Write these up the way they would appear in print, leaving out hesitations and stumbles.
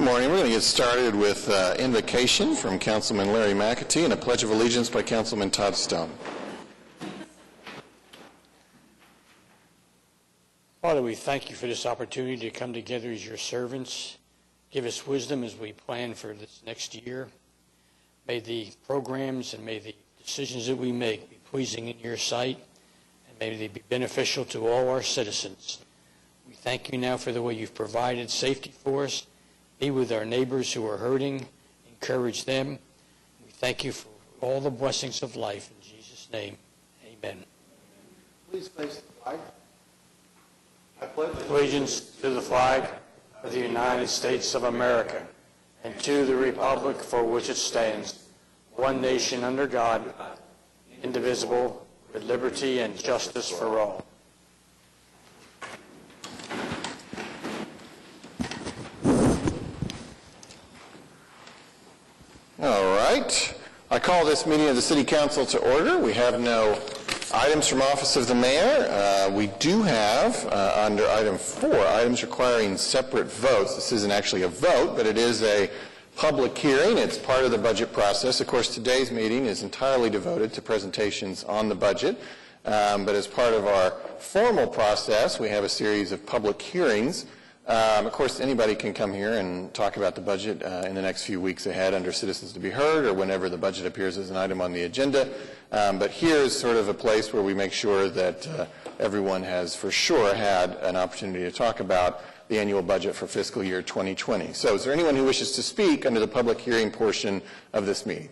morning. We're going to get started with invocation from Councilman Larry McAtee and a Pledge of Allegiance by Councilman Todd Stone. Father, we thank you for this opportunity to come together as your servants. Give us wisdom as we plan for this next year. May the programs and may the decisions that we make be pleasing in your sight, and may they be beneficial to all our citizens. We thank you now for the way you've provided safety for us. Be with our neighbors who are hurting. Encourage them. We thank you for all the blessings of life. In Jesus' name, amen. Please face the flag. I pledge allegiance to the flag of the United States of America and to the republic for which it stands, one nation under God, indivisible, with liberty and justice for all. All right. I call this meeting of the City Council to order. We have no items from Office of the Mayor. We do have, under item 4, items requiring separate votes. This isn't actually a vote, but it is a public hearing. It's part of the budget process. Of course, today's meeting is entirely devoted to presentations on the budget. But as part of our formal process, we have a series of public hearings. Of course, anybody can come here and talk about the budget in the next few weeks ahead under Citizens to be Heard or whenever the budget appears as an item on the agenda. But here is sort of a place where we make sure that everyone has for sure had an opportunity to talk about the annual budget for fiscal year 2020. So is there anyone who wishes to speak under the public hearing portion of this meeting?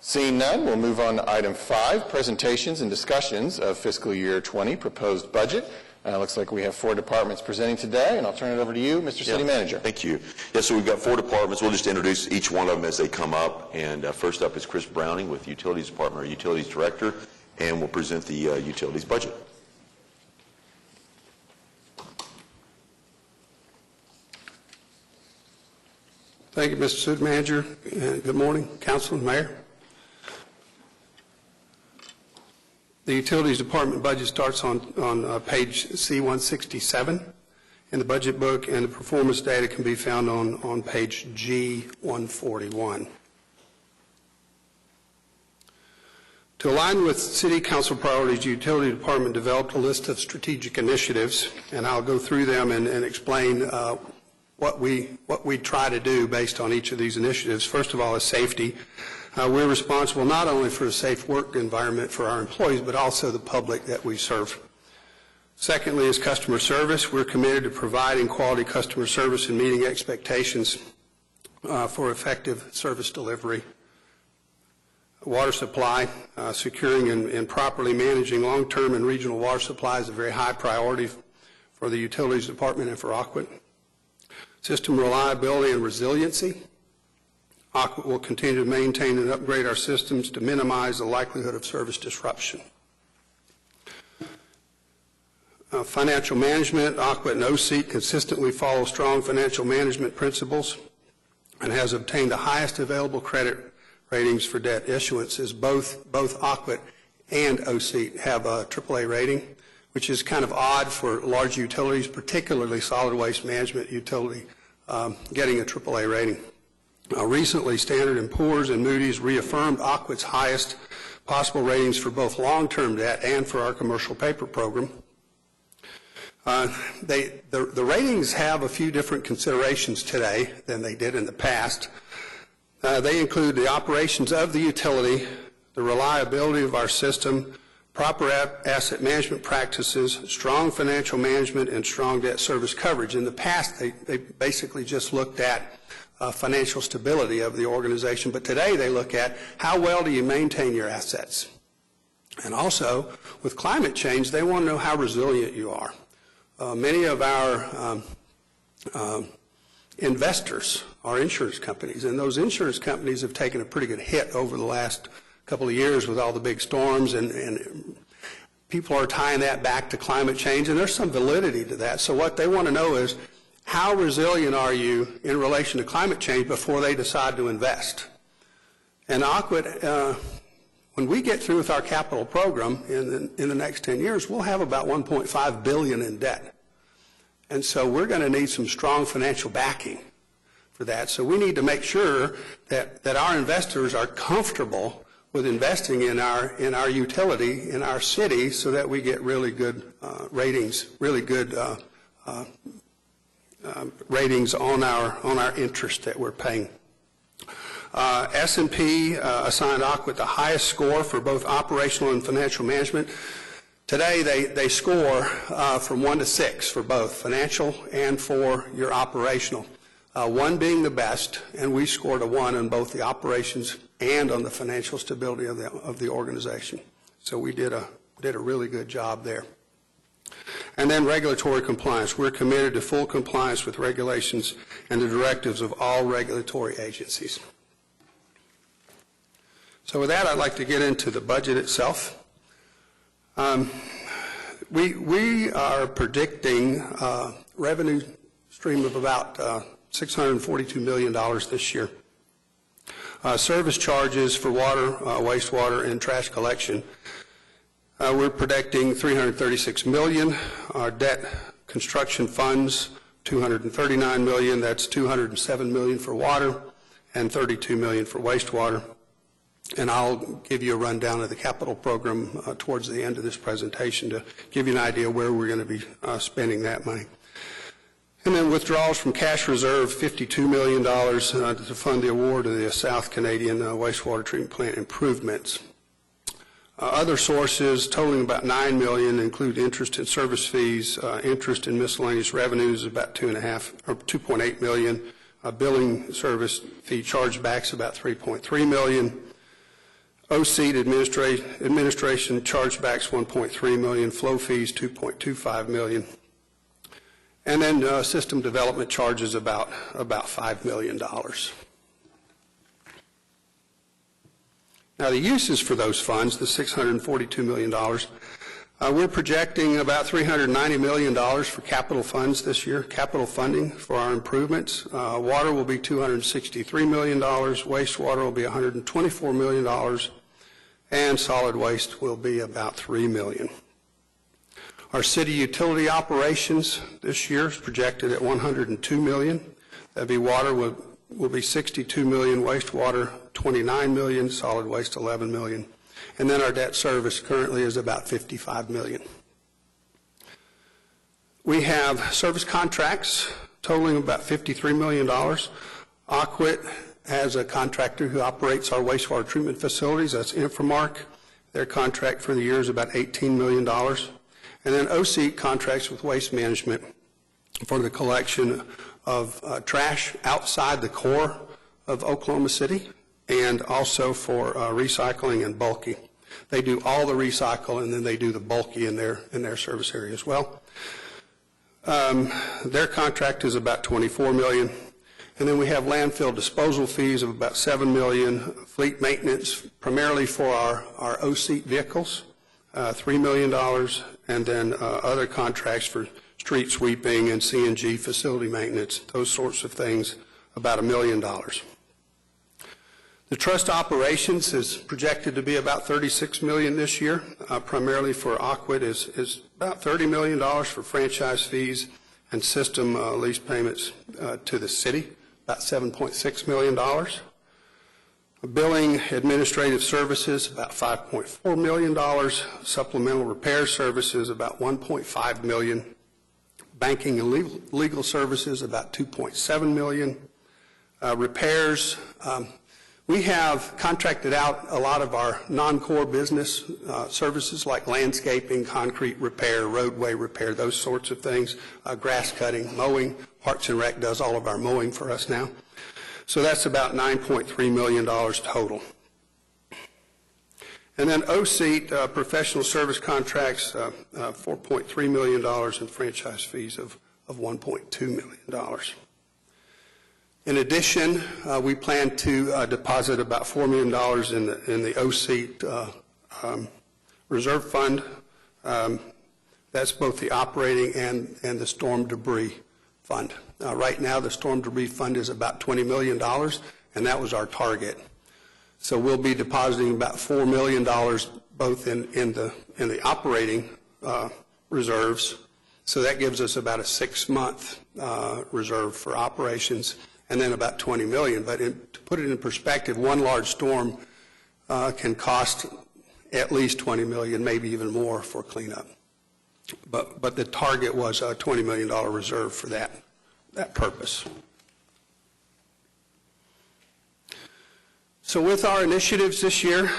Seeing none, we'll move on to item 5, presentations and discussions of fiscal year 20 proposed budget. Looks like we have 4 departments presenting today, and I'll turn it over to you, Mr. City Manager. Thank you. Yes, so we've got 4 departments. We'll just introduce each one of them as they come up. And first up is Chris Browning with the Utilities Department, our Utilities Director, and we'll present the Utilities budget. Thank you, Mr. City Manager. Good morning, Council and Mayor. The Utilities Department budget starts on page C167 in the budget book, and the performance data can be found on page G141. To align with City Council priorities, the Utility Department developed a list of strategic initiatives, and I'll go through them and explain what we try to do based on each of these initiatives. First of all is safety. We're responsible not only for a safe work environment for our employees, but also the public that we serve. Secondly is customer service. We're committed to providing quality customer service and meeting expectations for effective service delivery. Water supply, securing and properly managing long-term and regional water supply is a very high priority for the Utilities Department and for Aquatic. System reliability and resiliency. Aquatic will continue to maintain and upgrade our systems to minimize the likelihood of service disruption. Financial management. Aquatic and OSEAT consistently follow strong financial management principles and has obtained the highest available credit ratings for debt issuances. Both Aquatic and OSEAT have a AAA rating, which is kind of odd for large utilities, particularly solid waste management utility, getting a AAA rating. Recently, Standard & Poor's and Moody's reaffirmed Aquatic's highest possible ratings for both long-term debt and for our commercial paper program. The ratings have a few different considerations today than they did in the past. They include the operations of the utility, the reliability of our system, proper asset management practices, strong financial management, and strong debt service coverage. In the past, they basically just looked at financial stability of the organization, but today they look at how well do you maintain your assets. And also, with climate change, they want to know how resilient you are. Many of our investors are insurance companies, and those insurance companies have taken a pretty good hit over the last couple of years with all the big storms, and people are tying that back to climate change, and there's some validity to that. So what they want to know is, how resilient are you in relation to climate change before they decide to invest? And Aquatic, when we get through with our capital program in the next 10 years, we'll have about $1.5 billion in debt. And so we're going to need some strong financial backing for that. So we need to make sure that our investors are comfortable with investing in our utility, in our city, so that we get really good ratings, really good ratings on our interest that we're paying. S&P assigned Aqua the highest score for both operational and financial management. Today, they score from 1 to 6 for both financial and for your operational. 1 being the best, and we scored a 1 on both the operations and on the financial stability of the organization. So we did a really good job there. And then regulatory compliance. We're committed to full compliance with regulations and the directives of all regulatory agencies. So with that, I'd like to get into the budget itself. We are predicting a revenue stream of about $642 million this year. Service charges for water, wastewater, and trash collection, we're predicting $336 million. Our debt construction funds, $239 million. That's $207 million for water and $32 million for wastewater. And I'll give you a rundown of the capital program towards the end of this presentation to give you an idea where we're going to be spending that money. And then withdrawals from cash reserve, $52 million to fund the award of the South Canadian wastewater treatment plant improvements. Other sources totaling about $9 million include interest and service fees, interest in miscellaneous revenues about $2.8 million, billing service fee chargebacks about $3.3 million. OSEED administration chargebacks $1.3 million, flow fees $2.25 million, and then system development charges about $5 million. Now the uses for those funds, the $642 million, we're projecting about $390 million for capital funds this year, capital funding for our improvements. Water will be $263 million, wastewater will be $124 million, and solid waste will be about $3 million. Our city utility operations this year is projected at $102 million. That'd be water will be $62 million, wastewater $29 million, solid waste $11 million. And then our debt service currently is about $55 million. We have service contracts totaling about $53 million. Aquit has a contractor who operates our wastewater treatment facilities. That's Infomark. Their contract for the year is about $18 million. And then OSEED contracts with Waste Management for the collection of trash outside the core of Oklahoma City, and also for recycling and bulky. They do all the recycle, and then they do the bulky in their service area as well. Their contract is about $24 million. And then we have landfill disposal fees of about $7 million, fleet maintenance primarily for our OSEED vehicles, $3 million, and then other contracts for street sweeping and CNG facility maintenance, those sorts of things, about $1 million. The trust operations is projected to be about $36 million this year, primarily for Aquit is about $30 million for franchise fees and system lease payments to the city, about $7.6 million. Billing administrative services, about $5.4 million. Supplemental repair services, about $1.5 million. Banking and legal services, about $2.7 million. Repairs, we have contracted out a lot of our non-core business services like landscaping, concrete repair, roadway repair, those sorts of things, grass cutting, mowing. Parks and Rec does all of our mowing for us now. So that's about $9.3 million total. And then OSEED professional service contracts, $4.3 million, and franchise fees of $1.2 million. In addition, we plan to deposit about $4 million in the OSEED reserve fund. That's both the operating and the storm debris fund. Right now, the storm debris fund is about $20 million, and that was our target. So we'll be depositing about $4 million both in the operating reserves So that gives us about a 6-month reserve for operations, and then about $20 million. But to put it in perspective, one large storm can cost at least $20 million, maybe even more for cleanup. But the target was a $20 million reserve for that purpose. So with our initiatives this year,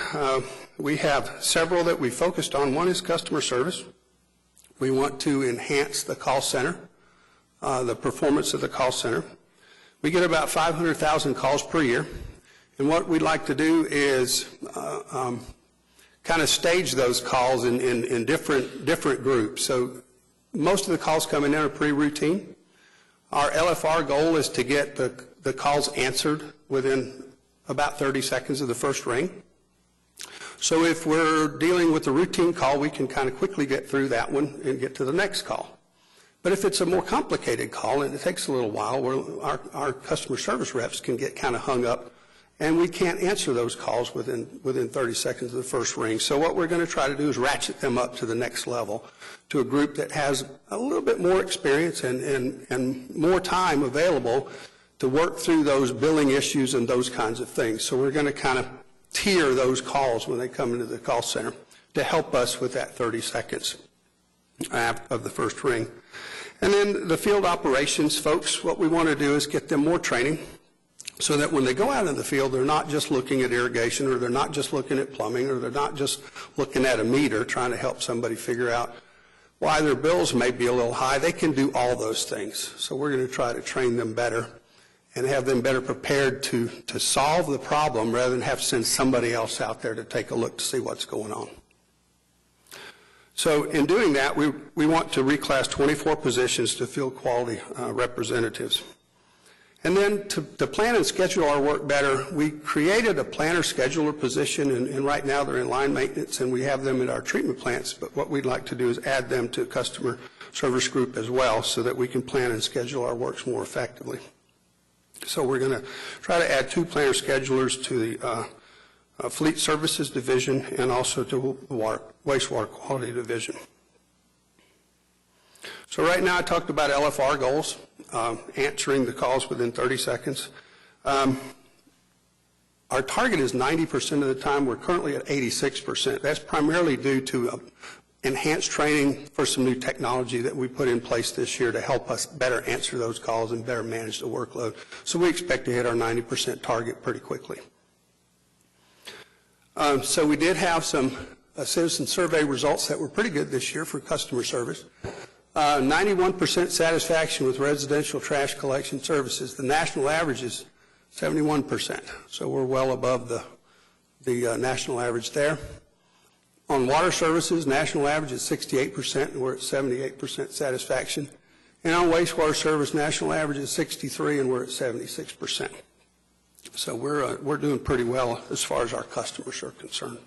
we have several that we focused on. One is customer service. We want to enhance the call center, the performance of the call center. We get about 500,000 calls per year, and what we'd like to do is kind of stage those calls in different groups. So most of the calls coming in are pretty routine. Our LFR goal is to get the calls answered within about 30 seconds of the first ring. So if we're dealing with a routine call, we can kind of quickly get through that one and get to the next call. But if it's a more complicated call and it takes a little while, our customer service reps can get kind of hung up, and we can't answer those calls within 30 seconds of the first ring. So what we're going to try to do is ratchet them up to the next level, to a group that has a little bit more experience and more time available to work through those billing issues and those kinds of things. So we're going to kind of tier those calls when they come into the call center to help us with that 30 seconds of the first ring. And then the field operations folks, what we want to do is get them more training so that when they go out in the field, they're not just looking at irrigation, or they're not just looking at plumbing, or they're not just looking at a meter trying to help somebody figure out why their bills may be a little high. They can do all those things. So we're going to try to train them better and have them better prepared to solve the problem rather than have to send somebody else out there to take a look to see what's going on. So in doing that, we want to reclass 24 positions to field quality representatives. And then to plan and schedule our work better, we created a planner scheduler position, and right now they're in line maintenance, and we have them at our treatment plants. But what we'd like to do is add them to customer service group as well so that we can plan and schedule our works more effectively. So we're going to try to add 2 planner schedulers to the Fleet Services Division and also to the Wastewater Quality Division. So right now I talked about LFR goals, answering the calls within 30 seconds. Our target is 90% of the time. We're currently at 86%. That's primarily due to enhanced training for some new technology that we put in place this year to help us better answer those calls and better manage the workload. So we expect to hit our 90% target pretty quickly. So we did have some citizen survey results that were pretty good this year for customer service. 91% satisfaction with residential trash collection services. The national average is 71%, so we're well above the national average there. On water services, national average is 68%, and we're at 78% satisfaction. And on wastewater service, national average is 63%, and we're at 76%. So we're doing pretty well as far as our customers are concerned.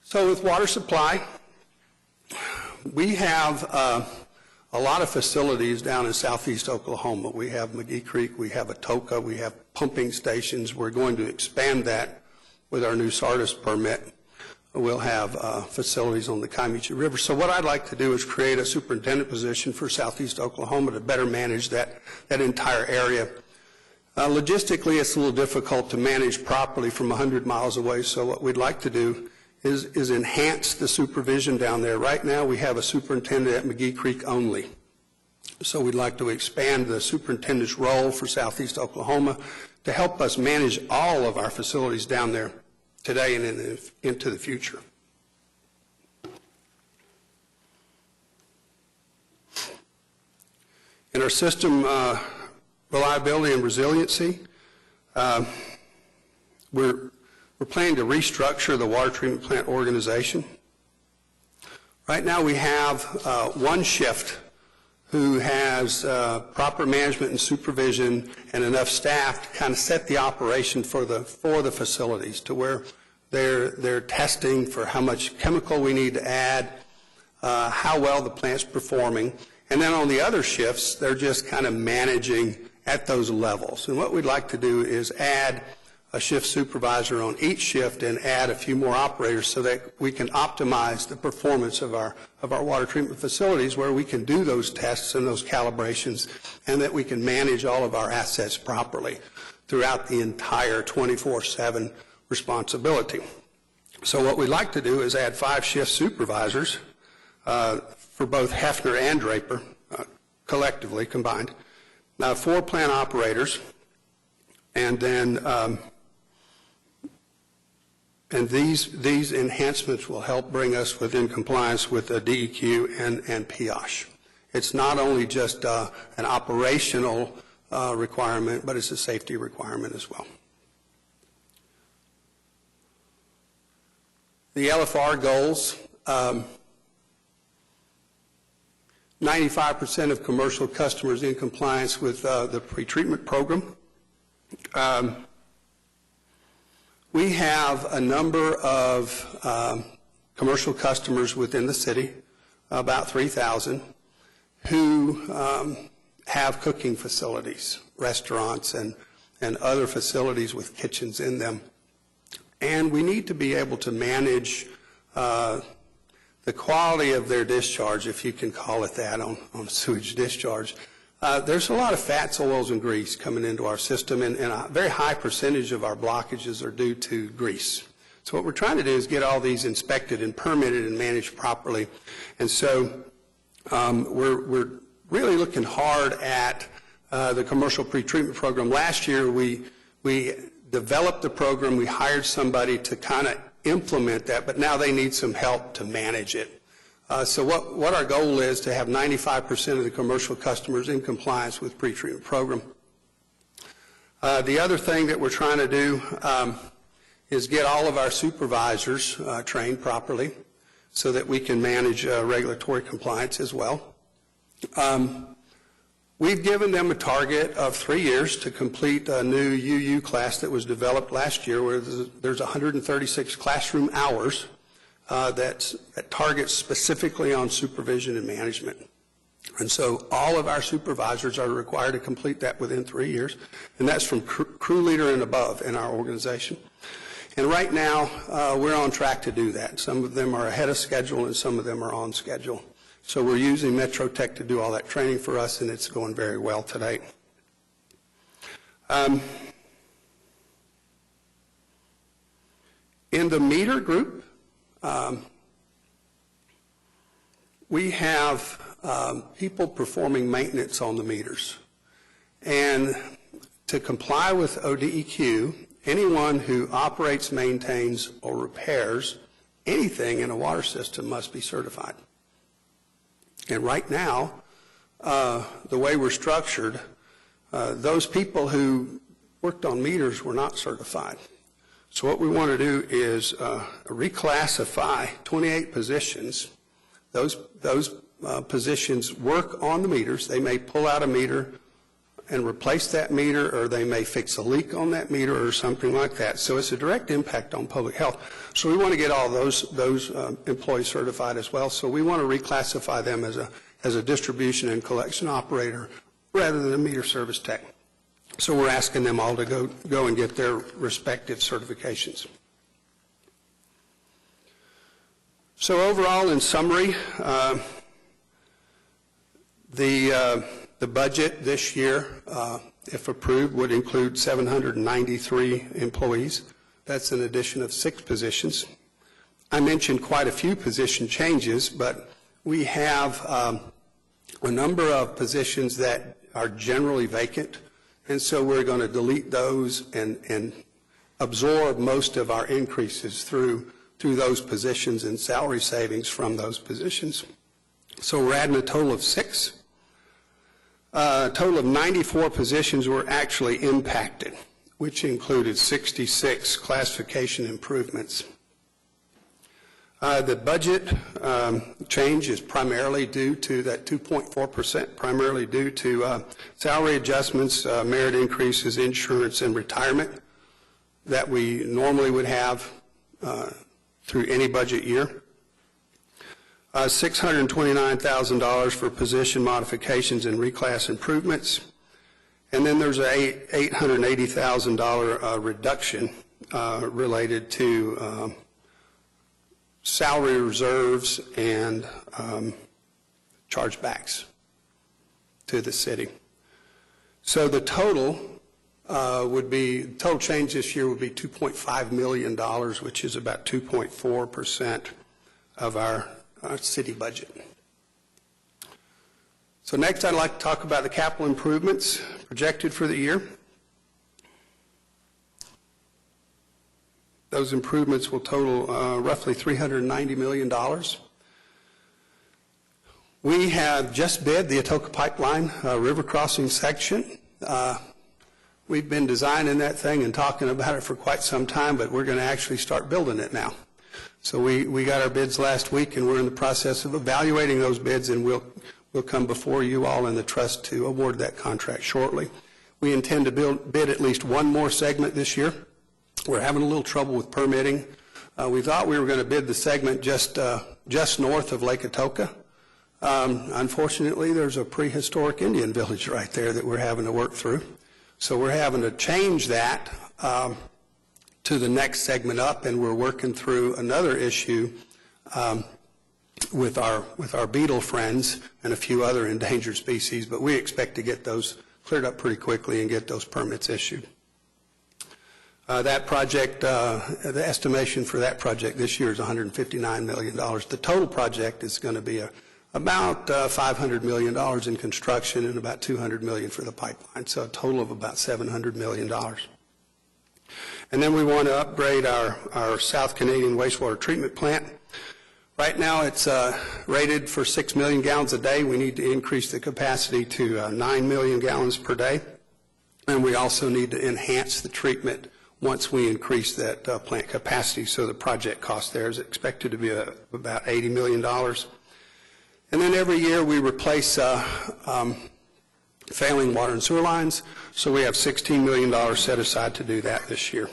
So with water supply, we have a lot of facilities down in southeast Oklahoma. We have McGee Creek, we have Atoka, we have pumping stations. We're going to expand that with our new Sardis permit. We'll have facilities on the Kiamichi River. So what I'd like to do is create a superintendent position for southeast Oklahoma to better manage that entire area. Logistically, it's a little difficult to manage properly from 100 miles away, so what we'd like to do is enhance the supervision down there. Right now, we have a superintendent at McGee Creek only. So we'd like to expand the superintendent's role for southeast Oklahoma to help us manage all of our facilities down there today and into the future. In our system reliability and resiliency, we're planning to restructure the water treatment plant organization. Right now we have one shift who has proper management and supervision and enough staff to kind of set the operation for the facilities, to where they're testing for how much chemical we need to add, how well the plant's performing, and then on the other shifts they're just kind of managing at those levels. And what we'd like to do is add a shift supervisor on each shift and add a few more operators so that we can optimize the performance of our water treatment facilities, where we can do those tests and those calibrations, and that we can manage all of our assets properly throughout the entire 24/7 responsibility. So what we'd like to do is add 5 shift supervisors for both Hefner and Draper, collectively combined, 4 plant operators, and then and these enhancements will help bring us within compliance with the DEQ and POSH. It's not only just an operational requirement, but it's a safety requirement as well. The LFR goals, 95% of commercial customers in compliance with the pretreatment program. We have a number of commercial customers within the city, about 3,000, who have cooking facilities, restaurants, and other facilities with kitchens in them. And we need to be able to manage the quality of their discharge, if you can call it that, on sewage discharge. There's a lot of fats, oils, and grease coming into our system, and a very high percentage of our blockages are due to grease. So what we're trying to do is get all these inspected and permitted and managed properly. And so we're really looking hard at the commercial pretreatment program. Last year we developed the program, we hired somebody to kind of implement that, but now they need some help to manage it. So what our goal is to have 95% of the commercial customers in compliance with pretreatment program. The other thing that we're trying to do is get all of our supervisors trained properly so that we can manage regulatory compliance as well. We've given them a target of 3 years to complete a new UU class that was developed last year, where there's 136 classroom hours that targets specifically on supervision and management. And so all of our supervisors are required to complete that within 3 years, and that's from crew leader and above in our organization. And right now, we're on track to do that. Some of them are ahead of schedule and some of them are on schedule. So we're using Metro Tech to do all that training for us, and it's going very well today. In the meter group, we have people performing maintenance on the meters. And to comply with ODEQ, anyone who operates, maintains, or repairs anything in a water system must be certified. And right now, the way we're structured, those people who worked on meters were not certified. So what we want to do is reclassify 28 positions. Those positions work on the meters. They may pull out a meter and replace that meter, or they may fix a leak on that meter or something like that. So it's a direct impact on public health. So we want to get all those employees certified as well. So we want to reclassify them as a distribution and collection operator rather than a meter service tech. So we're asking them all to go and get their respective certifications. So overall, in summary, the budget this year, if approved, would include 793 employees. That's an addition of 6 positions. I mentioned quite a few position changes, but we have a number of positions that are generally vacant, and so we're going to delete those and absorb most of our increases through those positions and salary savings from those positions. So we're adding a total of 6. A total of 94 positions were actually impacted, which included 66 classification improvements. The budget change is primarily due to that 2.4%, primarily due to salary adjustments, merit increases, insurance, and retirement that we normally would have through any budget year. $629,000 for position modifications and reclass improvements, And then there's a $880,000 reduction related to salary reserves and chargebacks to the city. So the total total change this year would be $2.5 million, which is about 2.4% of our city budget. So next I'd like to talk about the capital improvements projected for the year. Those improvements will total roughly $390 million. We have just bid the Atoka Pipeline river crossing section. We've been designing that thing and talking about it for quite some time, but we're going to actually start building it now. So we got our bids last week, and we're in the process of evaluating those bids, and we'll come before you all in the trust to award that contract shortly. We intend to bid at least one more segment this year. We're having a little trouble with permitting. We thought we were going to bid the segment just north of Lake Atoka. Unfortunately, there's a prehistoric Indian village right there that we're having to work through. So we're having to change that to the next segment up, and we're working through another issue with our beetle friends and a few other endangered species, but we expect to get those cleared up pretty quickly and get those permits issued. That project, the estimation for that project this year is $159 million. The total project is going to be about $500 million in construction and about $200 million for the pipeline, so a total of about $700 million. And then we want to upgrade our South Canadian wastewater treatment plant. Right now it's rated for 6 million gallons a day. We need to increase the capacity to 9 million gallons per day. And we also need to enhance the treatment once we increase that plant capacity. So the project cost there is expected to be about $80 million. And then every year we replace failing water and sewer lines. So we have $16 million set aside to do that this year.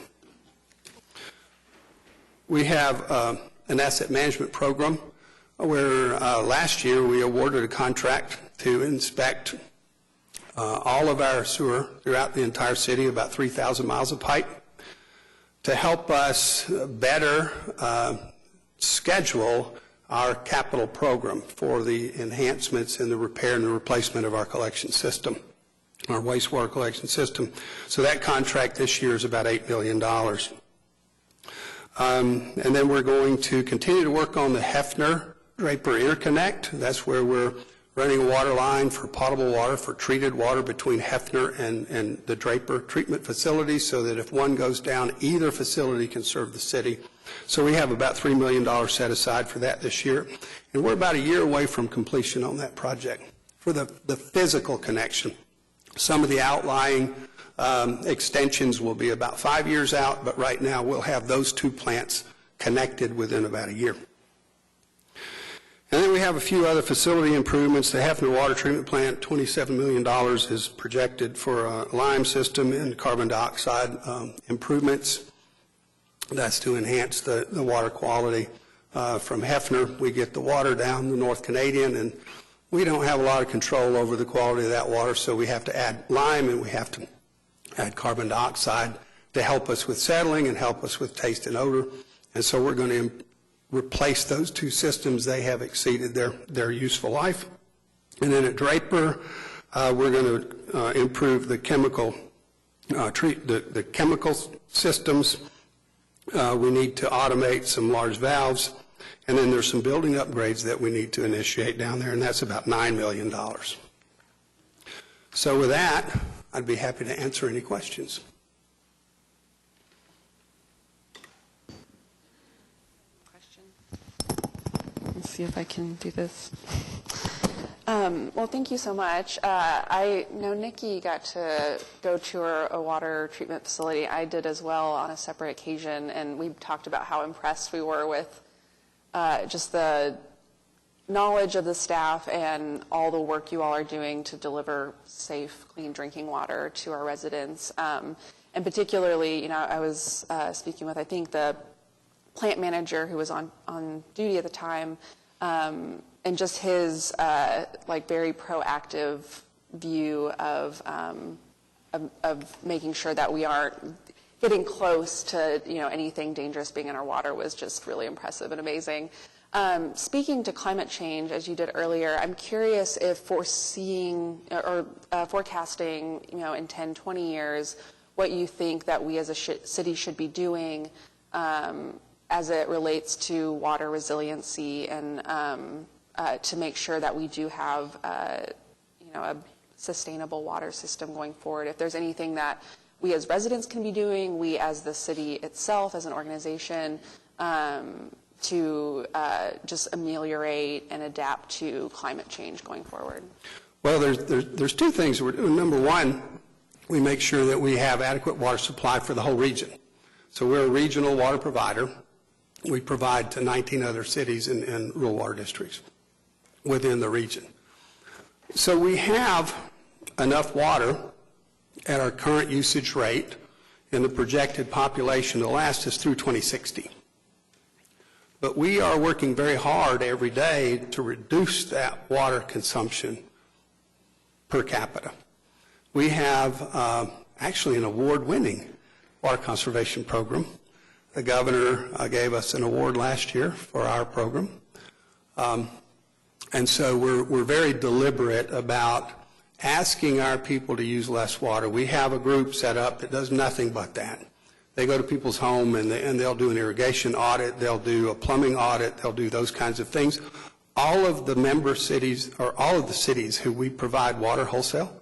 We have an asset management program where last year we awarded a contract to inspect all of our sewer throughout the entire city, about 3,000 miles of pipe, to help us better schedule our capital program for the enhancements in the repair and the replacement of our collection system, our wastewater collection system. So that contract this year is about $8 million. And then we're going to continue to work on the Hefner-Draper Interconnect. That's where we're running a water line for potable water, for treated water between Hefner and the Draper treatment facilities, so that if one goes down, either facility can serve the city. So we have about $3 million set aside for that this year. And we're about a year away from completion on that project for the physical connection. Some of the outlying extensions will be about 5 years out, but right now we'll have those two plants connected within about a year. And then we have a few other facility improvements. The Hefner Water Treatment Plant, $27 million is projected for a lime system and carbon dioxide improvements. That's to enhance the water quality. From Hefner, we get the water down the North Canadian, and we don't have a lot of control over the quality of that water, so we have to add lime and we have to add carbon dioxide to help us with settling and help us with taste and odor. And so we're going to replace those two systems. They have exceeded their useful life. And then at Draper, we're going to improve the chemical the chemical systems. We need to automate some large valves. And then there's some building upgrades that we need to initiate down there, and that's about $9 million. So with that, I'd be happy to answer any questions. Let's see if I can do this. Well, thank you so much. I know Nikki got to go tour a water treatment facility. I did as well on a separate occasion, and we talked about how impressed we were with just the knowledge of the staff and all the work you all are doing to deliver safe, clean drinking water to our residents. And particularly, I was speaking with, I think, the plant manager who was on duty at the time, and just his very proactive view of of making sure that we aren't getting close to, anything dangerous being in our water was just really impressive and amazing. Speaking to climate change, as you did earlier, I'm curious if foreseeing or forecasting, in 10, 20 years, what you think that we as a city should be doing as it relates to water resiliency and to make sure that we do have, a sustainable water system going forward. If there's anything that we as residents can be doing, we as the city itself, as an organization, to just ameliorate and adapt to climate change going forward? Well, there's two things we're doing. Number one, we make sure that we have adequate water supply for the whole region. So we're a regional water provider. We provide to 19 other cities and rural water districts within the region. So we have enough water at our current usage rate and the projected population to last us through 2060. But we are working very hard every day to reduce that water consumption per capita. We have actually an award-winning water conservation program. The governor gave us an award last year for our program. And so we're very deliberate about asking our people to use less water. We have a group set up that does nothing but that. They go to people's home and they'll do an irrigation audit, they'll do a plumbing audit, they'll do those kinds of things. All of the member cities, or all of the cities who we provide water wholesale,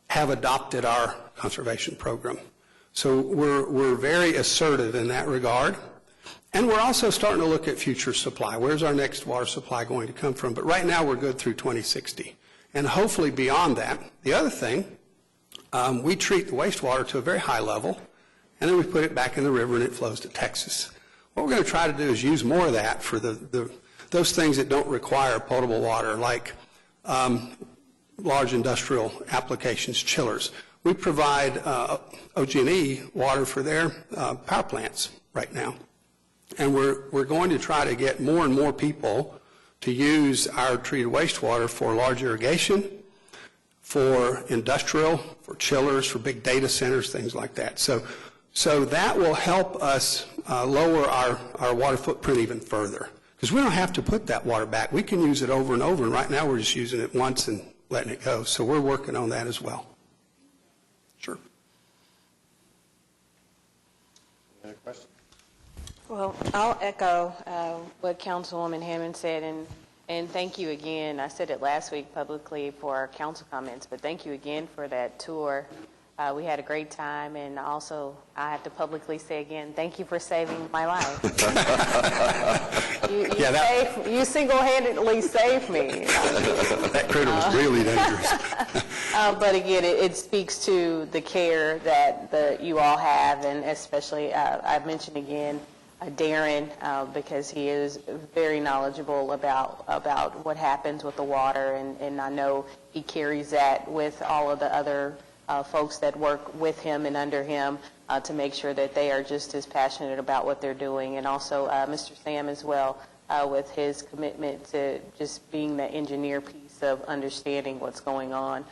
have adopted our conservation program. So we're very assertive in that regard. And we're also starting to look at future supply. Where's our next water supply going to come from? But right now we're good through 2060. And hopefully beyond that. The other thing, we treat the wastewater to a very high level, and then we put it back in the river and it flows to Texas. What we're going to try to do is use more of that for those things that don't require potable water, like large industrial applications, chillers. We provide OG&E water for their power plants right now. And we're going to try to get more and more people to use our treated wastewater for large irrigation, for industrial, for chillers, for big data centers, things like that. So that will help us lower our water footprint even further. Because we don't have to put that water back. We can use it over and over, and right now we're just using it once and letting it go. So we're working on that as well. Sure. Any other questions? Well, I'll echo what Councilwoman Hammond said, and thank you again. I said it last week publicly for our council comments, but thank you again for that tour. We had a great time, and also I have to publicly say again, thank you for saving my life. You single-handedly saved me. That critter was really dangerous. But again, it speaks to the care that you all have, and especially I've mentioned again Darren, because he is very knowledgeable about what happens with the water, and I know he carries that with all of the other folks that work with him and under him to make sure that they are just as passionate about what they're doing. And also Mr. Sam as well, with his commitment to just being the engineer piece of understanding what's going on.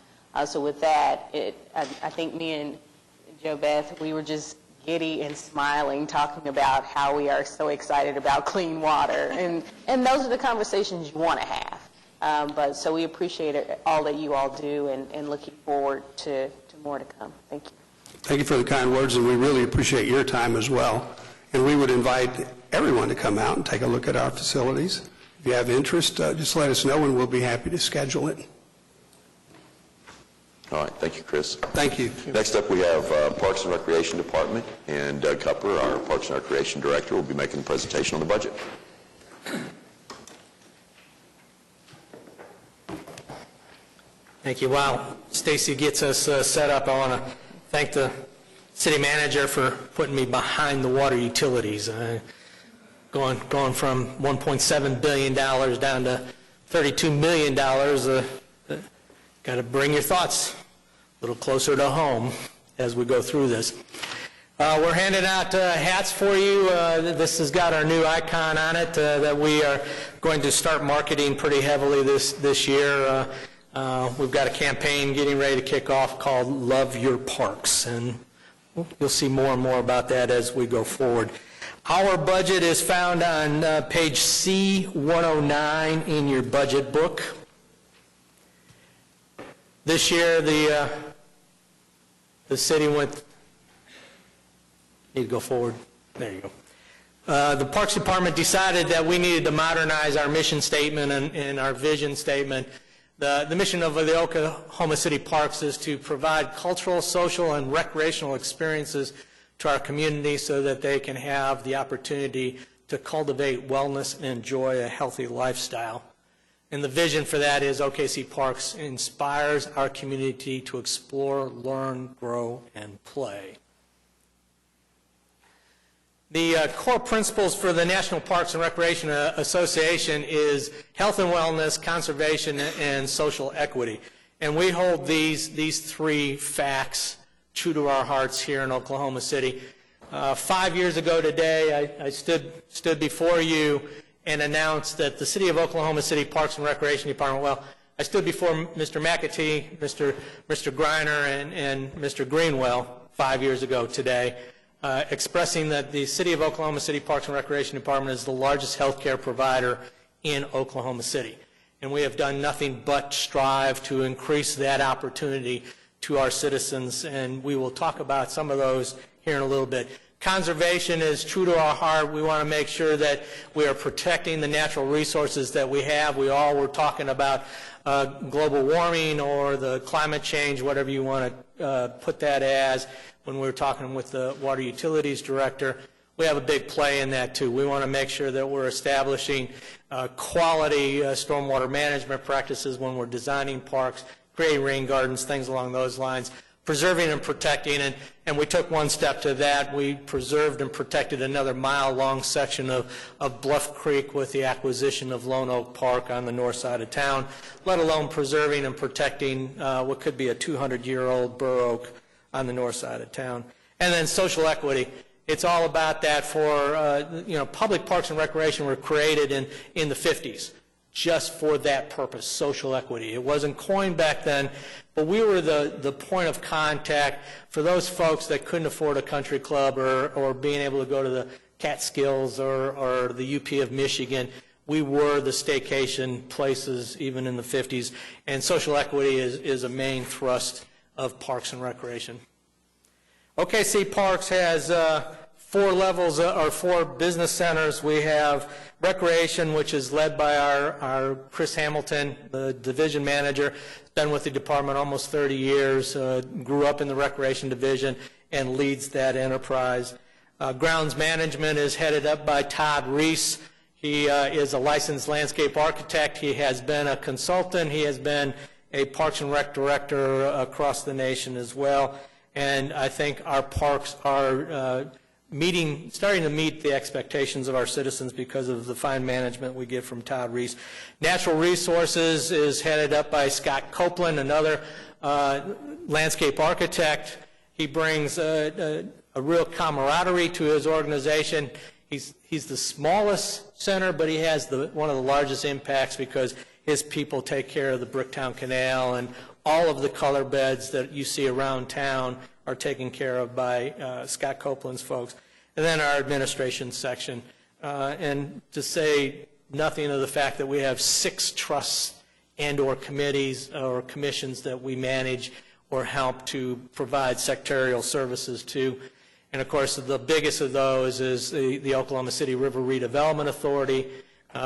So with that, I think me and Jo Beth, we were just giddy and smiling, talking about how we are so excited about clean water. And those are the conversations you want to have. But so we appreciate all that you all do, and looking forward to more to come. Thank you. Thank you for the kind words, and we really appreciate your time as well. And we would invite everyone to come out and take a look at our facilities. If you have interest, just let us know, and we'll be happy to schedule it. All right, thank you, Chris. Thank you. Next up, we have Parks and Recreation Department, and Doug Cupper, our Parks and Recreation Director, will be making the presentation on the budget. Thank you. While Stacy gets us set up, I want to thank the city manager for putting me behind the water utilities. Going from $1.7 billion down to $32 million, got to bring your thoughts a little closer to home as we go through this. We're handing out hats for you. This has got our new icon on it that we are going to start marketing pretty heavily this year. We've got a campaign getting ready to kick off called Love Your Parks, and you'll see more and more about that as we go forward. Our budget is found on page C109 in your budget book. This year, the city went, need to go forward, there you go. The Parks Department decided that we needed to modernize our mission statement and our vision statement. The mission of the Oklahoma City Parks is to provide cultural, social, and recreational experiences to our community so that they can have the opportunity to cultivate wellness and enjoy a healthy lifestyle. And the vision for that is OKC Parks inspires our community to explore, learn, grow, and play. The core principles for the National Parks and Recreation Association is health and wellness, conservation, and social equity. And we hold these three facts true to our hearts here in Oklahoma City. 5 years ago today, I stood before you and announced that the City of Oklahoma City Parks and Recreation Department, well, I stood before Mr. McAtee, Mr. Greiner, and Mr. Greenwell 5 years ago today, expressing that the City of Oklahoma City Parks and Recreation Department is the largest healthcare provider in Oklahoma City. And we have done nothing but strive to increase that opportunity to our citizens, and we will talk about some of those here in a little bit. Conservation is true to our heart. We want to make sure that we are protecting the natural resources that we have. We all were talking about global warming or the climate change, whatever you want to put that as, when we were talking with the Water Utilities Director. We have a big play in that too. We want to make sure that we're establishing quality stormwater management practices when we're designing parks, creating rain gardens, things along those lines, preserving and protecting, and we took one step to that. We preserved and protected another mile-long section of Bluff Creek with the acquisition of Lone Oak Park on the north side of town, let alone preserving and protecting what could be a 200-year-old bur oak on the north side of town. And then social equity. It's all about that for, public parks and recreation were created in the 50s. Just for that purpose, social equity. It wasn't coined back then, but we were the point of contact for those folks that couldn't afford a country club or being able to go to the Catskills or the UP of Michigan. We were the staycation places even in the 50s, and social equity is a main thrust of Parks and Recreation. OKC Parks has 4 levels or 4 business centers. We have recreation, which is led by our Chris Hamilton, the division manager. Been with the department almost 30 years, grew up in the recreation division and leads that enterprise. Grounds management is headed up by Todd Reese. He is a licensed landscape architect. He has been a consultant. He has been a Parks and Rec director across the nation as well. And I think our parks are starting to meet the expectations of our citizens because of the fine management we get from Todd Reese. Natural Resources is headed up by Scott Copeland, another landscape architect. He brings a real camaraderie to his organization. He's the smallest center, but he has one of the largest impacts because his people take care of the Bricktown Canal, and all of the color beds that you see around town are taken care of by Scott Copeland's folks. And then our administration section. And to say nothing of the fact that we have 6 trusts and or committees or commissions that we manage or help to provide secretarial services to. And of course, the biggest of those is the Oklahoma City River Redevelopment Authority,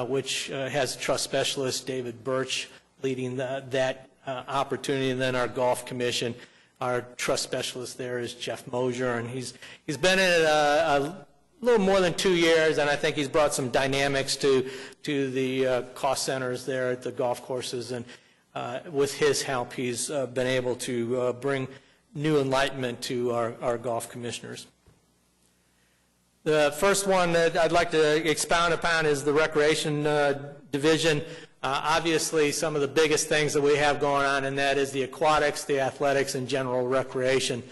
which has trust specialist David Birch leading that opportunity, and then our Golf Commission. Our trust specialist there is Jeff Mosier, and he's been in it a little more than 2 years, and I think he's brought some dynamics to the cost centers there at the golf courses, and with his help, he's been able to bring new enlightenment to our golf commissioners. The first one that I'd like to expound upon is the Recreation Division. Obviously, some of the biggest things that we have going on, and that is the aquatics, the athletics, and general recreation.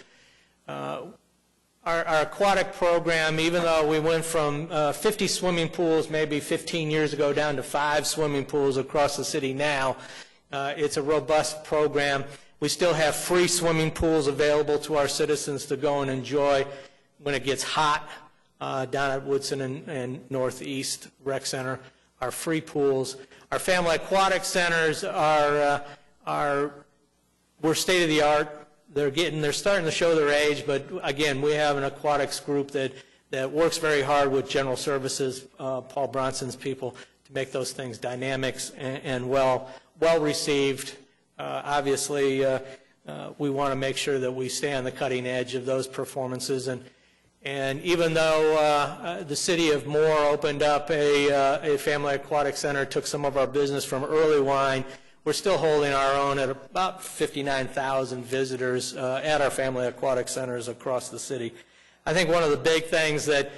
Our aquatic program, even though we went from 50 swimming pools maybe 15 years ago down to 5 swimming pools across the city now, It's a robust program. We still have free swimming pools available to our citizens to go and enjoy when it gets hot down at Woodson and Northeast Rec Center. Our free pools. Our family aquatic centers we're state of the art. They're starting to show their age, but again, we have an aquatics group that works very hard with general services, Paul Bronson's people, to make those things dynamics and well received. Obviously, we want to make sure that we stay on the cutting edge of those performances. And even though the city of Moore opened up a family aquatic center, took some of our business from early wine, we're still holding our own at about 59,000 visitors at our family aquatic centers across the city. I think one of the big things that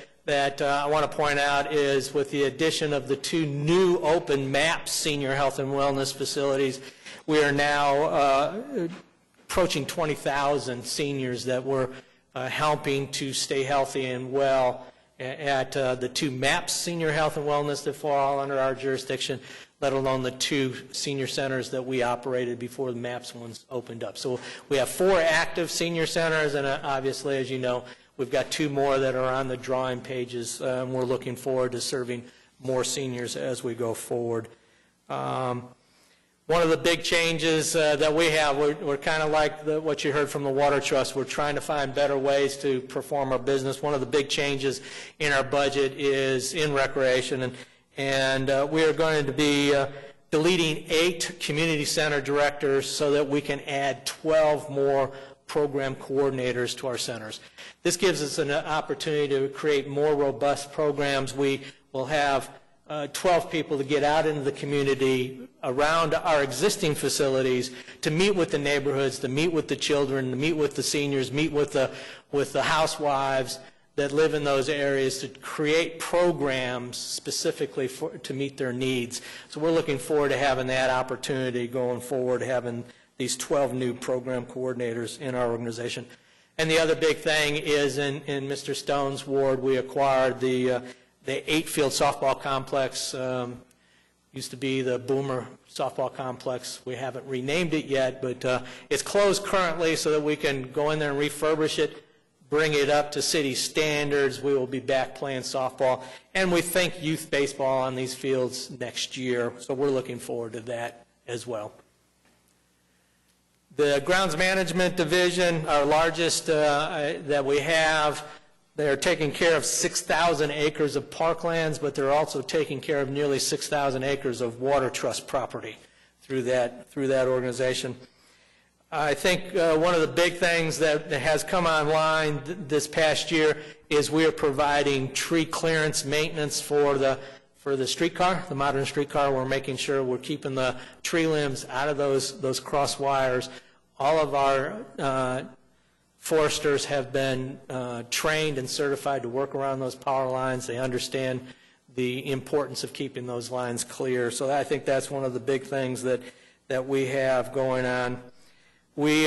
I want to point out is with the addition of the 2 new open MAPS senior health and wellness facilities, we are now approaching 20,000 seniors that we're helping to stay healthy and well at the 2 MAPS senior health and wellness that fall under our jurisdiction, let alone the 2 senior centers that we operated before the MAPS ones opened up. So we have 4 active senior centers, and obviously, as you know, we've got 2 more that are on the drawing pages, and we're looking forward to serving more seniors as we go forward. One of the big changes that we have, we're kind of like what you heard from the Water Trust. We're trying to find better ways to perform our business. One of the big changes in our budget is in recreation, and we are going to be deleting 8 community center directors so that we can add 12 more program coordinators to our centers. This gives us an opportunity to create more robust programs. We will have 12 people to get out into the community around our existing facilities to meet with the neighborhoods, to meet with the children, to meet with the seniors, meet with the housewives that live in those areas, to create programs specifically to meet their needs. So we're looking forward to having that opportunity going forward, having these 12 new program coordinators in our organization. And the other big thing is in Mr. Stone's ward, we acquired the 8-field softball complex. Used to be the Boomer softball complex. We haven't renamed it yet, but it's closed currently so that we can go in there and refurbish it, bring it up to city standards. We will be back playing softball, and we think youth baseball on these fields next year, so we're looking forward to that as well. The grounds management division, our largest that we have, they're taking care of 6,000 acres of parklands, but they're also taking care of nearly 6,000 acres of water trust property through that organization. I think one of the big things that has come online this past year is we are providing tree clearance maintenance for the streetcar, the modern streetcar. We're making sure we're keeping the tree limbs out of those cross wires. All of our foresters have been trained and certified to work around those power lines. They understand the importance of keeping those lines clear. So I think that's one of the big things that we have going on. We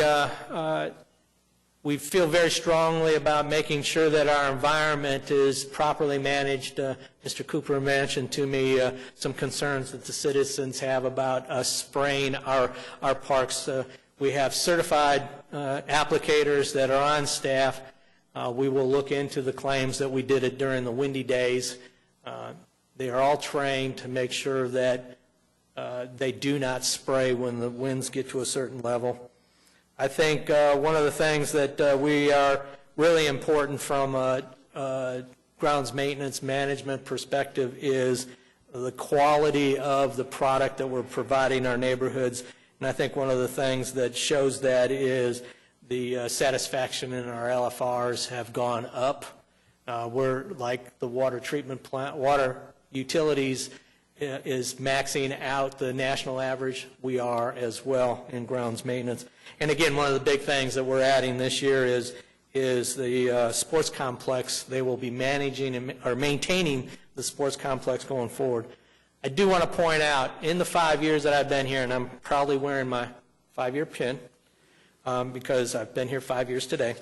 feel very strongly about making sure that our environment is properly managed. Mr. Cooper mentioned to me some concerns that the citizens have about us spraying our parks. We have certified applicators that are on staff. We will look into the claims that we did it during the windy days. They are all trained to make sure that they do not spray when the winds get to a certain level. I think one of the things that we are really important from a grounds maintenance management perspective is the quality of the product that we're providing our neighborhoods. And I think one of the things that shows that is the satisfaction in our LFRs have gone up. We're like the water treatment plant, water utilities is maxing out the national average. We are as well in grounds maintenance. And again, one of the big things that we're adding this year is the sports complex. They will be managing or maintaining the sports complex going forward. I do want to point out, in the 5 years that I've been here, and I'm proudly wearing my 5-year pin because I've been here 5 years today,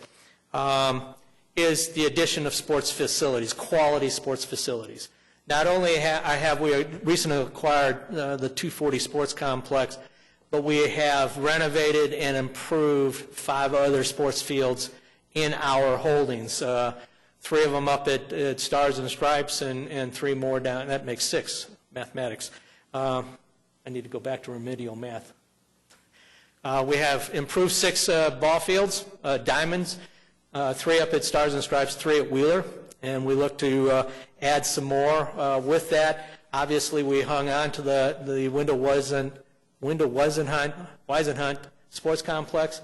is the addition of sports facilities, quality sports facilities. Not only have we recently acquired the 240 sports complex, but we have renovated and improved 5 other sports fields in our holdings. 3 of them up at Stars and Stripes and 3 more down. That makes 6, mathematics. I need to go back to remedial math. We have improved 6 ball fields, diamonds, 3 up at Stars and Stripes, 3 at Wheeler, and we look to add some more with that. Obviously, we hung on to the Wendell Weisenhunt Sports Complex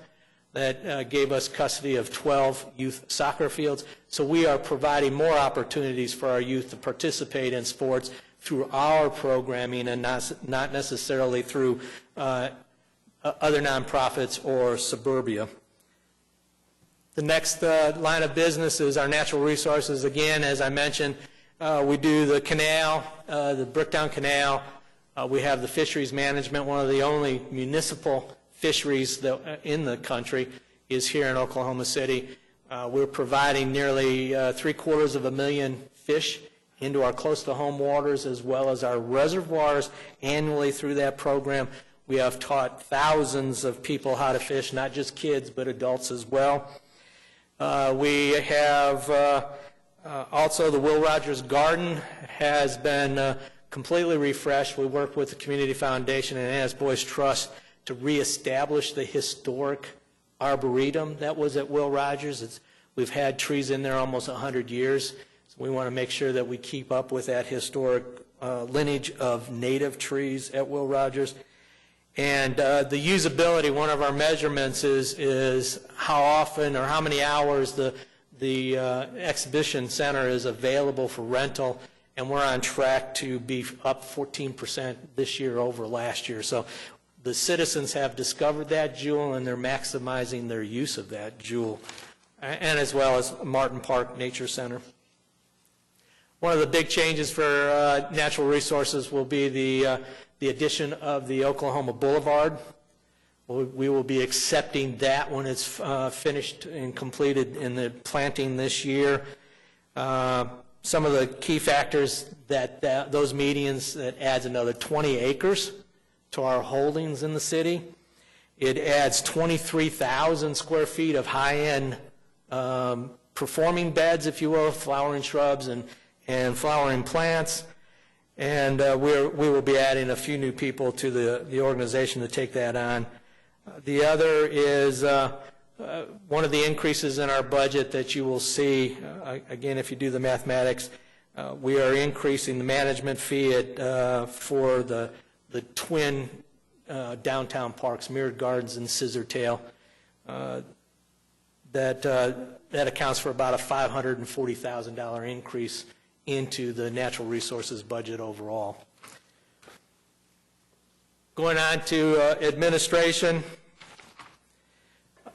that gave us custody of 12 youth soccer fields. So we are providing more opportunities for our youth to participate in sports through our programming and not necessarily through other nonprofits or suburbia. The next line of business is our natural resources. Again, as I mentioned, we do the canal, the Brookdown Canal. We have the fisheries management. One of the only municipal fisheries that, in the country is here in Oklahoma City. We're providing nearly 750,000 fish into our close-to-home waters as well as our reservoirs annually through that program. We have taught thousands of people how to fish, not just kids, but adults as well. We have also the Will Rogers Garden has been completely refreshed. We work with the Community Foundation and Annis Boys Trust to reestablish the historic arboretum that was at Will Rogers. We've had trees in there almost 100 years. So we want to make sure that we keep up with that historic lineage of native trees at Will Rogers. And the usability, one of our measurements is how often or how many hours the exhibition center is available for rental, and we're on track to be up 14% this year over last year. So the citizens have discovered that jewel, and they're maximizing their use of that jewel, and as well as Martin Park Nature Center. One of the big changes for natural resources will be the addition of the Oklahoma Boulevard. We will be accepting that when it's finished and completed in the planting this year. Some of the key factors that those medians, that adds another 20 acres to our holdings in the city. It adds 23,000 square feet of high-end performing beds, if you will, flowering shrubs and flowering plants. And we will be adding a few new people to the organization to take that on. The other is one of the increases in our budget that you will see, again, if you do the mathematics, we are increasing the management fee for the twin downtown parks, Mirrored Gardens and Scissortail. That accounts for about a $540,000 increase into the natural resources budget overall. Going on to administration.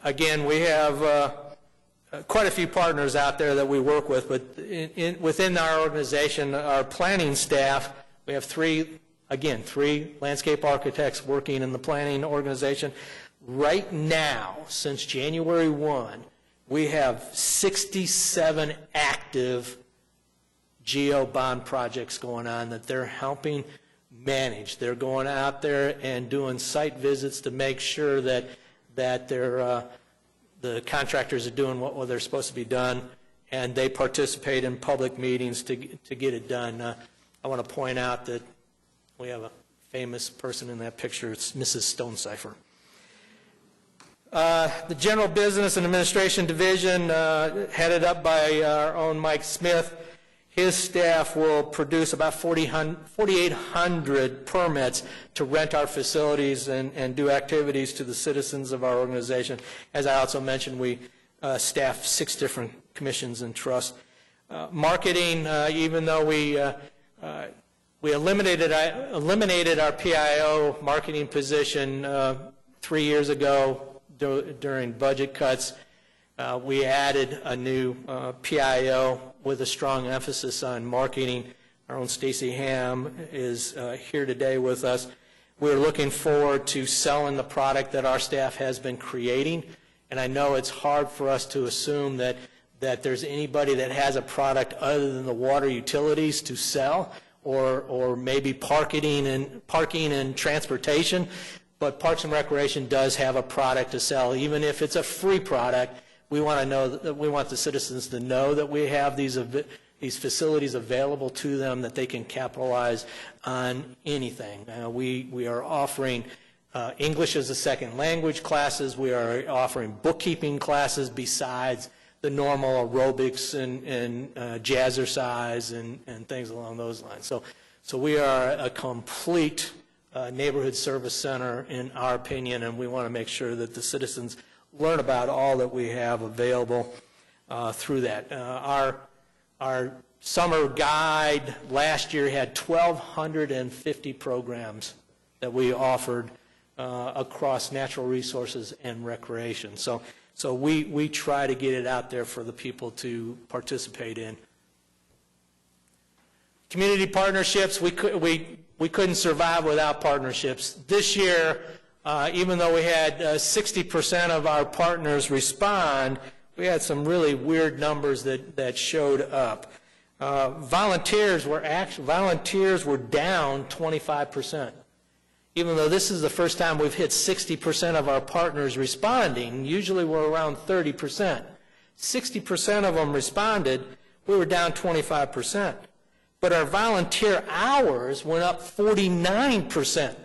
Again, we have quite a few partners out there that we work with, but within our organization, our planning staff, we have three landscape architects working in the planning organization. Right now, since January 1, we have 67 active geo bond projects going on that they're helping manage. They're going out there and doing site visits to make sure that the contractors are doing what they're supposed to be done, and they participate in public meetings to get it done. I want to point out that we have a famous person in that picture. It's Mrs. Stonecipher. The General Business and Administration Division, headed up by our own Mike Smith, his staff will produce about 4,800 permits to rent our facilities and do activities to the citizens of our organization. As I also mentioned, we staff 6 different commissions and trusts. Marketing, even though we eliminated our PIO marketing position 3 years ago during budget cuts, we added a new PIO with a strong emphasis on marketing. Our own Stacy Ham is here today with us. We're looking forward to selling the product that our staff has been creating, and I know it's hard for us to assume that there's anybody that has a product other than the water utilities to sell, or maybe parking and transportation. but Parks and Recreation does have a product to sell. Even if it's a free product, we want to know that we want the citizens to know that we have these facilities available to them, that they can capitalize on anything. We are offering English as a second language classes. We are offering bookkeeping classes besides the normal aerobics and jazzercise and things along those lines. So we are a complete neighborhood service center in our opinion, and we want to make sure that the citizens learn about all that we have available through that. Our summer guide last year had 1,250 programs that we offered across natural resources and recreation. So we try to get it out there for the people to participate in. Community partnerships, we couldn't survive without partnerships. This year, even though we had 60% of our partners respond, we had some really weird numbers that showed up. Volunteers were down 25%. Even though this is the first time we've hit 60% of our partners responding, usually we're around 30%. 60% of them responded, we were down 25%. But our volunteer hours went up 49%.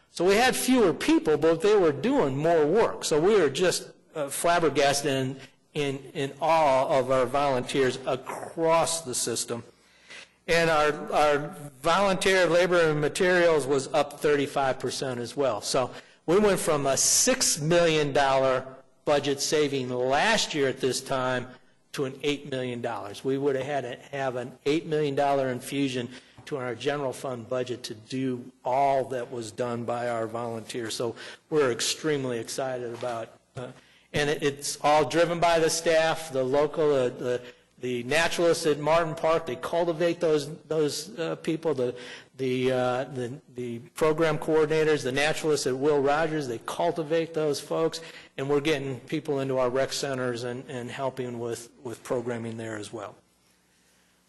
So we had fewer people, but they were doing more work. So we were just flabbergasted in awe of our volunteers across the system. And our volunteer labor and materials was up 35% as well. So we went from a $6 million budget saving last year at this time to an $8 million. We would have had to have an $8 million infusion to our general fund budget to do all that was done by our volunteers. So we're extremely excited about and it's all driven by the staff, the local, the naturalists at Martin Park. They cultivate those people. The program coordinators, the naturalists at Will Rogers, they cultivate those folks, and we're getting people into our rec centers and helping with programming there as well.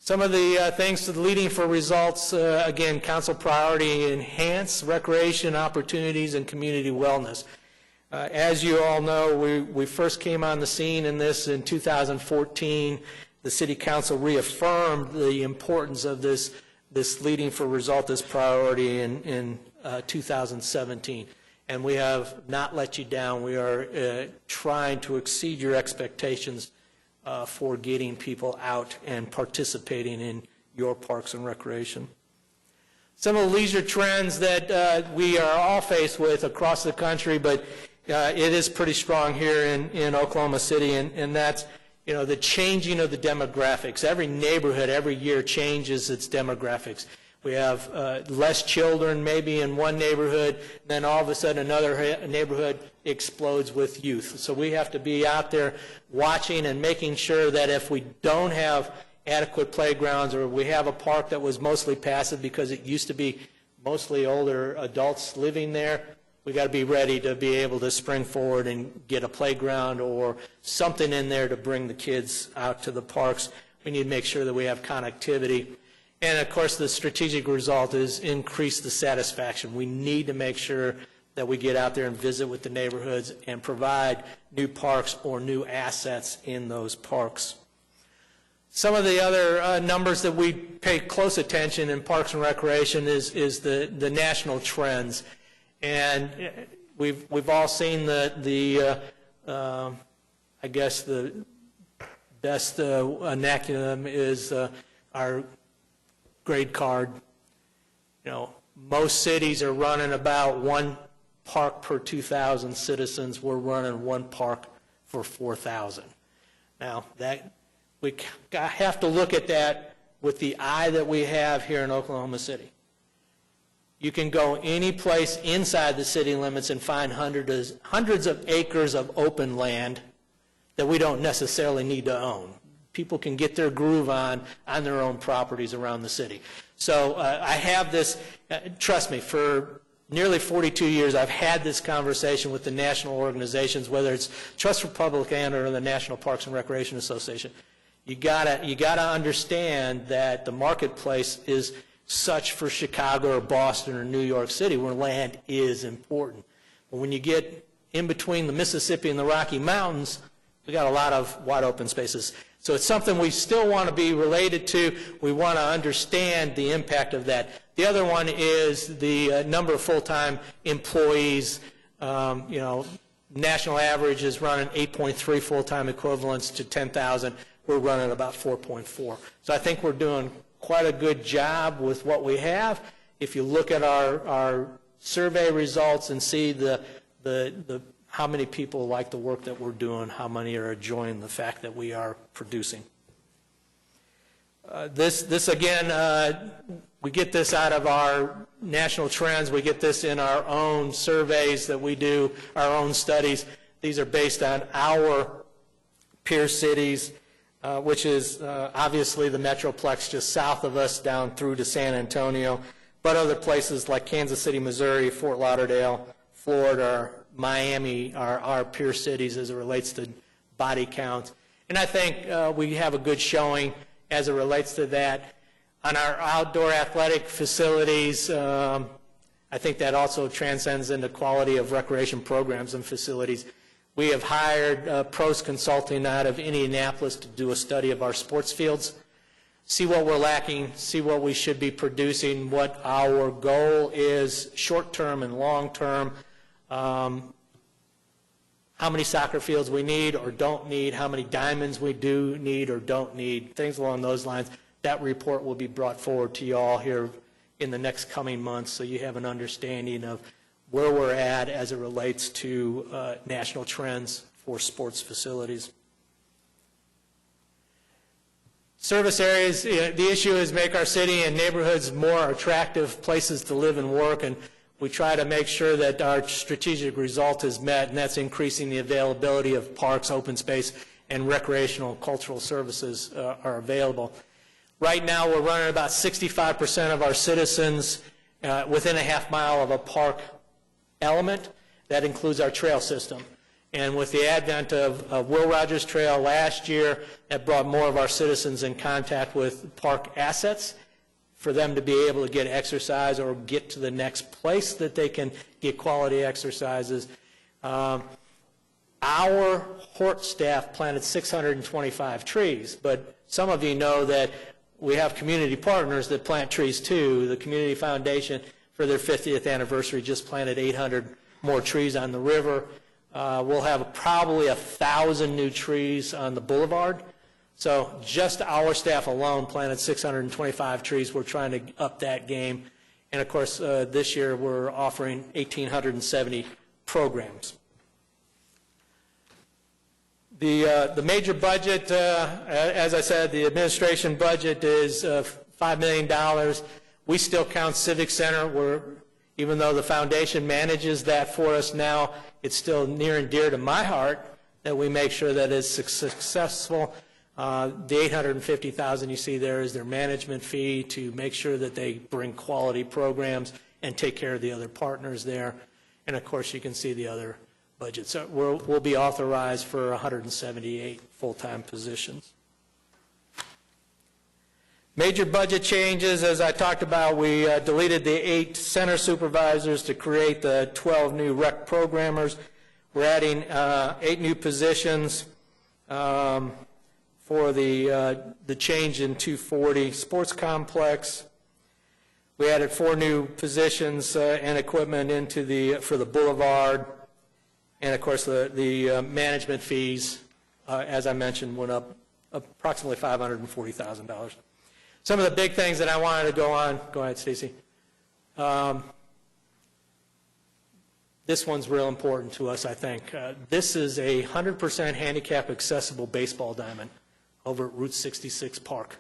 Some of the things to the leading for results, again, council priority, enhance recreation opportunities and community wellness. As you all know, we first came on the scene in this in 2014. The City Council reaffirmed the importance of this leading for result, this priority in 2017. And we have not let you down. We are trying to exceed your expectations for getting people out and participating in your parks and recreation. Some of the leisure trends that we are all faced with across the country, but it is pretty strong here in Oklahoma City, and that's the changing of the demographics. Every neighborhood every year changes its demographics. We have less children maybe in one neighborhood, then all of a sudden another neighborhood explodes with youth. So we have to be out there watching and making sure that if we don't have adequate playgrounds, or we have a park that was mostly passive because it used to be mostly older adults living there, we got to be ready to be able to spring forward and get a playground or something in there to bring the kids out to the parks. We need to make sure that we have connectivity. And of course, the strategic result is increase the satisfaction. We need to make sure that we get out there and visit with the neighborhoods and provide new parks or new assets in those parks. Some of the other numbers that we pay close attention in Parks and Recreation is the national trends. And we've all seen I guess the best inoculum is our grade card. Most cities are running about one park per 2,000 citizens. We're running one park for 4,000. Now we have to look at that with the eye that we have here in Oklahoma City. You can go any place inside the city limits and find hundreds of acres of open land that we don't necessarily need to own. People can get their groove on their own properties around the city. So I have this, trust me, for nearly 42 years I've had this conversation with the national organizations, whether it's Trust for Public Land or the National Parks and Recreation Association. You gotta understand that the marketplace is such for Chicago or Boston or New York City, where land is important. But when you get in between the Mississippi and the Rocky Mountains, we got a lot of wide open spaces. So it's something we still want to be related to. We want to understand the impact of that. The other one is the number of full-time employees. National average is running 8.3 full-time equivalents to 10,000. We're running about 4.4. So I think we're doing quite a good job with what we have. If you look at our survey results and see the how many people like the work that we're doing, how many are enjoying the fact that we are producing. This again, we get this out of our national trends. We get this in our own surveys that we do, our own studies. These are based on our peer cities, which is obviously the Metroplex just south of us down through to San Antonio, but other places like Kansas City, Missouri, Fort Lauderdale, Florida, Miami are our peer cities as it relates to body count. And I think we have a good showing as it relates to that. On our outdoor athletic facilities, I think that also transcends into quality of recreation programs and facilities. We have hired pros consulting out of Indianapolis to do a study of our sports fields, see what we're lacking, see what we should be producing, what our goal is short-term and long-term, how many soccer fields we need or don't need, how many diamonds we do need or don't need, things along those lines. That report will be brought forward to you all here in the next coming months so you have an understanding of where we're at as it relates to national trends for sports facilities. Service areas, the issue is make our city and neighborhoods more attractive places to live and work, and we try to make sure that our strategic result is met, and that's increasing the availability of parks, open space, and recreational cultural services are available. Right now, we're running about 65% of our citizens within a half mile of a park element. That includes our trail system. And with the advent of Will Rogers Trail last year, that brought more of our citizens in contact with park assets for them to be able to get exercise or get to the next place that they can get quality exercises. Our Hort staff planted 625 trees, but some of you know that we have community partners that plant trees too. The Community Foundation, for their 50th anniversary, just planted 800 more trees on the river. We'll have probably 1,000 new trees on the Boulevard. So just our staff alone planted 625 trees. We're trying to up that game. And of course, this year we're offering 1,870 programs. The major budget, as I said, the administration budget is $5 million. We still count Civic Center. Even though the foundation manages that for us now, it's still near and dear to my heart that we make sure that it's successful. The $850,000 you see there is their management fee to make sure that they bring quality programs and take care of the other partners there. And of course, you can see the other budgets. So we'll be authorized for 178 full-time positions. Major budget changes, as I talked about, we deleted the 8 center supervisors to create the 12 new rec programmers. We're adding 8 new positions for the change in 240 sports complex. We added 4 new positions and equipment for the Boulevard. And of course, the management fees, as I mentioned, went up approximately $540,000. Some of the big things that I wanted to go ahead, Stacy. This one's real important to us, I think. This is a 100% handicap accessible baseball diamond over at Route 66 Park.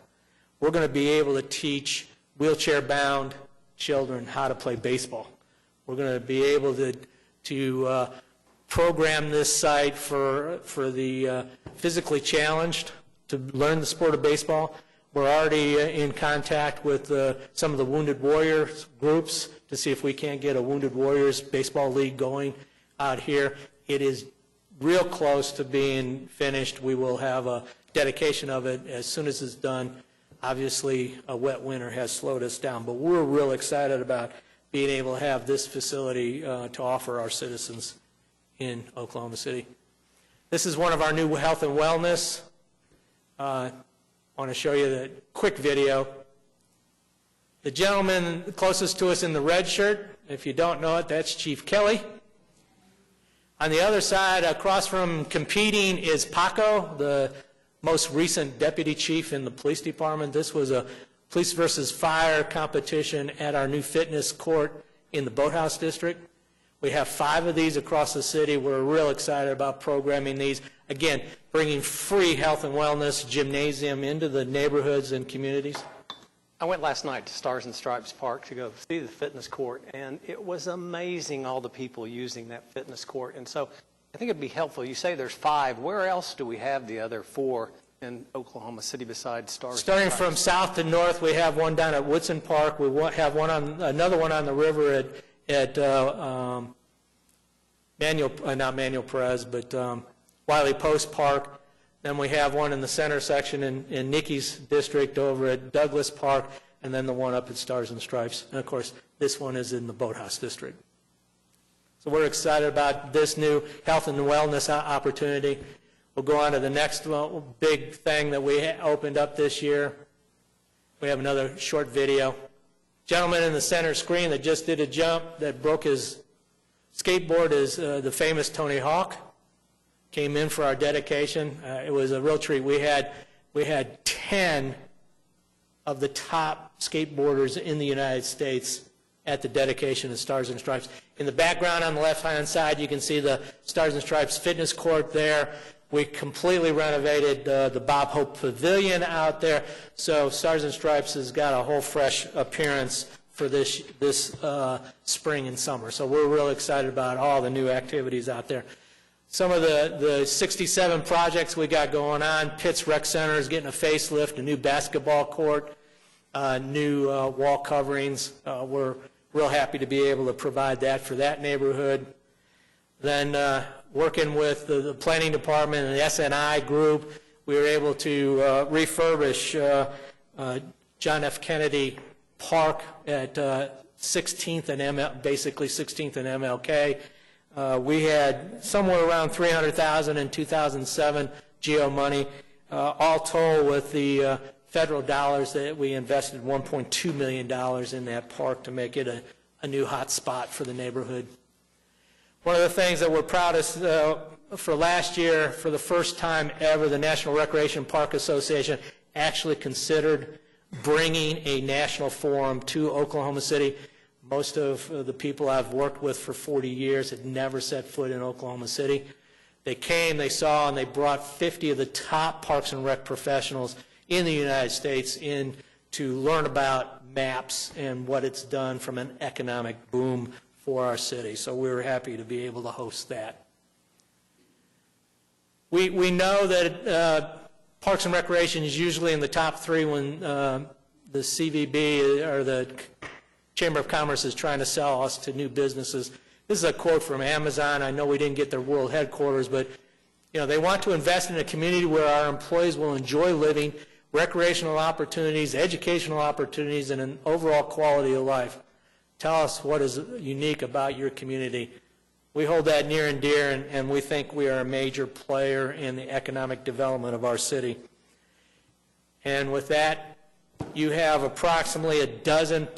We're going to be able to teach wheelchair-bound children how to play baseball. We're going to be able to program this site for the physically challenged to learn the sport of baseball. We're already in contact with some of the Wounded Warriors groups to see if we can't get a Wounded Warriors baseball league going out here. It is real close to being finished. We will have a dedication of it as soon as it's done. Obviously, a wet winter has slowed us down, but we're real excited about being able to have this facility to offer our citizens in Oklahoma City. This is one of our new health and wellness. I want to show you the quick video. The gentleman closest to us in the red shirt, if you don't know it, that's Chief Kelly. On the other side, across from competing, is Paco, the most recent deputy chief in the police department. This was a police versus fire competition at our new fitness court in the Boathouse District. We have 5 of these across the city. We're real excited about programming these. Again, bringing free health and wellness gymnasium into the neighborhoods and communities. I went last night to Stars and Stripes Park to go see the fitness court, and it was amazing all the people using that fitness court. And so I think it'd be helpful. You say there's 5. Where else do we have the other 4 in Oklahoma City besides Stars? Starting from south to north, we have one down at Woodson Park. We have one on another one on the river at not Manuel Perez, but Wiley Post Park. Then we have one in the center section in Nikki's district over at Douglas Park, and then the one up at Stars and Stripes. And of course, this one is in the Boathouse district. So we're excited about this new health and wellness opportunity. We'll go on to the next big thing that we opened up this year. We have another short video. Gentleman in the center screen that just did a jump that broke his skateboard is the famous Tony Hawk. Came in for our dedication. It was a real treat. We had 10 of the top skateboarders in the United States at the dedication of Stars and Stripes. In the background on the left-hand side, you can see the Stars and Stripes fitness court there. We completely renovated the Bob Hope Pavilion out there, so Stars and Stripes has got a whole fresh appearance for this spring and summer. So we're real excited about all the new activities out there. Some of the 67 projects we got going on: Pitts Rec Center is getting a facelift, a new basketball court, new wall coverings. We're real happy to be able to provide that for that neighborhood. Then working with the planning department and the SNI group, we were able to refurbish John F. Kennedy Park at 16th and basically 16th and MLK. We had somewhere around $300,000 in 2007 GEO money. All told, with the federal dollars that we invested, $1.2 million in that park to make it a new hot spot for the neighborhood. One of the things that we're proudest for last year, for the first time ever, the National Recreation Park Association actually considered bringing a national forum to Oklahoma City. Most of the people I've worked with for 40 years had never set foot in Oklahoma City. They came, they saw, and they brought 50 of the top Parks and Rec professionals in the United States in to learn about MAPS and what it's done from an economic boom for our city. So we were happy to be able to host that. We know that Parks and Recreation is usually in the top 3 when the CVB or the Chamber of Commerce is trying to sell us to new businesses. This is a quote from Amazon. I know we didn't get their world headquarters, but they want to invest in a community where our employees will enjoy living, recreational opportunities, educational opportunities, and an overall quality of life. Tell us what is unique about your community. We hold that near and dear, and we think we are a major player in the economic development of our city. And with that, you have approximately a dozen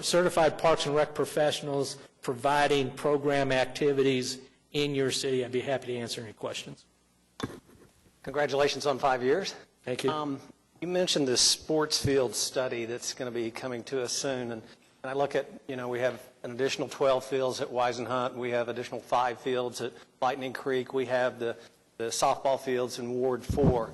certified Parks and Rec professionals providing program activities in your city. I'd be happy to answer any questions. Congratulations on 5 years. Thank you. You mentioned this sports field study that's going to be coming to us soon, and I look at, we have an additional 12 fields at Weisenhunt. We have additional 5 fields at Lightning Creek. We have the softball fields in Ward 4.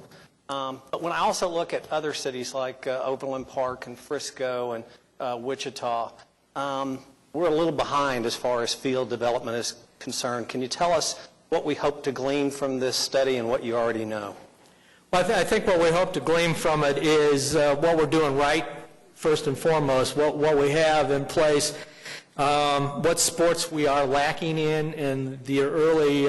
But when I also look at other cities like Overland Park and Frisco and Wichita, we're a little behind as far as field development is concerned. Can you tell us what we hope to glean from this study and what you already know? Well, I think what we hope to glean from it is what we're doing right, first and foremost, what we have in place, what sports we are lacking in, and the early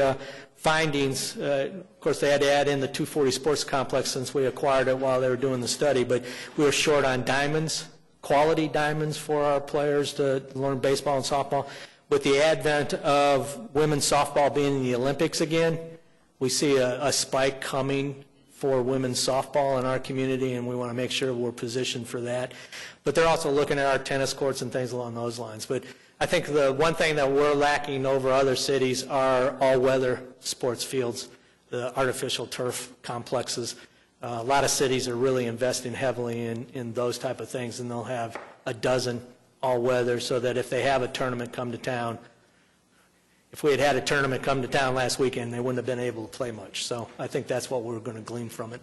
findings. Of course, they had to add in the 240 Sports Complex since we acquired it while they were doing the study, but we were short on diamonds, quality diamonds for our players to learn baseball and softball. With the advent of women's softball being in the Olympics again, we see a spike coming for women's softball in our community, and we want to make sure we're positioned for that. But they're also looking at our tennis courts and things along those lines. But I think the one thing that we're lacking over other cities are all-weather sports fields, the artificial turf complexes. A lot of cities are really investing heavily in those type of things, and they'll have a dozen all-weather so that if they have a tournament come to town, if we had a tournament come to town last weekend, they wouldn't have been able to play much. So I think that's what we're going to glean from it.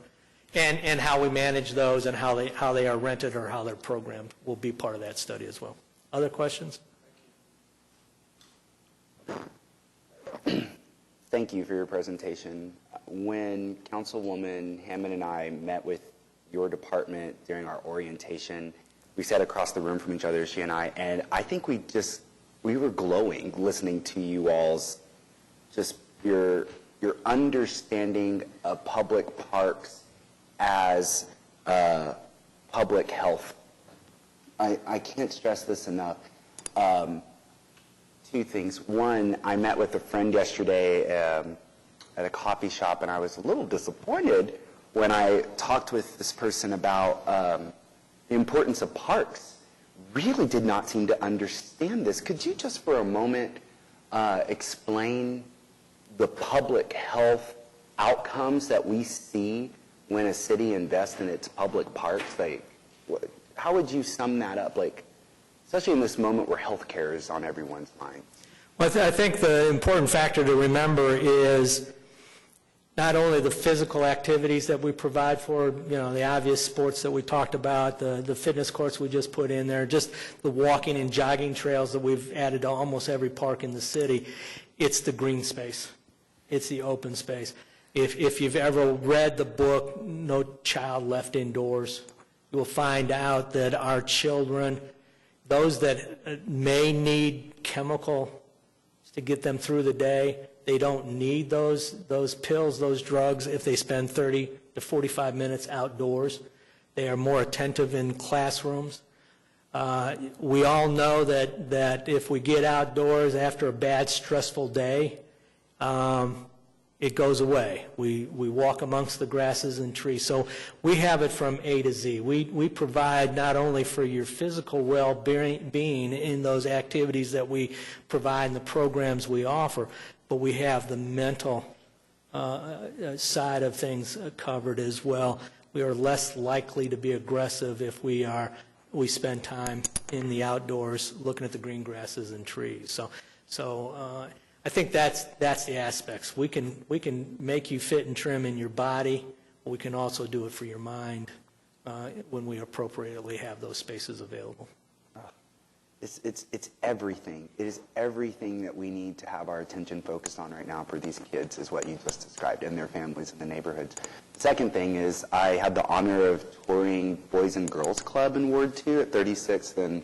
And how we manage those and how they are rented or how they're programmed will be part of that study as well. Other questions? Thank you for your presentation. When Councilwoman Hammond and I met with your department during our orientation, we sat across the room from each other, she and I think we were glowing listening to you all's just your understanding of public parks as public health. I can't stress this enough. Two things. One, I met with a friend yesterday at a coffee shop, and I was a little disappointed when I talked with this person about the importance of parks. Really did not seem to understand this. Could you just for a moment explain the public health outcomes that we see when a city invests in its public parks? Like, how would you sum that up? Like, especially in this moment where healthcare is on everyone's mind. Well, I think the important factor to remember is not only the physical activities that we provide for, the obvious sports that we talked about, the fitness courts we just put in there, just the walking and jogging trails that we've added to almost every park in the city. It's the green space. It's the open space. If you've ever read the book, No Child Left Indoors, you will find out that our children, those that may need chemicals to get them through the day, they don't need those pills, those drugs, if they spend 30 to 45 minutes outdoors. They are more attentive in classrooms. We all know that if we get outdoors after a bad, stressful day, it goes away. We walk amongst the grasses and trees. So we have it from A to Z. We provide not only for your physical well-being in those activities that we provide and the programs we offer, but we have the mental side of things covered as well. We are less likely to be aggressive if we spend time in the outdoors looking at the green grasses and trees. So I think that's the aspects. We can make you fit and trim in your body, but we can also do it for your mind when we appropriately have those spaces available. It's everything. It is everything that we need to have our attention focused on right now for these kids, is what you just described, and their families in the neighborhoods. Second thing is, I had the honor of touring Boys and Girls Club in Ward 2 at 36th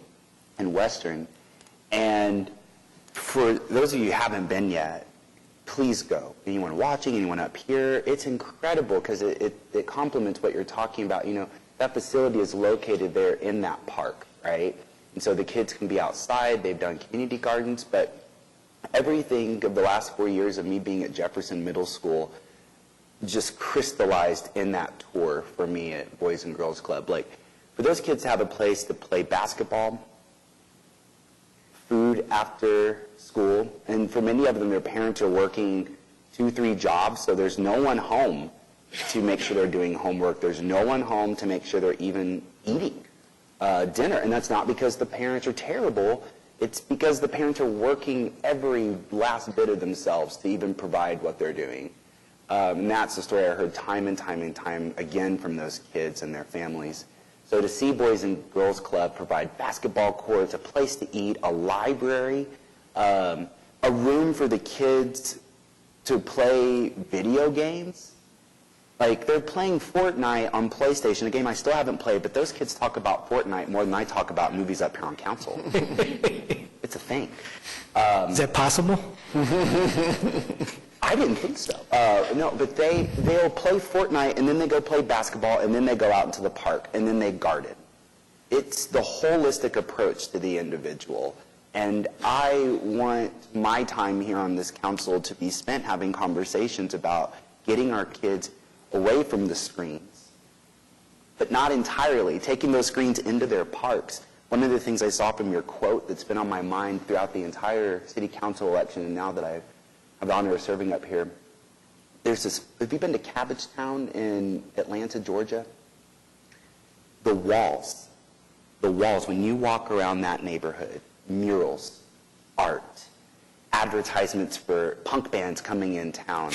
and Western, and for those of you who haven't been yet, please go. Anyone watching, anyone up here, it's incredible because it complements what you're talking about. That facility is located there in that park, right? And so the kids can be outside. They've done community gardens, but everything of the last 4 years of me being at Jefferson Middle School just crystallized in that tour for me at Boys and Girls Club. Like, for those kids to have a place to play basketball, food after school, and for many of them, their parents are working 2-3 jobs, so there's no one home to make sure they're doing homework. There's no one home to make sure they're even eating dinner, and that's not because the parents are terrible. It's because the parents are working every last bit of themselves to even provide what they're doing. And that's the story I heard time and time and time again from those kids and their families. So to see Boys and Girls Club provide basketball courts, a place to eat, a library, a room for the kids to play video games. Like, they're playing Fortnite on PlayStation, a game I still haven't played, but those kids talk about Fortnite more than I talk about movies up here on council. It's a thing. Is that possible? I didn't think so. No, but they'll play Fortnite, and then they go play basketball, and then they go out into the park, and then they garden. It's the holistic approach to the individual. And I want my time here on this council to be spent having conversations about getting our kids away from the screens, but not entirely, taking those screens into their parks. One of the things I saw from your quote that's been on my mind throughout the entire city council election, and now that I have the honor of serving up here, there's this, have you been to Cabbagetown in Atlanta, Georgia? The walls, when you walk around that neighborhood, murals, art, advertisements for punk bands coming in town.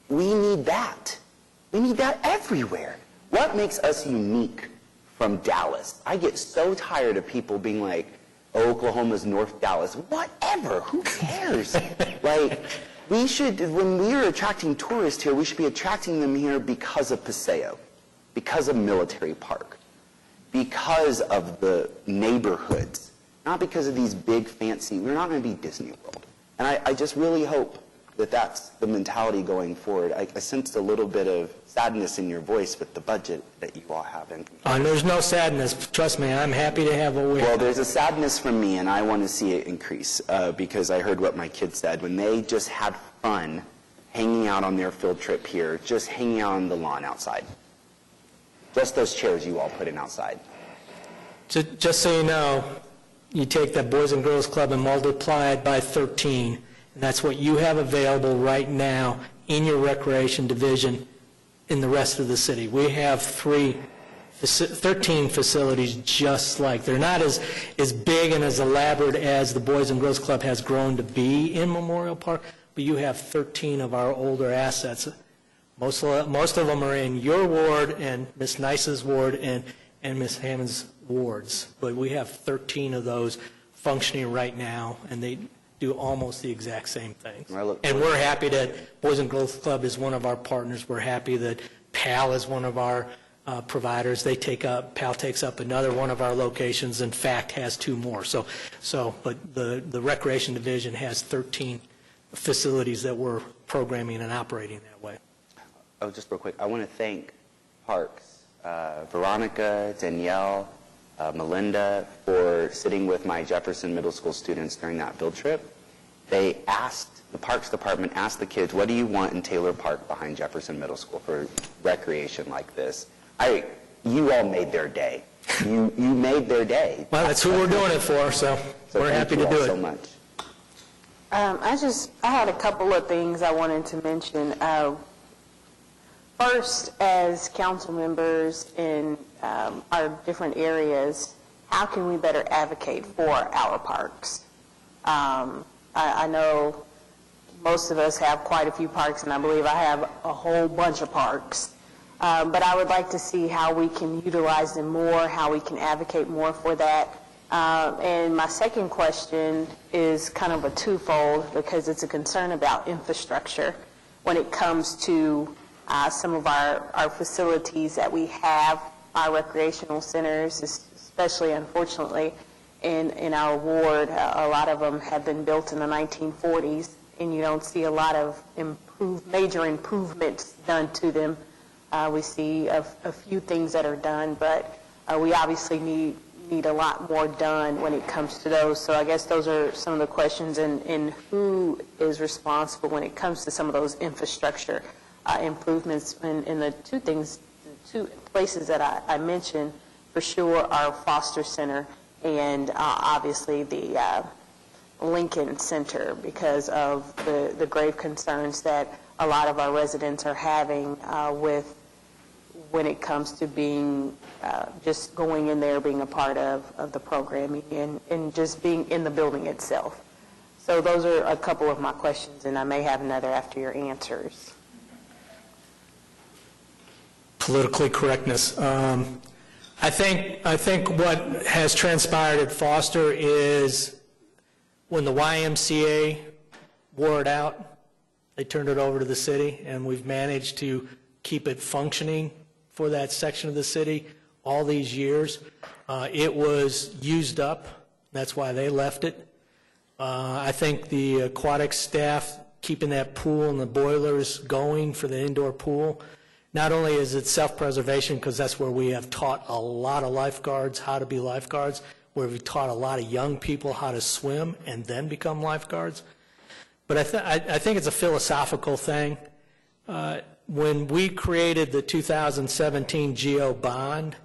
We need that. We need that everywhere. What makes us unique from Dallas? I get so tired of people being like, oh, Oklahoma's North Dallas. Whatever, who cares? Like, we should, when we are attracting tourists here, we should be attracting them here because of Paseo, because of Military Park, because of the neighborhoods, not because of these big fancy, we're not going to be Disney World. And I just really hope that that's the mentality going forward. I sensed a little bit of sadness in your voice with the budget that you all have. There's no sadness. Trust me, I'm happy to have what we have. Well, there's a sadness from me, and I want to see it increase because I heard what my kids said. When they just had fun hanging out on their field trip here, just hanging out on the lawn outside. Just those chairs you all put in outside. Just so you know, you take that Boys and Girls Club and multiply it by 13, and that's what you have available right now in your recreation division in the rest of the city. We have 13 facilities just like. They're not as big and as elaborate as the Boys and Girls Club has grown to be in Memorial Park, but you have 13 of our older assets. Most of them are in your ward and Ms. Nice's ward and Ms. Hammond's wards, but we have 13 of those functioning right now, and they do almost the exact same things. And we're happy that Boys and Girls Club is one of our partners. We're happy that PAL is one of our providers. PAL takes up another one of our locations, in fact, has 2 more. But the Recreation Division has 13 facilities that we're programming and operating that way. Oh, just real quick, I want to thank Parks, Veronica, Danielle, Melinda, for sitting with my Jefferson Middle School students during that field trip. The Parks Department asked the kids, what do you want in Taylor Park behind Jefferson Middle School for recreation like this? You all made their day. You made their day. Well, that's who we're doing it for, so we're happy to do it. Thank you all so much. I had a couple of things I wanted to mention. First, as council members in our different areas, how can we better advocate for our parks? I know most of us have quite a few parks, and I believe I have a whole bunch of parks. But I would like to see how we can utilize them more, how we can advocate more for that. And my second question is kind of a twofold because it's a concern about infrastructure when it comes to some of our facilities that we have, our recreational centers, especially unfortunately in our ward. A lot of them have been built in the 1940s, and you don't see a lot of major improvements done to them. We see a few things that are done, but we obviously need a lot more done when it comes to those. So I guess those are some of the questions, and who is responsible when it comes to some of those infrastructure improvements. And the two places that I mentioned for sure are Foster Center and obviously the Lincoln Center, because of the grave concerns that a lot of our residents are having when it comes to being just going in there, being a part of the programming and just being in the building itself. So those are a couple of my questions, and I may have another after your answers. Politically correctness. I think what has transpired at Foster is when the YMCA wore it out, they turned it over to the city, and we've managed to keep it functioning for that section of the city all these years. It was used up. That's why they left it. I think the aquatic staff keeping that pool and the boilers going for the indoor pool Not only is it self-preservation, because that's where we have taught a lot of lifeguards how to be lifeguards, where we've taught a lot of young people how to swim and then become lifeguards. But I think it's a philosophical thing. When we created the 2017 GEO bond,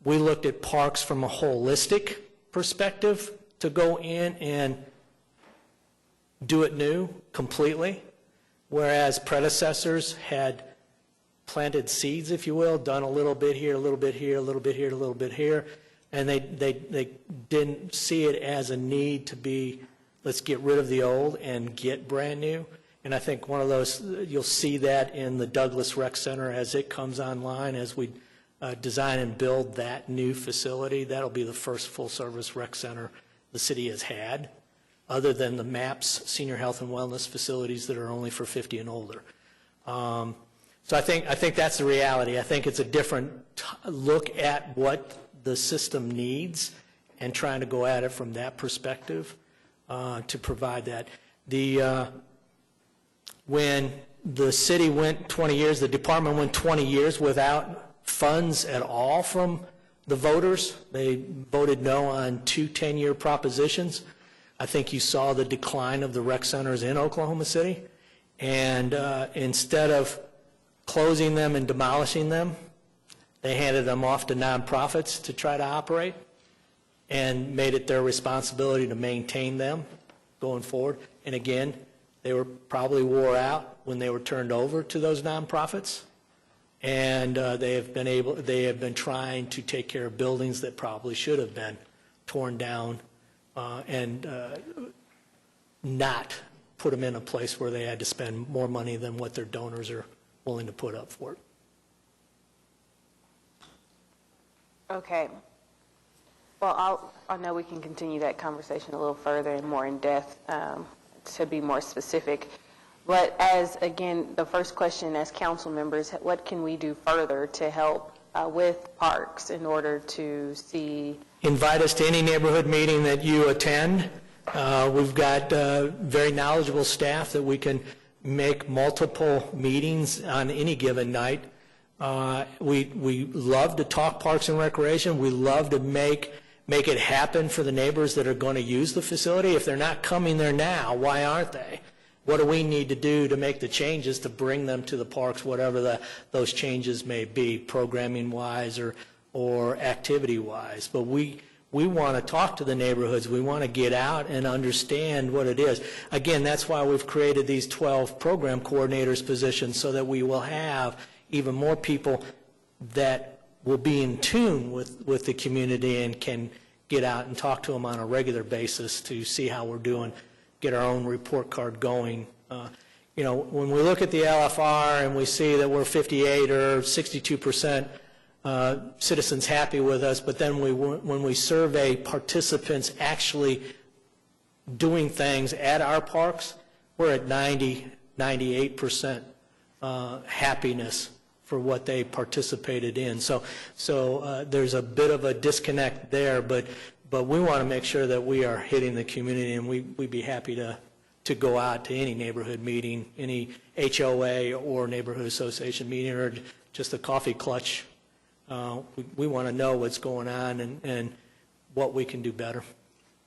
we looked at parks from a holistic perspective to go in and do it new completely, whereas predecessors had planted seeds, if you will, done a little bit here, a little bit here, a little bit here, a little bit here, and they didn't see it as a need to be, let's get rid of the old and get brand new. And I think one of those, you'll see that in the Douglas Rec Center as it comes online, as we design and build that new facility. That'll be the first full-service rec center the city has had, other than the MAPS senior health and wellness facilities that are only for 50 and older. So I think that's the reality. I think it's a different look at what the system needs and trying to go at it from that perspective to provide that. When the city went 20 years, the department went 20 years without funds at all from the voters. They voted no on 2 10-year propositions. I think you saw the decline of the rec centers in Oklahoma City. And instead of closing them and demolishing them, they handed them off to nonprofits to try to operate and made it their responsibility to maintain them going forward. And again, they were probably wore out when they were turned over to those nonprofits. And they have been trying to take care of buildings that probably should have been torn down and not put them in a place where they had to spend more money than what their donors are willing to put up for it. Okay. Well, I know we can continue that conversation a little further and more in depth to be more specific. But as, again, the first question as council members, what can we do further to help with parks in order to see? Invite us to any neighborhood meeting that you attend. We've got very knowledgeable staff that we can make multiple meetings on any given night. We love to talk parks and recreation. We love to make it happen for the neighbors that are going to use the facility. If they're not coming there now, why aren't they? What do we need to do to make the changes to bring them to the parks, whatever those changes may be, programming-wise or activity-wise? But we want to talk to the neighborhoods. We want to get out and understand what it is. Again, that's why we've created these 12 program coordinators positions, so that we will have even more people that will be in tune with the community and can get out and talk to them on a regular basis to see how we're doing, get our own report card going. When we look at the LFR and we see that we're 58 or 62% citizens happy with us, but then when we survey participants actually doing things at our parks, we're at 98% happiness for what they participated in. So there's a bit of a disconnect there, but we want to make sure that we are hitting the community, and we'd be happy to go out to any neighborhood meeting, any HOA or neighborhood association meeting, or just a coffee clutch. We want to know what's going on and what we can do better.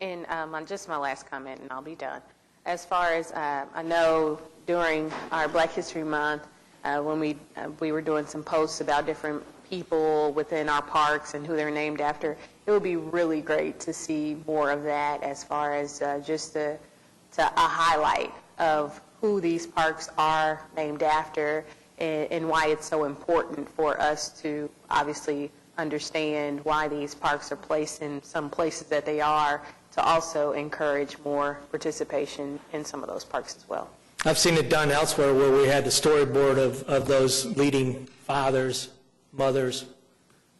And on just my last comment, and I'll be done. As far as I know, during our Black History Month, when we were doing some posts about different people within our parks and who they're named after, it would be really great to see more of that, as far as just a highlight of who these parks are named after and why it's so important for us to obviously understand why these parks are placed in some places that they are, to also encourage more participation in some of those parks as well. I've seen it done elsewhere where we had the storyboard of those leading fathers, mothers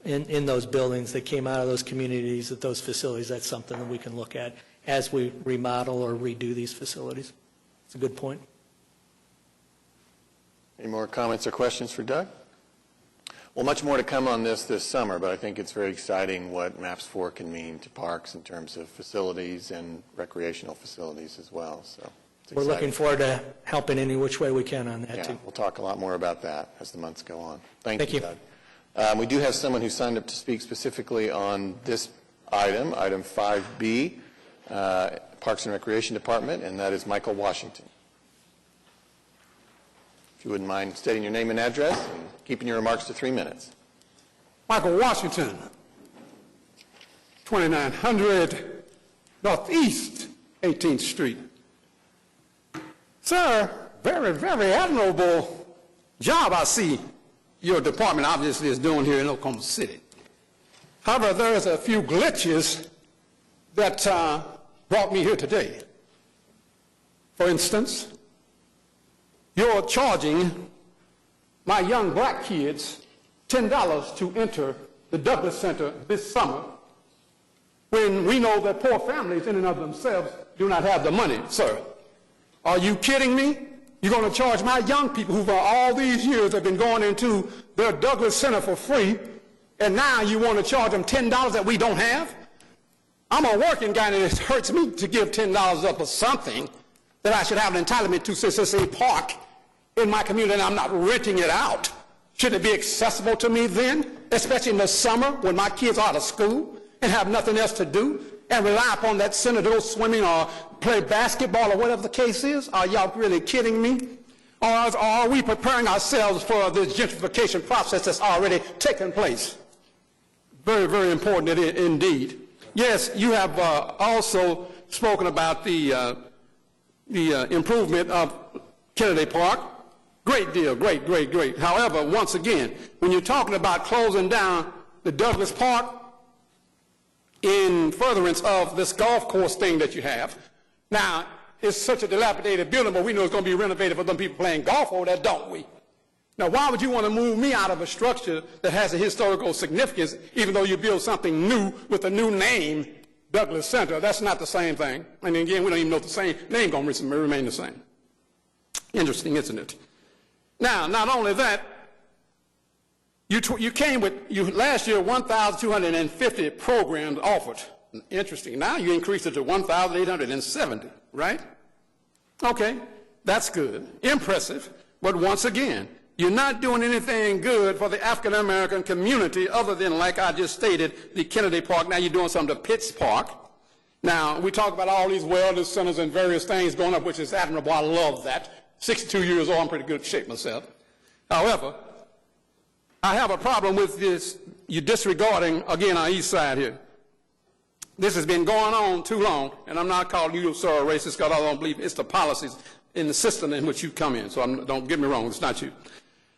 in those buildings that came out of those communities at those facilities. That's something that we can look at as we remodel or redo these facilities. It's a good point. Any more comments or questions for Doug? Well, much more to come on this summer, but I think it's very exciting what MAPS 4 can mean to parks in terms of facilities and recreational facilities as well. So we're looking forward to helping any which way we can on that, Yeah, too. we'll talk a lot more about that as the months go on. Thank you. Doug. We do have someone who signed up to speak specifically on this item 5B, Parks and Recreation Department, and that is Michael Washington. If you wouldn't mind stating your name and address and keeping your remarks to 3 minutes. Michael Washington, 2900 Northeast 18th Street. Sir, very, very admirable job I see your department obviously is doing here in Oklahoma City. However, there's a few glitches that brought me here today. For instance, you're charging my young black kids $10 to enter the Douglas Center this summer when we know that poor families in and of themselves do not have the money, sir. Are you kidding me? You're going to charge my young people who for all these years have been going into their Douglas Center for free, and now you want to charge them $10 that we don't have? I'm a working guy, and it hurts me to give $10 up for something that I should have an entitlement to since it's a park in my community and I'm not renting it out. Should it be accessible to me then, especially in the summer when my kids are out of school and have nothing else to do and rely upon that center to go swimming or play basketball or whatever the case is? Are y'all really kidding me? Or are we preparing ourselves for this gentrification process that's already taken place? Very, very important indeed. Yes, you have also spoken about the improvement of Kennedy Park. Great deal, great, great, great. However, once again, when you're talking about closing down the Douglas Park in furtherance of this golf course thing that you have, now, it's such a dilapidated building, but we know it's going to be renovated for them people playing golf over there, don't we? Now, why would you want to move me out of a structure that has a historical significance, even though you build something new with a new name, Douglas Center? That's not the same thing. And again, we don't even know if the same name going to remain the same. Interesting, isn't it? Now, not only that, you came with, last year, 1,250 programs offered. Interesting. Now you increased it to 1,870, right? Okay, that's good. Impressive. But once again, you're not doing anything good for the African-American community other than, like I just stated, the Kennedy Park. Now you're doing something to Pitts Park. Now, we talk about all these wellness centers and various things going up, which is admirable. I love that. 62 years old, I'm in pretty good shape myself. However, I have a problem with this, you disregarding, again, our east side here. This has been going on too long, and I'm not calling you, sir, a racist, because I don't believe it's the policies in the system in which you come in. So don't get me wrong, it's not you.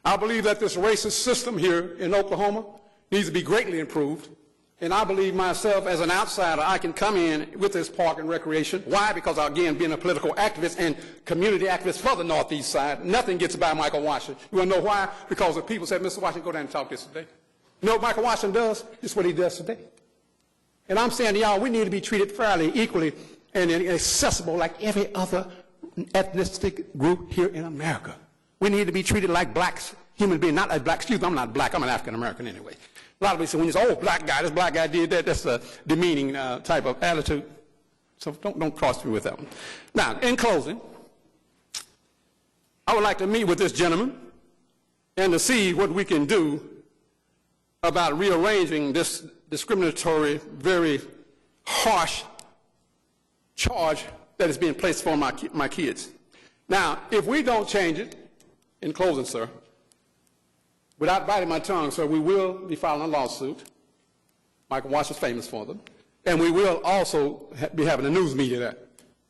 I believe that this racist system here in Oklahoma needs to be greatly improved. And I believe myself, as an outsider, I can come in with this park and recreation. Why? Because, again, being a political activist and community activist for the Northeast side, nothing gets by Michael Washington. You want to know why? Because the people said, Mr. Washington, go down and talk this today. You know what Michael Washington does? This is what he does today. And I'm saying to y'all, we need to be treated fairly, equally, and accessible like every other ethnic group here in America. We need to be treated like blacks, human beings, not like blacks. Excuse me, I'm not black. I'm an African-American anyway. A lot of people say, when you say, oh, black guy, this black guy did that, that's a demeaning type of attitude. So don't cross me with that one. Now, in closing, I would like to meet with this gentleman and to see what we can do about rearranging this discriminatory, very harsh charge that is being placed upon my kids. Now, if we don't change it, in closing, sir, without biting my tongue, sir, we will be filing a lawsuit. Michael Walsh is famous for them. And we will also be having a news media there.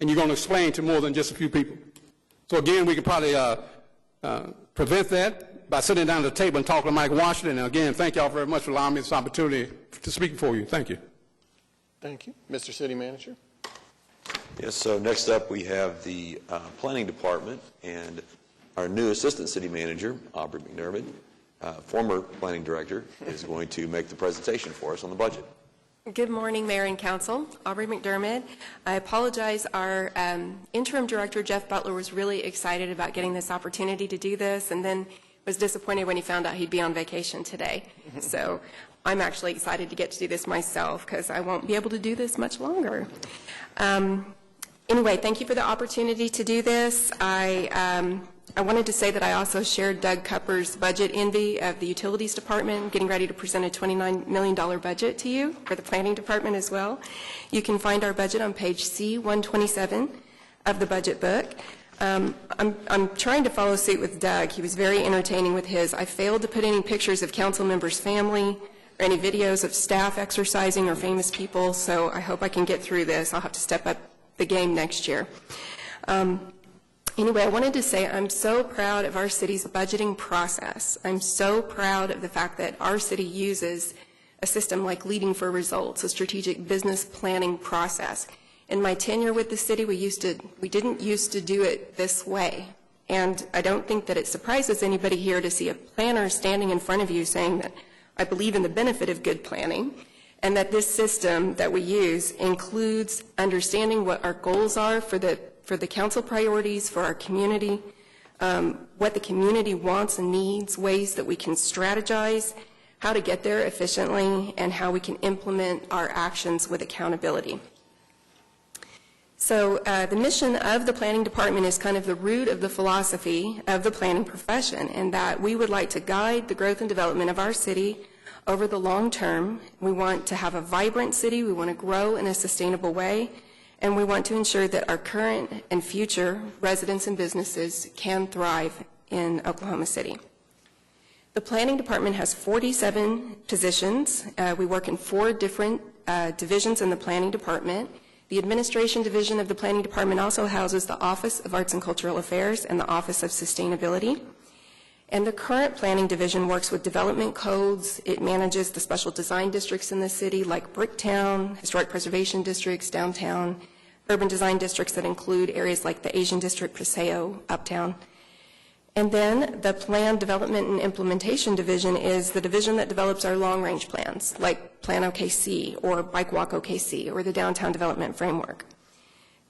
And you're going to explain to more than just a few people. So again, we can probably prevent that by sitting down at the table and talking to Mike Washington. And again, thank y'all very much for allowing me this opportunity to speak before you. Thank you. Thank you. Mr. City Manager. Yes, so next up we have the Planning Department and our new Assistant City Manager, Aubrey McDermott, former Planning Director, is going to make the presentation for us on the budget. Good morning, Mayor and Council. Aubrey McDermott. I apologize. Our interim director, Jeff Butler, was really excited about getting this opportunity to do this and then was disappointed when he found out he'd be on vacation today. So I'm actually excited to get to do this myself because I won't be able to do this much longer. Anyway, thank you for the opportunity to do this. I wanted to say that I also shared Doug Cupper's budget envy of the Utilities Department, getting ready to present a $29 million budget to you for the Planning Department as well. You can find our budget on page C127 of the budget book. I'm trying to follow suit with Doug. He was very entertaining with his. I failed to put any pictures of council members' family or any videos of staff exercising or famous people, so I hope I can get through this. I'll have to step up the game next year. Anyway, I wanted to say I'm so proud of our city's budgeting process. I'm so proud of the fact that our city uses a system like Leading for Results, a strategic business planning process. In my tenure with the city, we didn't used to do it this way. And I don't think that it surprises anybody here to see a planner standing in front of you saying that I believe in the benefit of good planning, and that this system that we use includes understanding what our goals are for the council priorities, for our community, what the community wants and needs, ways that we can strategize, how to get there efficiently, and how we can implement our actions with accountability. So the mission of the Planning Department is kind of the root of the philosophy of the planning profession, in that we would like to guide the growth and development of our city over the long term. We want to have a vibrant city, we want to grow in a sustainable way, and we want to ensure that our current and future residents and businesses can thrive in Oklahoma City. The Planning Department has 47 positions. We work in 4 different divisions in the Planning Department. The Administration Division of the Planning Department also houses the Office of Arts and Cultural Affairs and the Office of Sustainability. And the current Planning Division works with development codes. It manages the special design districts in the city like Bricktown, historic preservation districts, downtown, urban design districts that include areas like the Asian District, Paseo, Uptown. And then the Plan Development and Implementation Division is the division that develops our long-range plans, like Plan OKC or Bike Walk OKC or the Downtown Development Framework.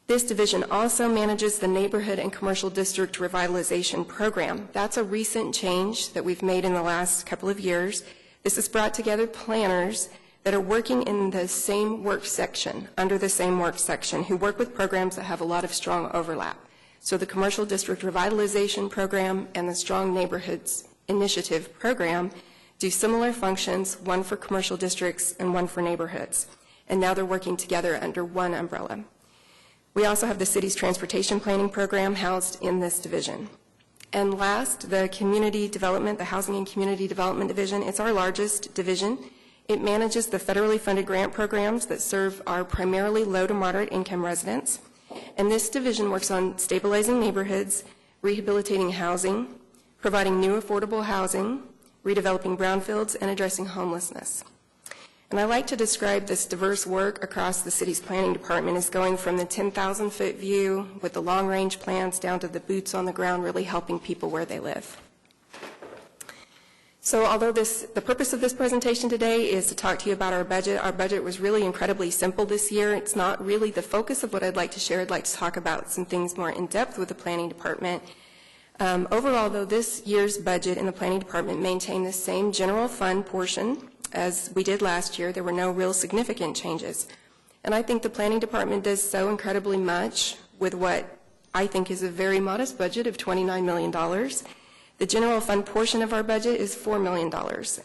This division also manages the Neighborhood and Commercial District Revitalization Program. That's a recent change that we've made in the last couple of years. This has brought together planners that are working in the same work section, under the same work section, who work with programs that have a lot of strong overlap. So the Commercial District Revitalization Program and the Strong Neighborhoods Initiative Program do similar functions, one for commercial districts and one for neighborhoods. And now they're working together under one umbrella. We also have the city's transportation planning program housed in this division. And last, the community development, the Housing and Community Development Division, it's our largest division. It manages the federally funded grant programs that serve our primarily low to moderate income residents. And this division works on stabilizing neighborhoods, rehabilitating housing, providing new affordable housing, redeveloping brownfields, and addressing homelessness. And I like to describe this diverse work across the city's planning department as going from the 10,000-foot view with the long-range plans down to the boots on the ground, really helping people where they live. So although the purpose of this presentation today is to talk to you about our budget was really incredibly simple this year. It's not really the focus of what I'd like to share. I'd like to talk about some things more in depth with the planning department. Overall, though, this year's budget in the planning department maintained the same general fund portion as we did last year. There were no real significant changes. And I think the planning department does so incredibly much with what I think is a very modest budget of $29 million. The general fund portion of our budget is $4 million,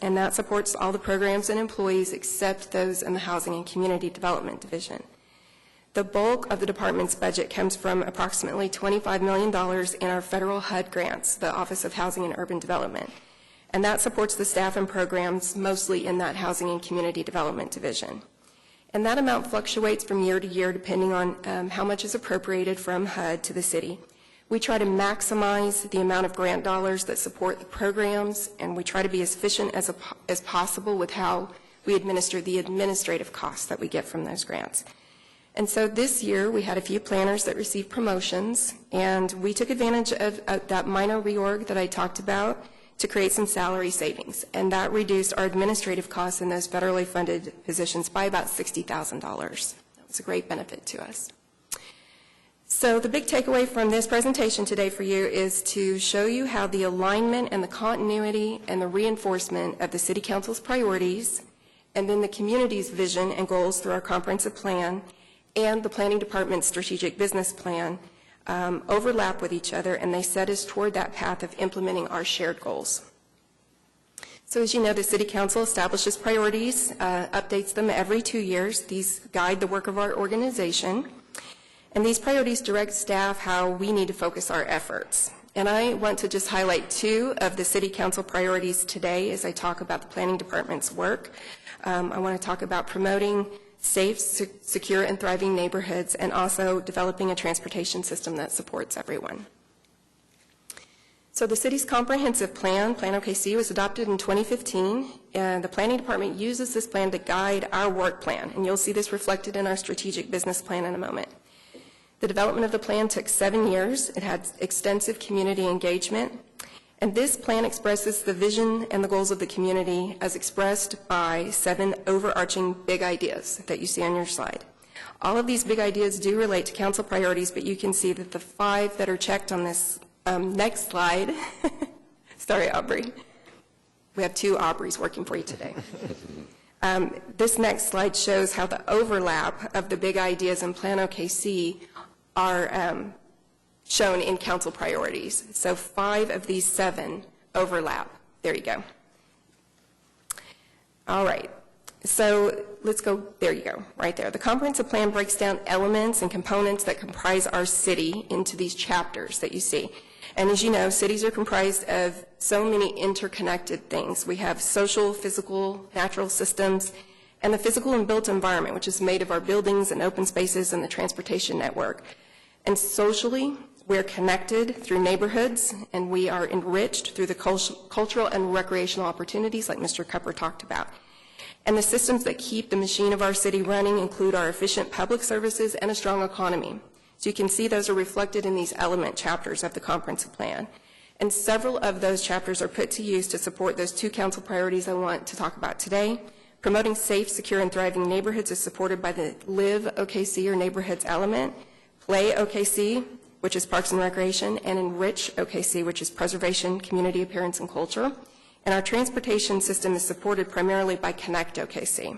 and that supports all the programs and employees except those in the Housing and Community Development Division. The bulk of the department's budget comes from approximately $25 million in our federal HUD grants, the Office of Housing and Urban Development, and that supports the staff and programs mostly in that Housing and Community Development Division. And that amount fluctuates from year to year depending on how much is appropriated from HUD to the city. We try to maximize the amount of grant dollars that support the programs, and we try to be as efficient as possible with how we administer the administrative costs that we get from those grants. And so this year, we had a few planners that received promotions, and we took advantage of that minor reorg that I talked about to create some salary savings, and that reduced our administrative costs in those federally funded positions by about $60,000. That was a great benefit to us. So the big takeaway from this presentation today for you is to show you how the alignment and the continuity and the reinforcement of the City Council's priorities and then the community's vision and goals through our comprehensive plan and the Planning Department's strategic business plan overlap with each other, and they set us toward that path of implementing our shared goals. So as you know, the City Council establishes priorities, updates them every 2 years. These guide the work of our organization, and these priorities direct staff how we need to focus our efforts. And I want to just highlight 2 of the City Council priorities today as I talk about the Planning Department's work. I want to talk about promoting safe, secure, and thriving neighborhoods, and also developing a transportation system that supports everyone. So the city's comprehensive plan, Plan OKC, was adopted in 2015, and the Planning Department uses this plan to guide our work plan, and you'll see this reflected in our strategic business plan in a moment. The development of the plan took 7 years. It had extensive community engagement, and this plan expresses the vision and the goals of the community as expressed by 7 overarching big ideas that you see on your slide. All of these big ideas do relate to council priorities, but you can see that the 5 that are checked on this next slide, sorry, Aubrey. We have 2 Aubreys working for you today. This next slide shows how the overlap of the big ideas in Plan OKC are shown in council priorities. So 5 of these 7 overlap. There you go. All right. So let's go, there you go, right there. The comprehensive plan breaks down elements and components that comprise our city into these chapters that you see. And as you know, cities are comprised of so many interconnected things. We have social, physical, natural systems, and the physical and built environment, which is made of our buildings and open spaces and the transportation network. And socially, we're connected through neighborhoods, and we are enriched through the cultural and recreational opportunities like Mr. Cupper talked about. And the systems that keep the machine of our city running include our efficient public services and a strong economy. So you can see those are reflected in these element chapters of the comprehensive plan. And several of those chapters are put to use to support those 2 council priorities I want to talk about today. Promoting safe, secure, and thriving neighborhoods is supported by the Live OKC or neighborhoods element, Play OKC, which is parks and recreation, and Enrich OKC, which is preservation, community appearance, and culture. And our transportation system is supported primarily by Connect OKC.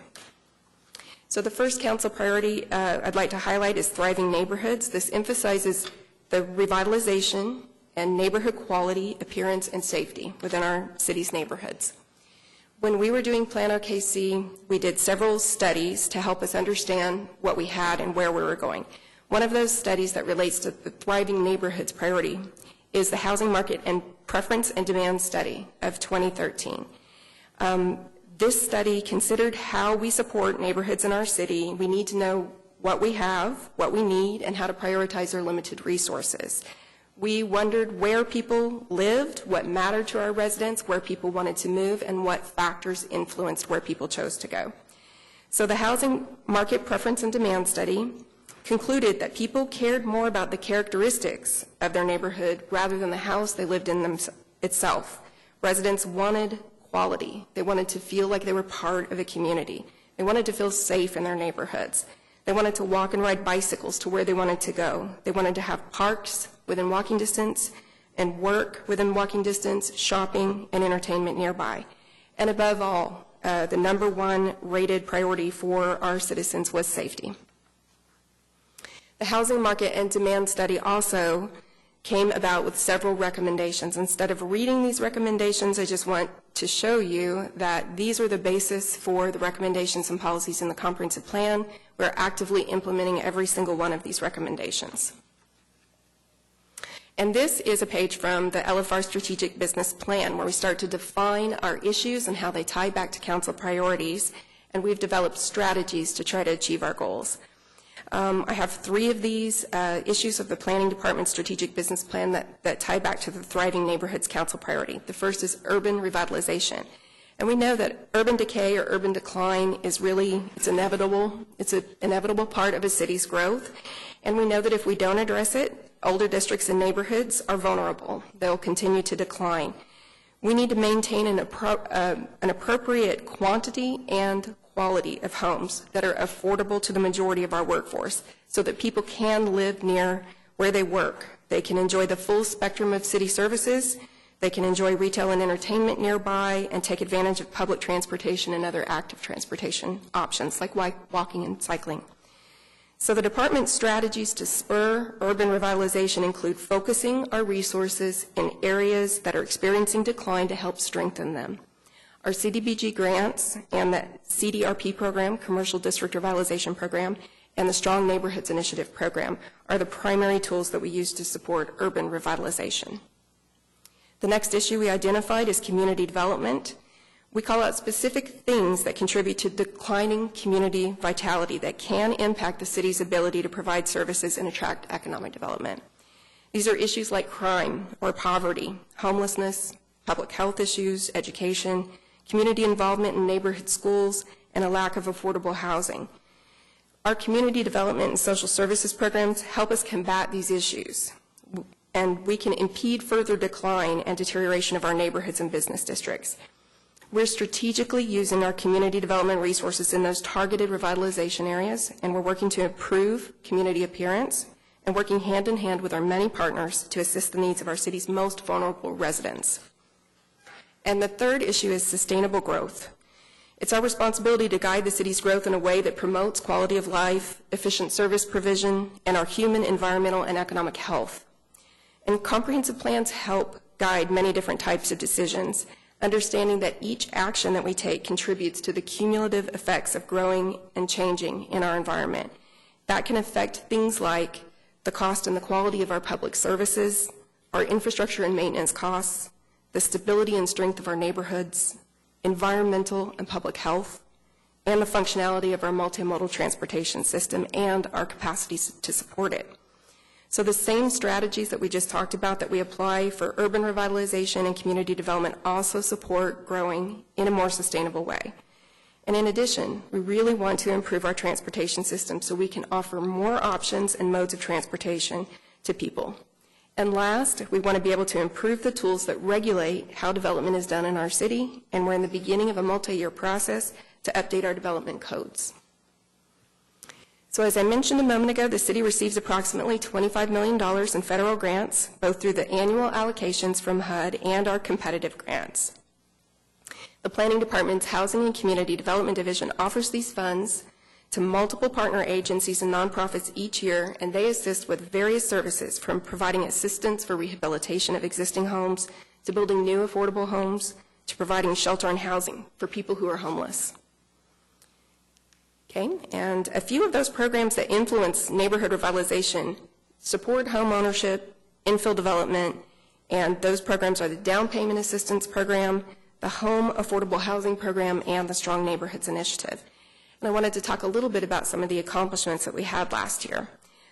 So the first council priority I'd like to highlight is thriving neighborhoods. This emphasizes the revitalization and neighborhood quality, appearance, and safety within our city's neighborhoods. When we were doing Plan OKC, we did several studies to help us understand what we had and where we were going. One of those studies that relates to the thriving neighborhoods priority is the Housing Market and Preference and Demand Study of 2013. This study considered how we support neighborhoods in our city. We need to know what we have, what we need, and how to prioritize our limited resources. We wondered where people lived, what mattered to our residents, where people wanted to move, and what factors influenced where people chose to go. So the Housing Market Preference and Demand Study concluded that people cared more about the characteristics of their neighborhood rather than the house they lived in itself. Residents wanted quality. They wanted to feel like they were part of a community. They wanted to feel safe in their neighborhoods. They wanted to walk and ride bicycles to where they wanted to go. They wanted to have parks within walking distance and work within walking distance, shopping, and entertainment nearby. And above all, the number 1 rated priority for our citizens was safety. The Housing Market and Demand Study also came about with several recommendations. Instead of reading these recommendations, I just want to show you that these are the basis for the recommendations and policies in the comprehensive plan. We're actively implementing every single one of these recommendations. And this is a page from the Lfr Strategic Business Plan where we start to define our issues and how they tie back to council priorities, and we've developed strategies to try to achieve our goals. I have 3 of these issues of the Planning Department Strategic Business Plan that tie back to the Thriving Neighborhoods Council priority. The first is urban revitalization. And we know that urban decay or urban decline is really, it's inevitable. It's an inevitable part of a city's growth. And we know that if we don't address it, older districts and neighborhoods are vulnerable. They'll continue to decline. We need to maintain an appropriate quantity and quality of homes that are affordable to the majority of our workforce so that people can live near where they work. They can enjoy the full spectrum of city services. They can enjoy retail and entertainment nearby and take advantage of public transportation and other active transportation options like walking and cycling. So the department's strategies to spur urban revitalization include focusing our resources in areas that are experiencing decline to help strengthen them. Our CDBG grants and the CDRP program, Commercial District Revitalization Program, and the Strong Neighborhoods Initiative program are the primary tools that we use to support urban revitalization. The next issue we identified is community development. We call out specific things that contribute to declining community vitality that can impact the city's ability to provide services and attract economic development. These are issues like crime or poverty, homelessness, public health issues, education, community involvement in neighborhood schools, and a lack of affordable housing. Our community development and social services programs help us combat these issues, and we can impede further decline and deterioration of our neighborhoods and business districts. We're strategically using our community development resources in those targeted revitalization areas, and we're working to improve community appearance and working hand in hand with our many partners to assist the needs of our city's most vulnerable residents. And the third issue is sustainable growth. It's our responsibility to guide the city's growth in a way that promotes quality of life, efficient service provision, and our human, environmental, and economic health. And comprehensive plans help guide many different types of decisions, understanding that each action that we take contributes to the cumulative effects of growing and changing in our environment. That can affect things like the cost and the quality of our public services, our infrastructure and maintenance costs, the stability and strength of our neighborhoods, environmental and public health, and the functionality of our multimodal transportation system and our capacity to support it. So the same strategies that we just talked about that we apply for urban revitalization and community development also support growing in a more sustainable way. And in addition, we really want to improve our transportation system so we can offer more options and modes of transportation to people. And last, we want to be able to improve the tools that regulate how development is done in our city, and we're in the beginning of a multi-year process to update our development codes. So as I mentioned a moment ago, the city receives approximately $25 million in federal grants, both through the annual allocations from HUD and our competitive grants. The Planning Department's Housing and Community Development Division offers these funds to multiple partner agencies and nonprofits each year, and they assist with various services from providing assistance for rehabilitation of existing homes to building new affordable homes to providing shelter and housing for people who are homeless. Okay, and a few of those programs that influence neighborhood revitalization support home ownership, infill development, and those programs are the Down Payment Assistance Program, the Home Affordable Housing Program, and the Strong Neighborhoods Initiative. And I wanted to talk a little bit about some of the accomplishments that we had last year.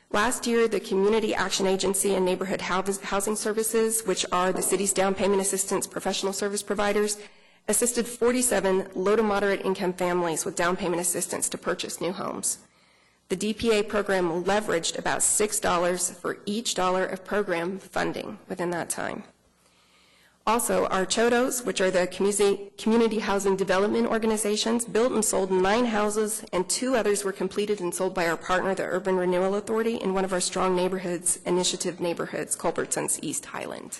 Last year, the Community Action Agency and Neighborhood Housing Services, which are the city's down payment assistance professional service providers, assisted 47 low to moderate income families with down payment assistance to purchase new homes. The DPA program leveraged about $6 for each dollar of program funding within that time. Also, our CHODOs, which are the community housing development organizations, built and sold 9 houses, and 2 others were completed and sold by our partner, the Urban Renewal Authority, in one of our Strong Neighborhoods Initiative neighborhoods, Culbertson's East Highland.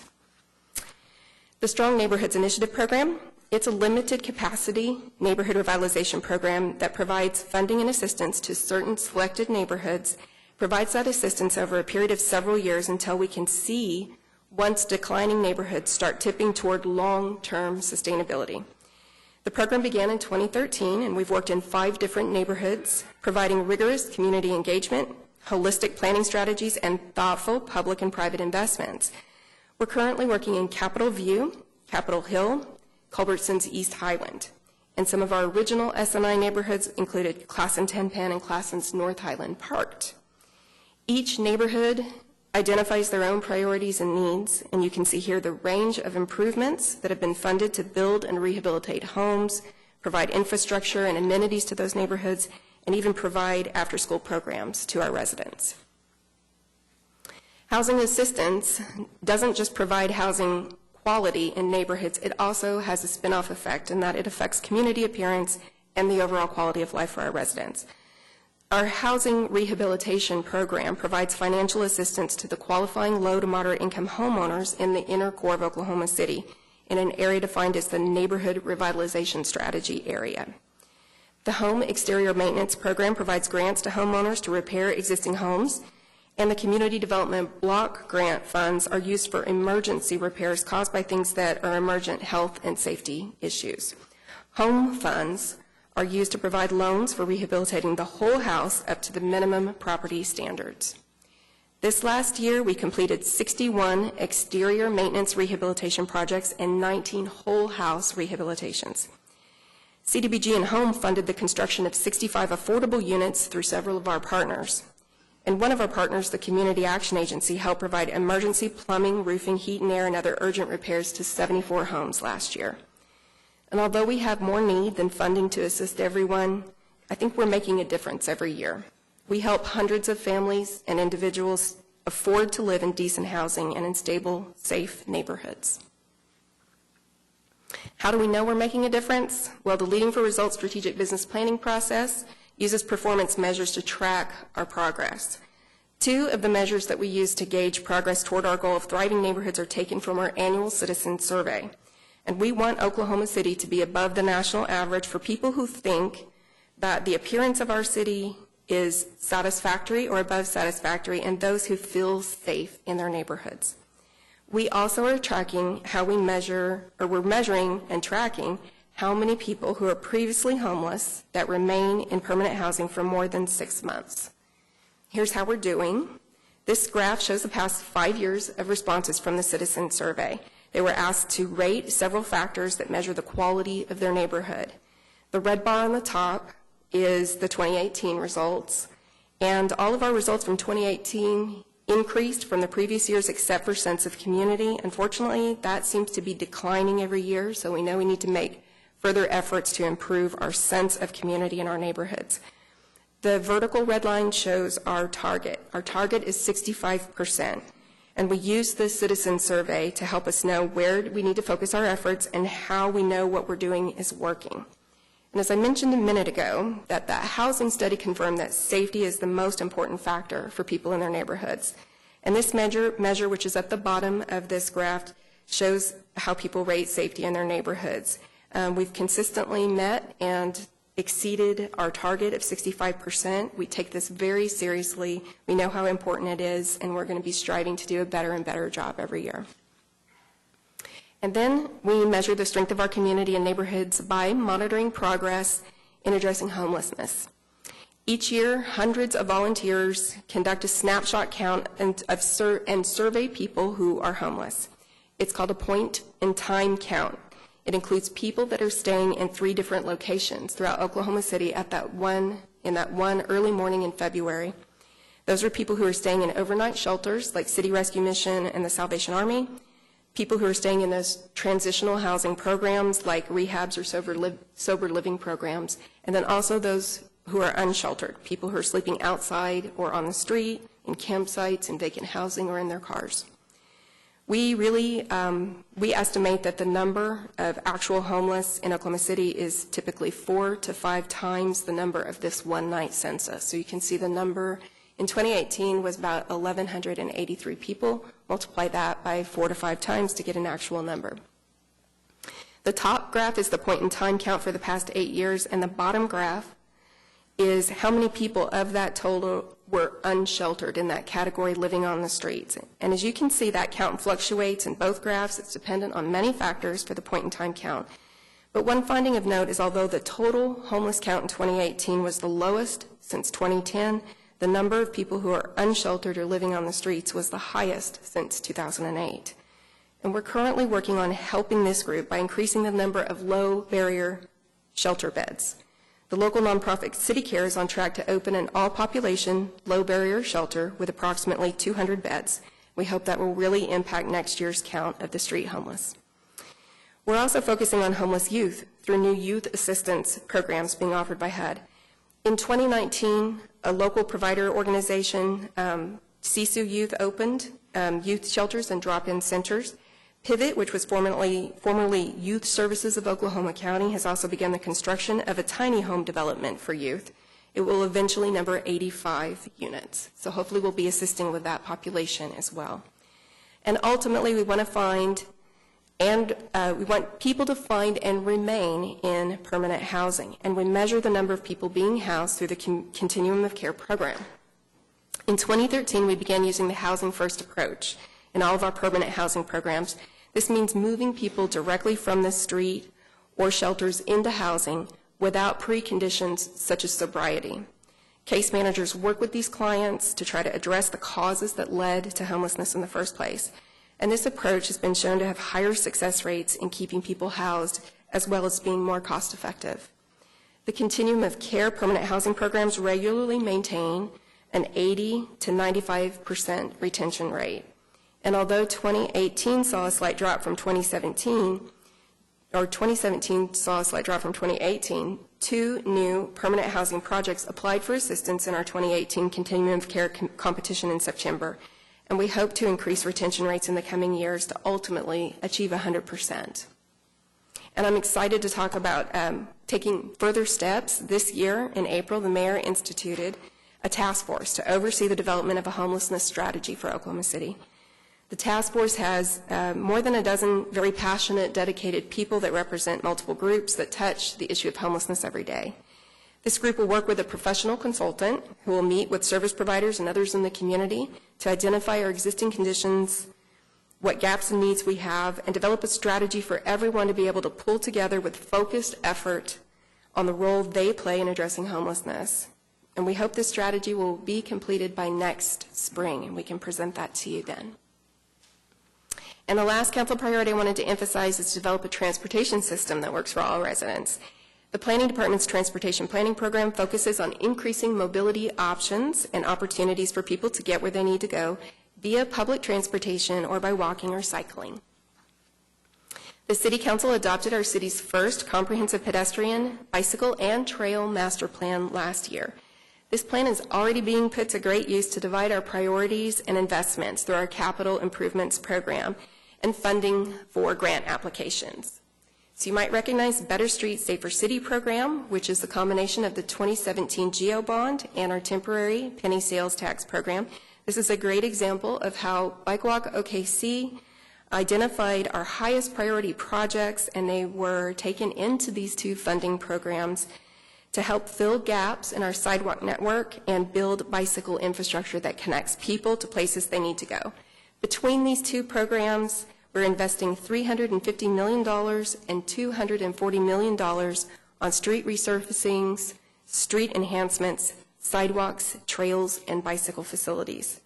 The Strong Neighborhoods Initiative program, it's a limited capacity neighborhood revitalization program that provides funding and assistance to certain selected neighborhoods, provides that assistance over a period of several years until we can see once declining neighborhoods start tipping toward long-term sustainability. The program began in 2013, and we've worked in 5 different neighborhoods, providing rigorous community engagement, holistic planning strategies, and thoughtful public and private investments. We're currently working in Capitol View, Capitol Hill, Culbertson's East Highland, and some of our original SNI neighborhoods included Classen 10 Penn and Classen's North Highland Park. Each neighborhood identifies their own priorities and needs, and you can see here the range of improvements that have been funded to build and rehabilitate homes, provide infrastructure and amenities to those neighborhoods, and even provide after-school programs to our residents. Housing assistance doesn't just provide housing quality in neighborhoods, it also has a spin-off effect in that it affects community appearance and the overall quality of life for our residents. Our housing rehabilitation program provides financial assistance to the qualifying low to moderate income homeowners in the inner core of Oklahoma City in an area defined as the Neighborhood Revitalization Strategy area. The Home Exterior Maintenance Program provides grants to homeowners to repair existing homes, and the Community Development Block Grant funds are used for emergency repairs caused by things that are emergent health and safety issues. Home funds are used to provide loans for rehabilitating the whole house up to the minimum property standards. This last year, we completed 61 exterior maintenance rehabilitation projects and 19 whole house rehabilitations. CDBG and Home funded the construction of 65 affordable units through several of our partners. And one of our partners, the Community Action Agency, helped provide emergency plumbing, roofing, heat and air, and other urgent repairs to 74 homes last year. And although we have more need than funding to assist everyone, I think we're making a difference every year. We help hundreds of families and individuals afford to live in decent housing and in stable, safe neighborhoods. How do we know we're making a difference? Well, the Leading for Results strategic business planning process uses performance measures to track our progress. 2 of the measures that we use to gauge progress toward our goal of thriving neighborhoods are taken from our annual citizen survey. And we want Oklahoma City to be above the national average for people who think that the appearance of our city is satisfactory or above satisfactory, and those who feel safe in their neighborhoods. We also are tracking how we measure, or we're measuring and tracking how many people who are previously homeless that remain in permanent housing for more than 6 months. Here's how we're doing. This graph shows the past 5 years of responses from the citizen survey. They were asked to rate several factors that measure the quality of their neighborhood. The red bar on the top is the 2018 results, and all of our results from 2018 increased from the previous years except for sense of community. Unfortunately, that seems to be declining every year, so we know we need to make further efforts to improve our sense of community in our neighborhoods. The vertical red line shows our target. Our target is 65%, and we use this citizen survey to help us know where we need to focus our efforts and how we know what we're doing is working. And as I mentioned a minute ago, that housing study confirmed that safety is the most important factor for people in their neighborhoods. And this measure, which is at the bottom of this graph, shows how people rate safety in their neighborhoods. We've consistently met and exceeded our target of 65%. We take this very seriously. We know how important it is, and we're going to be striving to do a better and better job every year. And then we measure the strength of our community and neighborhoods by monitoring progress in addressing homelessness. Each year, hundreds of volunteers conduct a snapshot count and survey people who are homeless. It's called a point-in-time count. It includes people that are staying in 3 different locations throughout Oklahoma City in that one early morning in February. Those are people who are staying in overnight shelters like City Rescue Mission and the Salvation Army, people who are staying in those transitional housing programs like rehabs or sober living programs, and then also those who are unsheltered, people who are sleeping outside or on the street, in campsites, in vacant housing, or in their cars. We estimate that the number of actual homeless in Oklahoma City is typically 4 to 5 times the number of this one-night census. So you can see the number in 2018 was about 1,183 people. Multiply that by 4 to 5 times to get an actual number. The top graph is the point-in-time count for the past 8 years, and the bottom graph is how many people of that total were unsheltered in that category living on the streets. And as you can see, that count fluctuates in both graphs. It's dependent on many factors for the point-in-time count. But one finding of note is although the total homeless count in 2018 was the lowest since 2010, the number of people who are unsheltered or living on the streets was the highest since 2008. And we're currently working on helping this group by increasing the number of low-barrier shelter beds. The local nonprofit City Care is on track to open an all-population, low-barrier shelter with approximately 200 beds. We hope that will really impact next year's count of the street homeless. We're also focusing on homeless youth through new youth assistance programs being offered by HUD. In 2019, a local provider organization, CSU Youth, opened youth shelters and drop-in centers. Pivot, which was formerly Youth Services of Oklahoma County, has also begun the construction of a tiny home development for youth. It will eventually number 85 units. So hopefully we'll be assisting with that population as well. And ultimately, we want to find And we want people to find and remain in permanent housing. And we measure the number of people being housed through the Continuum of Care program. In 2013, we began using the Housing First approach in all of our permanent housing programs. This means moving people directly from the street or shelters into housing without preconditions such as sobriety. Case managers work with these clients to try to address the causes that led to homelessness in the first place. And this approach has been shown to have higher success rates in keeping people housed, as well as being more cost effective. The Continuum of Care permanent housing programs regularly maintain an 80 to 95% retention rate. And although 2018 saw a slight drop from 2017, or 2017 saw a slight drop from 2018, 2 new permanent housing projects applied for assistance in our 2018 Continuum of Care competition in September. And we hope to increase retention rates in the coming years to ultimately achieve 100%. And I'm excited to talk about taking further steps. This year, in April, the mayor instituted a task force to oversee the development of a homelessness strategy for Oklahoma City. The task force has more than a dozen very passionate, dedicated people that represent multiple groups that touch the issue of homelessness every day. This group will work with a professional consultant who will meet with service providers and others in the community to identify our existing conditions, what gaps and needs we have, and develop a strategy for everyone to be able to pull together with focused effort on the role they play in addressing homelessness. And we hope this strategy will be completed by next spring, and we can present that to you then. And the last council priority I wanted to emphasize is to develop a transportation system that works for all residents. The Planning Department's Transportation Planning Program focuses on increasing mobility options and opportunities for people to get where they need to go via public transportation or by walking or cycling. The City Council adopted our city's first comprehensive pedestrian, bicycle, and trail master plan last year. This plan is already being put to great use to divide our priorities and investments through our capital improvements program and funding for grant applications. So you might recognize Better Streets, Safer City program, which is the combination of the 2017 GEO bond and our temporary penny sales tax program. This is a great example of how Bike Walk OKC identified our highest priority projects, and they were taken into these 2 funding programs to help fill gaps in our sidewalk network and build bicycle infrastructure that connects people to places they need to go. Between these 2 programs, we're investing $350 million and $240 million on street resurfacings, street enhancements, sidewalks, trails, and bicycle facilities.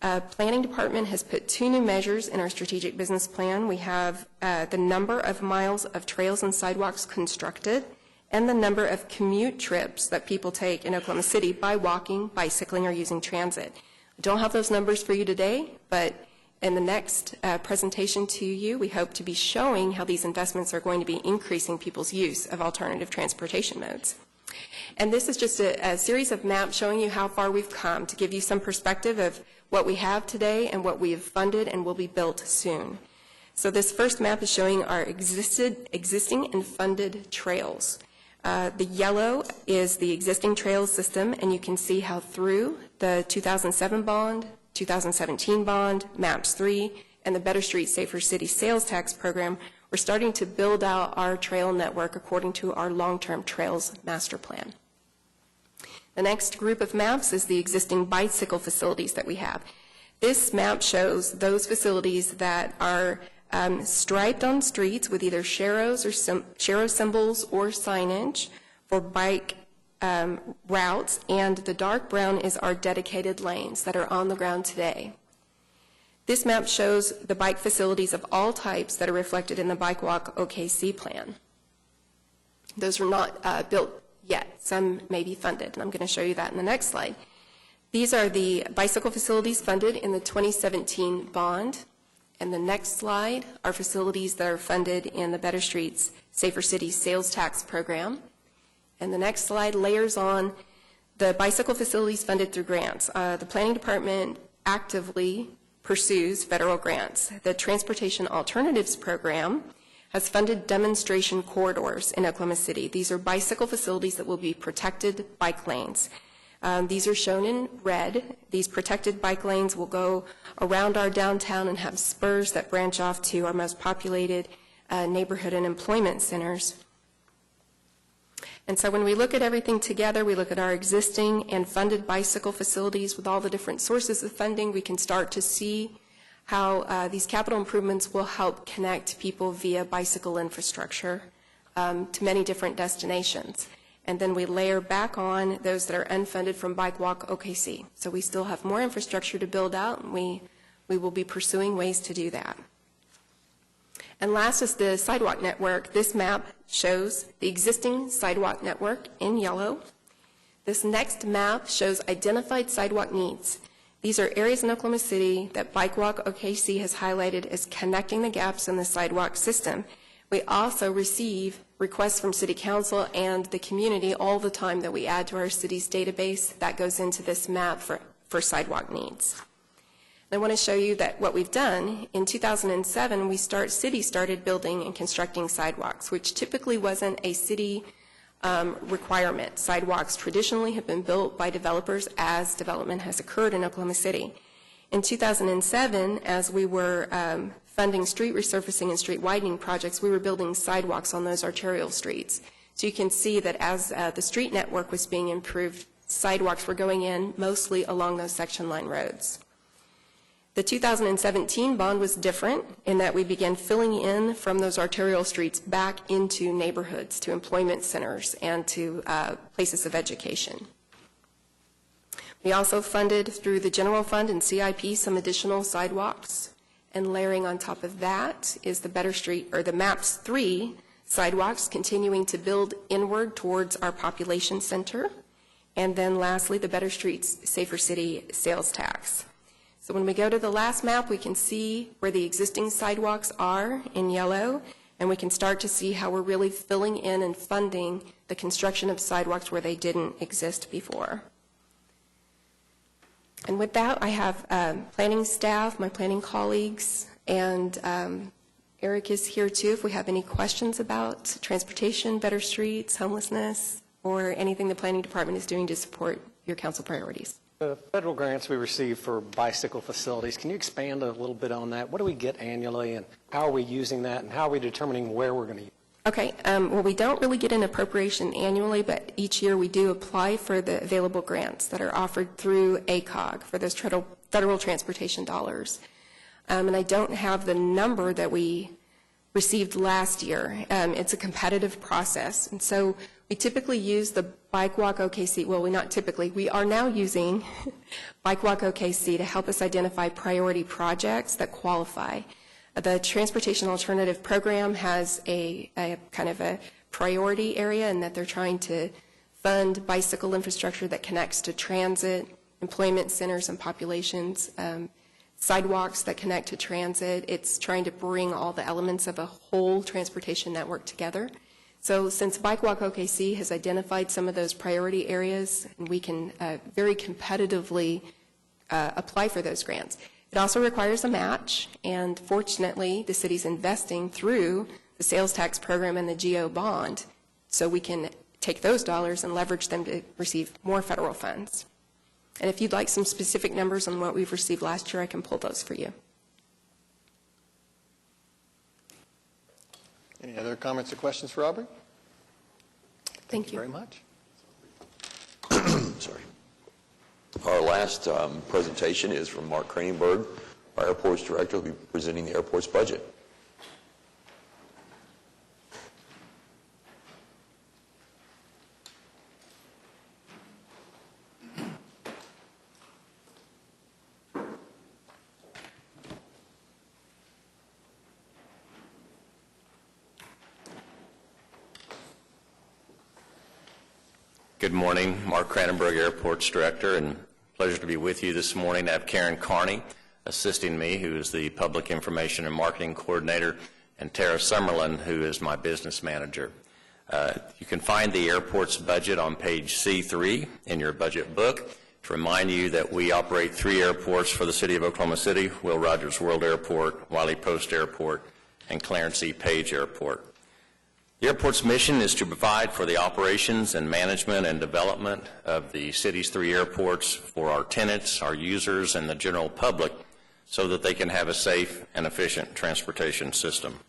Planning Department has put 2 new measures in our strategic business plan. We have the number of miles of trails and sidewalks constructed and the number of commute trips that people take in Oklahoma City by walking, bicycling, or using transit. I don't have those numbers for you today, but in the next presentation to you, we hope to be showing how these investments are going to be increasing people's use of alternative transportation modes. And this is just a series of maps showing you how far we've come to give you some perspective of what we have today and what we have funded and will be built soon. So this first map is showing our existing and funded trails. The yellow is the existing trails system, and you can see how through the 2007 bond, 2017 bond, MAPS 3, and the Better Streets, Safer City sales tax program, we're starting to build out our trail network according to our long-term trails master plan. The next group of maps is the existing bicycle facilities that we have. This map shows those facilities that are striped on streets with either sharrows or sharrow symbols or signage for bike routes, and the dark brown is our dedicated lanes that are on the ground today. This map shows the bike facilities of all types that are reflected in the Bike Walk OKC plan. Those are not built yet. Some may be funded, and I'm going to show you that in the next slide. These are the bicycle facilities funded in the 2017 bond. And the next slide are facilities that are funded in the Better Streets, Safer Cities sales tax program. And the next slide layers on the bicycle facilities funded through grants. The Planning Department actively pursues federal grants. The Transportation Alternatives Program has funded demonstration corridors in Oklahoma City. These are bicycle facilities that will be protected bike lanes. These are shown in red. These protected bike lanes will go around our downtown and have spurs that branch off to our most populated neighborhood and employment centers. And so when we look at everything together, we look at our existing and funded bicycle facilities with all the different sources of funding, we can start to see how these capital improvements will help connect people via bicycle infrastructure to many different destinations. And then we layer back on those that are unfunded from Bike Walk OKC. So we still have more infrastructure to build out, and we will be pursuing ways to do that. And last is the Sidewalk Network. This map shows the existing sidewalk network in yellow. This next map shows identified sidewalk needs. These are areas in Oklahoma City that Bike Walk OKC has highlighted as connecting the gaps in the sidewalk system. We also receive requests from City Council and the community all the time that we add to our city's database. That goes into this map for sidewalk needs. I want to show you that what we've done. In 2007, city started building and constructing sidewalks, which typically wasn't a city requirement. Sidewalks traditionally have been built by developers as development has occurred in Oklahoma City. In 2007, as we were funding street resurfacing and street widening projects, we were building sidewalks on those arterial streets. So you can see that as the street network was being improved, sidewalks were going in mostly along those section line roads. The 2017 bond was different in that we began filling in from those arterial streets back into neighborhoods, to employment centers, and to places of education. We also funded through the general fund and CIP some additional sidewalks, and layering on top of that is the Better Street, or the MAPS 3 sidewalks, continuing to build inward towards our population center, and then lastly the Better Streets Safer City sales tax. So when we go to the last map, we can see where the existing sidewalks are in yellow, and we can start to see how we're really filling in and funding the construction of sidewalks where they didn't exist before. And with that, I have planning staff, my planning colleagues, and Eric is here too if we have any questions about transportation, better streets, homelessness, or anything the planning department is doing to support your council priorities. The federal grants we receive for bicycle facilities, can you expand a little bit on that? What do we get annually, and how are we using that, and how are we determining where we're going to use it? Okay, well, we don't really get an appropriation annually, but each year we do apply for the available grants that are offered through ACOG for those federal transportation dollars. And I don't have the number that we received last year. It's a competitive process, and so we typically use the Bike Walk OKC, well, we are now using Bike Walk OKC to help us identify priority projects that qualify. The Transportation Alternative Program has a kind of a priority area in that they're trying to fund bicycle infrastructure that connects to transit, employment centers and populations, sidewalks that connect to transit. It's trying to bring all the elements of a whole transportation network together. So since Bike Walk OKC has identified some of those priority areas, we can very competitively apply for those grants. It also requires a match, and fortunately, the city's investing through the sales tax program and the GO bond, so we can take those dollars and leverage them to receive more federal funds. And if you'd like some specific numbers on what we've received last year, I can pull those for you. Any other comments or questions for Aubrey? Thank you Very much. Sorry. Our last presentation is from Mark Kranenberg, our airports director, who will be presenting the airport's budget. Good morning, Mark Kranenberg, Airports Director, and pleasure to be with you this morning. I have Karen Carney assisting me, who is the Public Information and Marketing Coordinator, and Tara Summerlin, who is my Business Manager. You can find the airport's budget on page C3 in your budget book. To remind you that we operate 3 airports for the City of Oklahoma City: Will Rogers World Airport, Wiley Post Airport, and Clarence E. Page Airport. The airport's mission is to provide for the operations and management and development of the city's 3 airports for our tenants, our users, and the general public so that they can have a safe and efficient transportation system.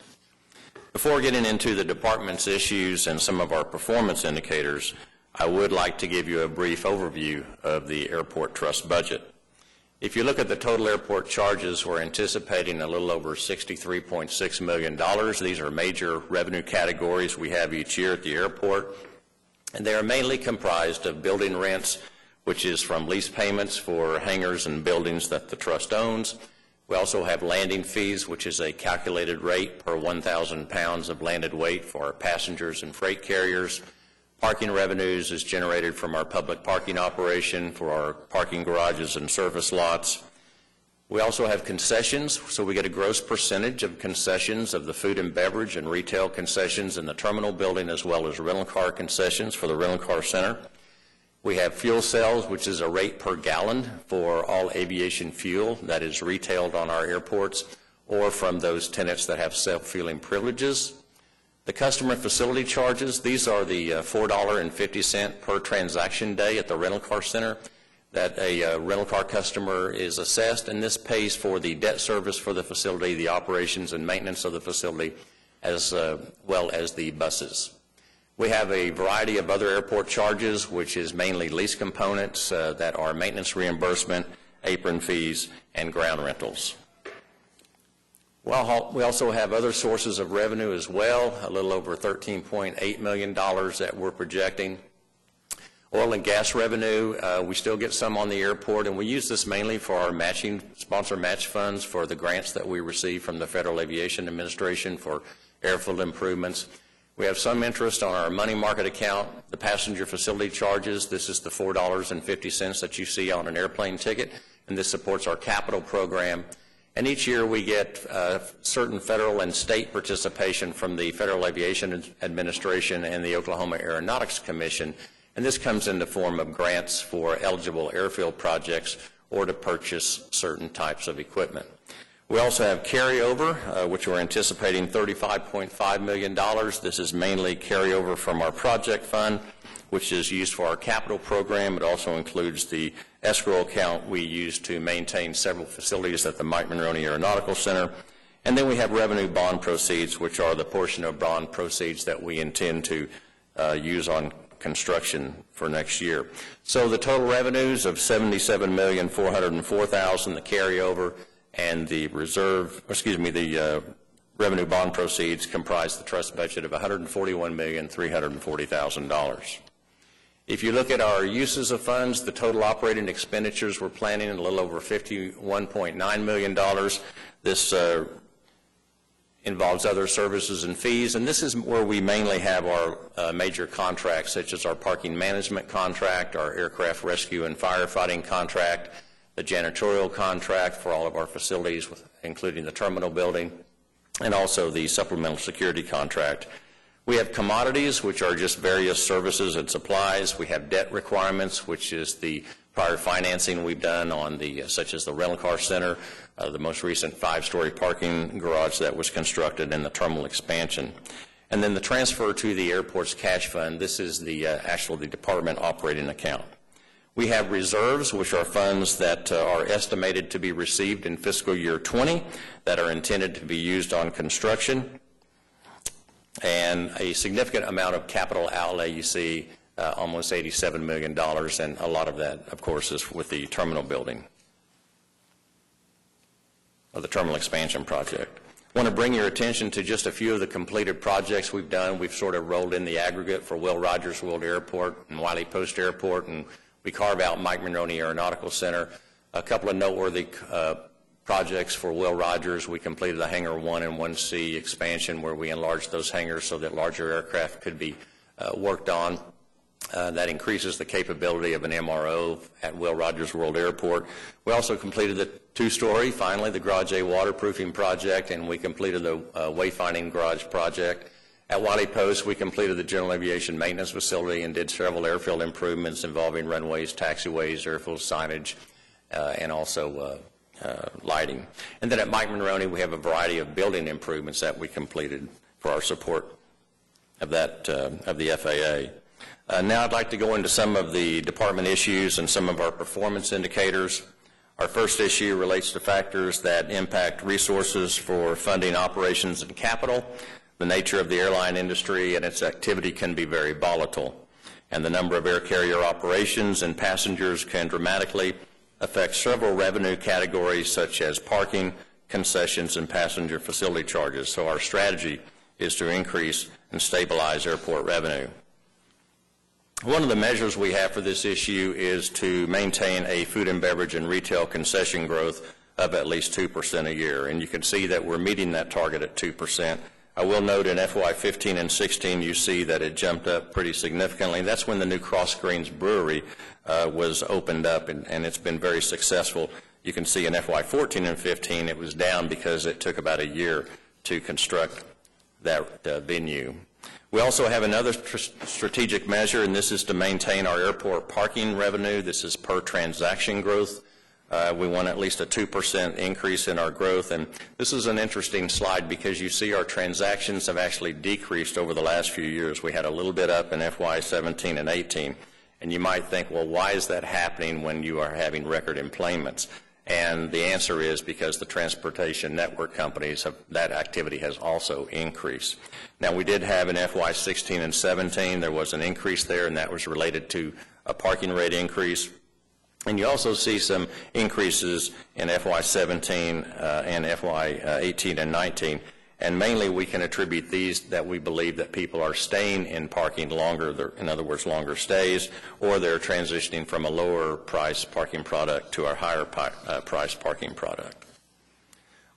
Before getting into the department's issues and some of our performance indicators, I would like to give you a brief overview of the Airport Trust budget. If you look at the total airport charges, we're anticipating a little over $63.6 million. These are major revenue categories we have each year at the airport, and they are mainly comprised of building rents, which is from lease payments for hangars and buildings that the trust owns. We also have landing fees, which is a calculated rate per 1,000 pounds of landed weight for our passengers and freight carriers. Parking revenues is generated from our public parking operation for our parking garages and service lots. We also have concessions, so we get a gross percentage of concessions of the food and beverage and retail concessions in the terminal building, as well as rental car concessions for the rental car center. We have fuel sales, which is a rate per gallon for all aviation fuel that is retailed on our airports or from those tenants that have self-fueling privileges. The customer facility charges, these are the $4.50 per transaction day at the rental car center that a rental car customer is assessed, and this pays for the debt service for the facility, the operations and maintenance of the facility, as well as the buses. We have a variety of other airport charges, which is mainly lease components that are maintenance reimbursement, apron fees, and ground rentals. Well, we also have other sources of revenue as well, a little over $13.8 million that we're projecting. Oil and gas revenue, we still get some on the airport, and we use this mainly for our sponsor match funds for the grants that we receive from the Federal Aviation Administration for airfield improvements. We have some interest on our money market account, the passenger facility charges. This is the $4.50 that you see on an airplane ticket, and this supports our capital program. And each year we get certain federal and state participation from the Federal Aviation Administration and the Oklahoma Aeronautics Commission, and this comes in the form of grants for eligible airfield projects or to purchase certain types of equipment. We also have carryover, which we're anticipating $35.5 million. This is mainly carryover from our project fund, which is used for our capital program. It also includes the escrow account we use to maintain several facilities at the Mike Monroney Aeronautical Center. And then we have revenue bond proceeds, which are the portion of bond proceeds that we intend to use on construction for next year. So the total revenues of $77,404,000, the carryover, and the revenue bond proceeds comprise the trust budget of $141,340,000. If you look at our uses of funds, the total operating expenditures we're planning a little over $51.9 million. This involves other services and fees, and this is where we mainly have our major contracts, such as our parking management contract, our aircraft rescue and firefighting contract, the janitorial contract for all of our facilities, including the terminal building, and also the supplemental security contract. We have commodities, which are just various services and supplies. We have debt requirements, which is the prior financing we've done on such as the rental car center, the most recent 5-story parking garage that was constructed, and the terminal expansion. And then the transfer to the airport's cash fund. This is the department operating account. We have reserves, which are funds that are estimated to be received in fiscal year 20 that are intended to be used on construction, and a significant amount of capital outlay. You see almost $87 million, and a lot of that, of course, is with the terminal building, or the terminal expansion project. I want to bring your attention to just a few of the completed projects we've done. We've sort of rolled in the aggregate for Will Rogers World Airport and Wiley Post Airport, and we carve out Mike Monroney Aeronautical Center. A couple of noteworthy projects for Will Rogers. We completed the Hangar 1 and 1C expansion, where we enlarged those hangars so that larger aircraft could be worked on. That increases the capability of an MRO at Will Rogers World Airport. We also completed the 2-story, finally, the Garage A waterproofing project, and we completed the wayfinding garage project. At Wiley Post, we completed the general aviation maintenance facility and did several airfield improvements involving runways, taxiways, airfield signage, and also lighting. And then at Mike Monroney, we have a variety of building improvements that we completed for our support of the FAA. Now I'd like to go into some of the department issues and some of our performance indicators. Our first issue relates to factors that impact resources for funding operations and capital. The nature of the airline industry and its activity can be very volatile, and the number of air carrier operations and passengers can dramatically affect several revenue categories such as parking, concessions, and passenger facility charges. So our strategy is to increase and stabilize airport revenue. One of the measures we have for this issue is to maintain a food and beverage and retail concession growth of at least 2% a year, and you can see that we're meeting that target at 2%. I will note in FY15 and 16 you see that it jumped up pretty significantly. That's when the new Cross Greens Brewery was opened up, and it's been very successful. You can see in FY14 and 15 it was down because it took about a year to construct that venue. We also have another strategic measure, and this is to maintain our airport parking revenue. This is per transaction growth. We want at least a 2% increase in our growth, and this is an interesting slide because you see our transactions have actually decreased over the last few years. We had a little bit up in FY17 and 18, and you might think, well, why is that happening when you are having record employments? And the answer is because the transportation network companies, that activity has also increased. Now, we did have in FY16 and 17, there was an increase there, and that was related to a parking rate increase. And you also see some increases in FY17 and FY18 and 19. And mainly we can attribute these that we believe that people are staying in parking longer, in other words, longer stays, or they're transitioning from a lower price parking product to our higher price parking product.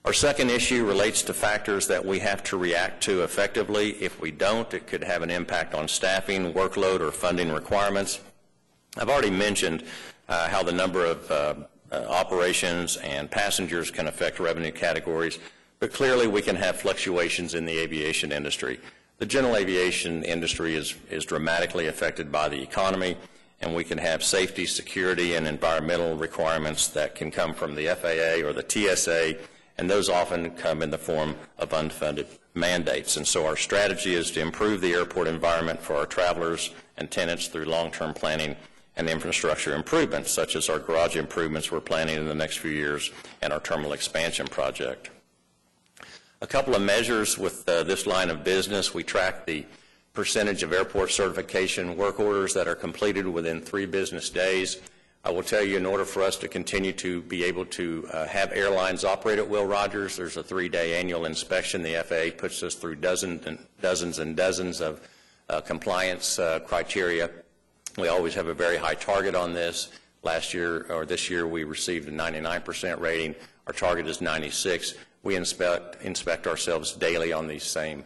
Our second issue relates to factors that we have to react to effectively. If we don't, it could have an impact on staffing, workload, or funding requirements. I've already mentioned how the number of operations and passengers can affect revenue categories, but clearly we can have fluctuations in the aviation industry. The general aviation industry is dramatically affected by the economy, and we can have safety, security, and environmental requirements that can come from the FAA or the TSA, and those often come in the form of unfunded mandates. And so our strategy is to improve the airport environment for our travelers and tenants through long-term planning and infrastructure improvements, such as our garage improvements we're planning in the next few years and our terminal expansion project. A couple of measures with this line of business. We track the percentage of airport certification work orders that are completed within 3 business days. I will tell you, in order for us to continue to be able to have airlines operate at Will Rogers, there's a 3-day annual inspection. The FAA puts us through dozens and dozens of compliance criteria. We always have a very high target on this. Last year, or this year, we received a 99% rating. Our target is 96. We inspect ourselves daily on these same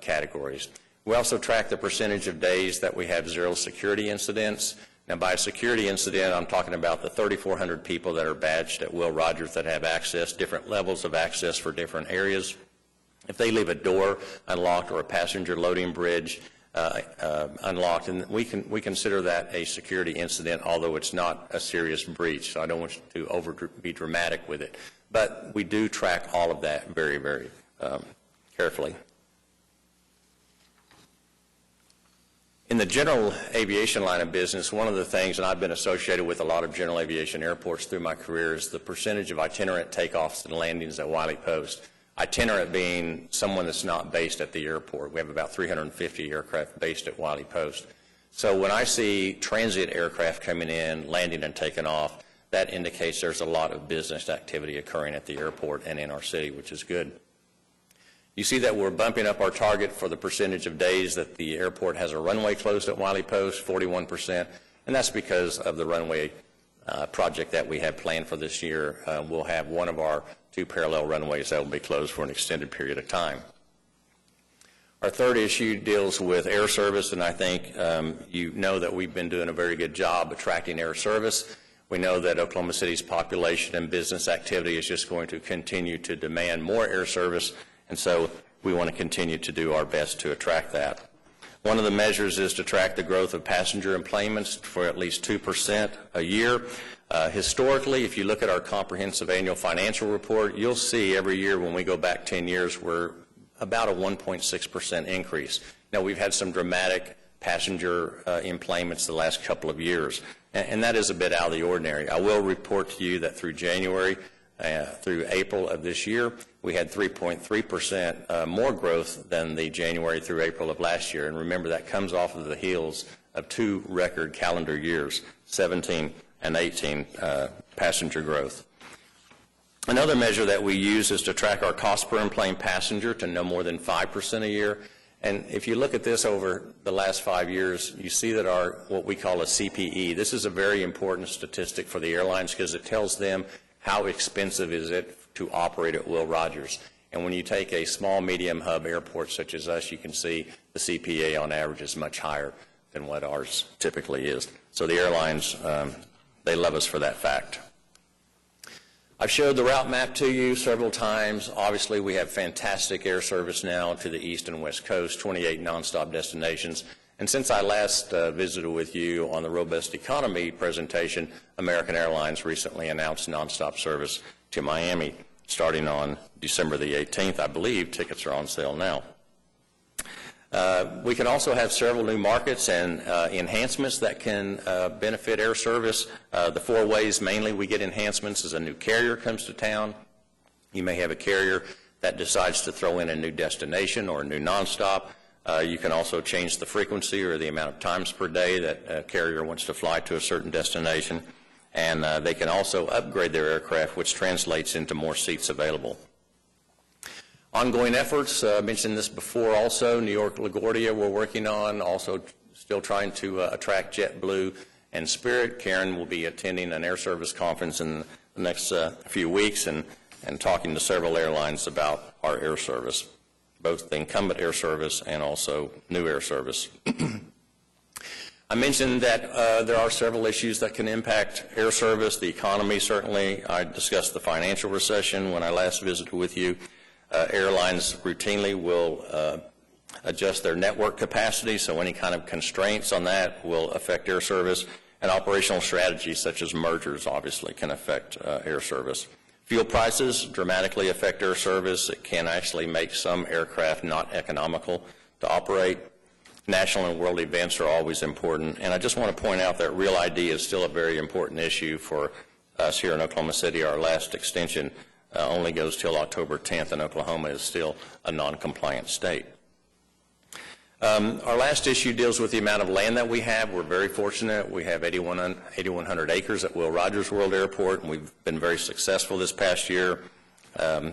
categories. We also track the percentage of days that we have 0 security incidents. Now, by a security incident, I'm talking about the 3,400 people that are badged at Will Rogers that have access, different levels of access for different areas. If they leave a door unlocked or a passenger loading bridge unlocked, and we consider that a security incident, although it's not a serious breach. So I don't want to be dramatic with it. But we do track all of that very, very carefully. In the general aviation line of business, one of the things, and I've been associated with a lot of general aviation airports through my career, is the percentage of itinerant takeoffs and landings at Wiley Post. Itinerant being someone that's not based at the airport. We have about 350 aircraft based at Wiley Post. So when I see transient aircraft coming in, landing and taking off, that indicates there's a lot of business activity occurring at the airport and in our city, which is good. You see that we're bumping up our target for the percentage of days that the airport has a runway closed at Wiley Post, 41%, and that's because of the runway project that we have planned for this year. We'll have one of our 2 parallel runways that will be closed for an extended period of time. Our third issue deals with air service, and I think you know that we've been doing a very good job attracting air service. We know that Oklahoma City's population and business activity is just going to continue to demand more air service, and so we want to continue to do our best to attract that. One of the measures is to track the growth of passenger employments for at least 2% a year. Historically, if you look at our comprehensive annual financial report, you'll see every year when we go back 10 years, we're about a 1.6% increase. Now, we've had some dramatic passenger enplanements the last couple of years, and that is a bit out of the ordinary. I will report to you that through January through April of this year, we had 3.3% more growth than the January through April of last year. And remember, that comes off of the heels of 2 record calendar years, 17 and 18 passenger growth. Another measure that we use is to track our cost per enplane passenger to no more than 5% a year. And if you look at this over the last 5 years, you see that our what we call a CPE, this is a very important statistic for the airlines because it tells them how expensive is it to operate at Will Rogers. And when you take a small, medium hub airport such as us, you can see the CPA on average is much higher than what ours typically is. So the airlines, they love us for that fact. I've showed the route map to you several times. Obviously, we have fantastic air service now to the east and west coast, 28 nonstop destinations. And since I last visited with you on the Robust Economy presentation, American Airlines recently announced nonstop service to Miami starting on December the 18th. I believe tickets are on sale now. We can also have several new markets and enhancements that can benefit air service. The 4 ways mainly we get enhancements is a new carrier comes to town. You may have a carrier that decides to throw in a new destination or a new nonstop. You can also change the frequency or the amount of times per day that a carrier wants to fly to a certain destination. And they can also upgrade their aircraft, which translates into more seats available. Ongoing efforts, I mentioned this before also, New York LaGuardia we're working on, also still trying to attract JetBlue and Spirit. Karen will be attending an air service conference in the next few weeks and talking to several airlines about our air service, both the incumbent air service and also new air service. I mentioned that there are several issues that can impact air service, the economy certainly. I discussed the financial recession when I last visited with you. Airlines routinely will adjust their network capacity, so any kind of constraints on that will affect air service. And operational strategies such as mergers obviously can affect air service. Fuel prices dramatically affect air service. It can actually make some aircraft not economical to operate. National and world events are always important. And I just want to point out that Real ID is still a very important issue for us here in Oklahoma City. Our last extension only goes till October 10th, and Oklahoma is still a non-compliant state. Our last issue deals with the amount of land that we have. We're very fortunate. We have 8,100 acres at Will Rogers World Airport, and we've been very successful this past year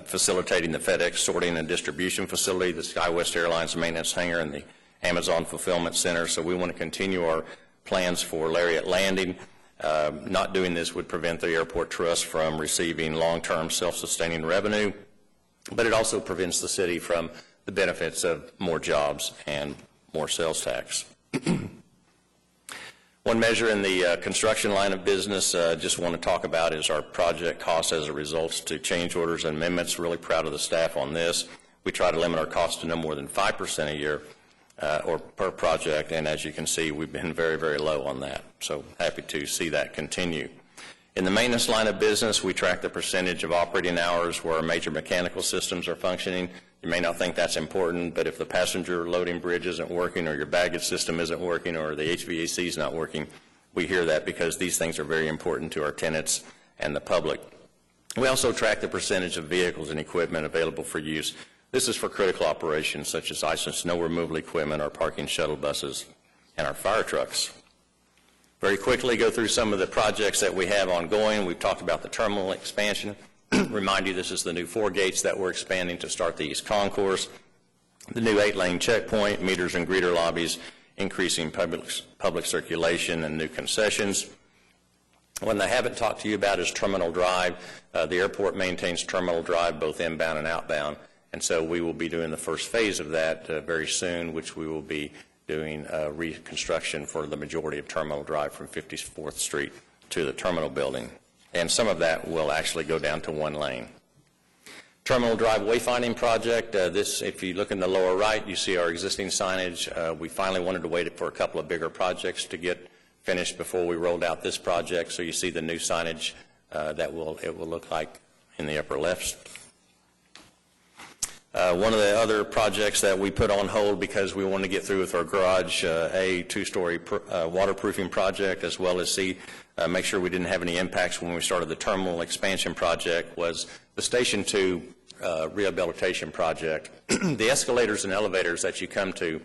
facilitating the FedEx sorting and distribution facility, the SkyWest Airlines maintenance hangar, and the Amazon Fulfillment Center. So we want to continue our plans for Lariat Landing. Not doing this would prevent the airport trust from receiving long-term self-sustaining revenue, but it also prevents the city from the benefits of more jobs and more sales tax. One measure in the construction line of business just want to talk about is our project costs as it results to change orders and amendments. Really proud of the staff on this. We try to limit our costs to no more than 5% a year or per project, and as you can see, we've been very, very low on that. So happy to see that continue. In the maintenance line of business, we track the percentage of operating hours where our major mechanical systems are functioning. You may not think that's important, but if the passenger loading bridge isn't working or your baggage system isn't working or the HVAC is not working, we hear that because these things are very important to our tenants and the public. We also track the percentage of vehicles and equipment available for use. This is for critical operations such as ice and snow removal equipment, our parking shuttle buses, and our fire trucks. Very quickly go through some of the projects that we have ongoing. We've talked about the terminal expansion. Remind you, this is the new 4 gates that we're expanding to start the East Concourse, the new 8-lane checkpoint, meters and greeter lobbies, increasing public circulation, and new concessions. One I haven't talked to you about is Terminal Drive. The airport maintains Terminal Drive both inbound and outbound, and so we will be doing the first phase of that very soon, which we will be doing reconstruction for the majority of Terminal Drive from 54th Street to the terminal building. And some of that will actually go down to 1 lane. Terminal Drive wayfinding project, this, if you look in the lower right, you see our existing signage. We finally wanted to wait for a couple of bigger projects to get finished before we rolled out this project. So you see the new signage that it will look like in the upper left. One of the other projects that we put on hold because we wanted to get through with our garage, A, two-story waterproofing project, as well as C, make sure we didn't have any impacts when we started the terminal expansion project, was the Station 2 rehabilitation project. The escalators and elevators that you come to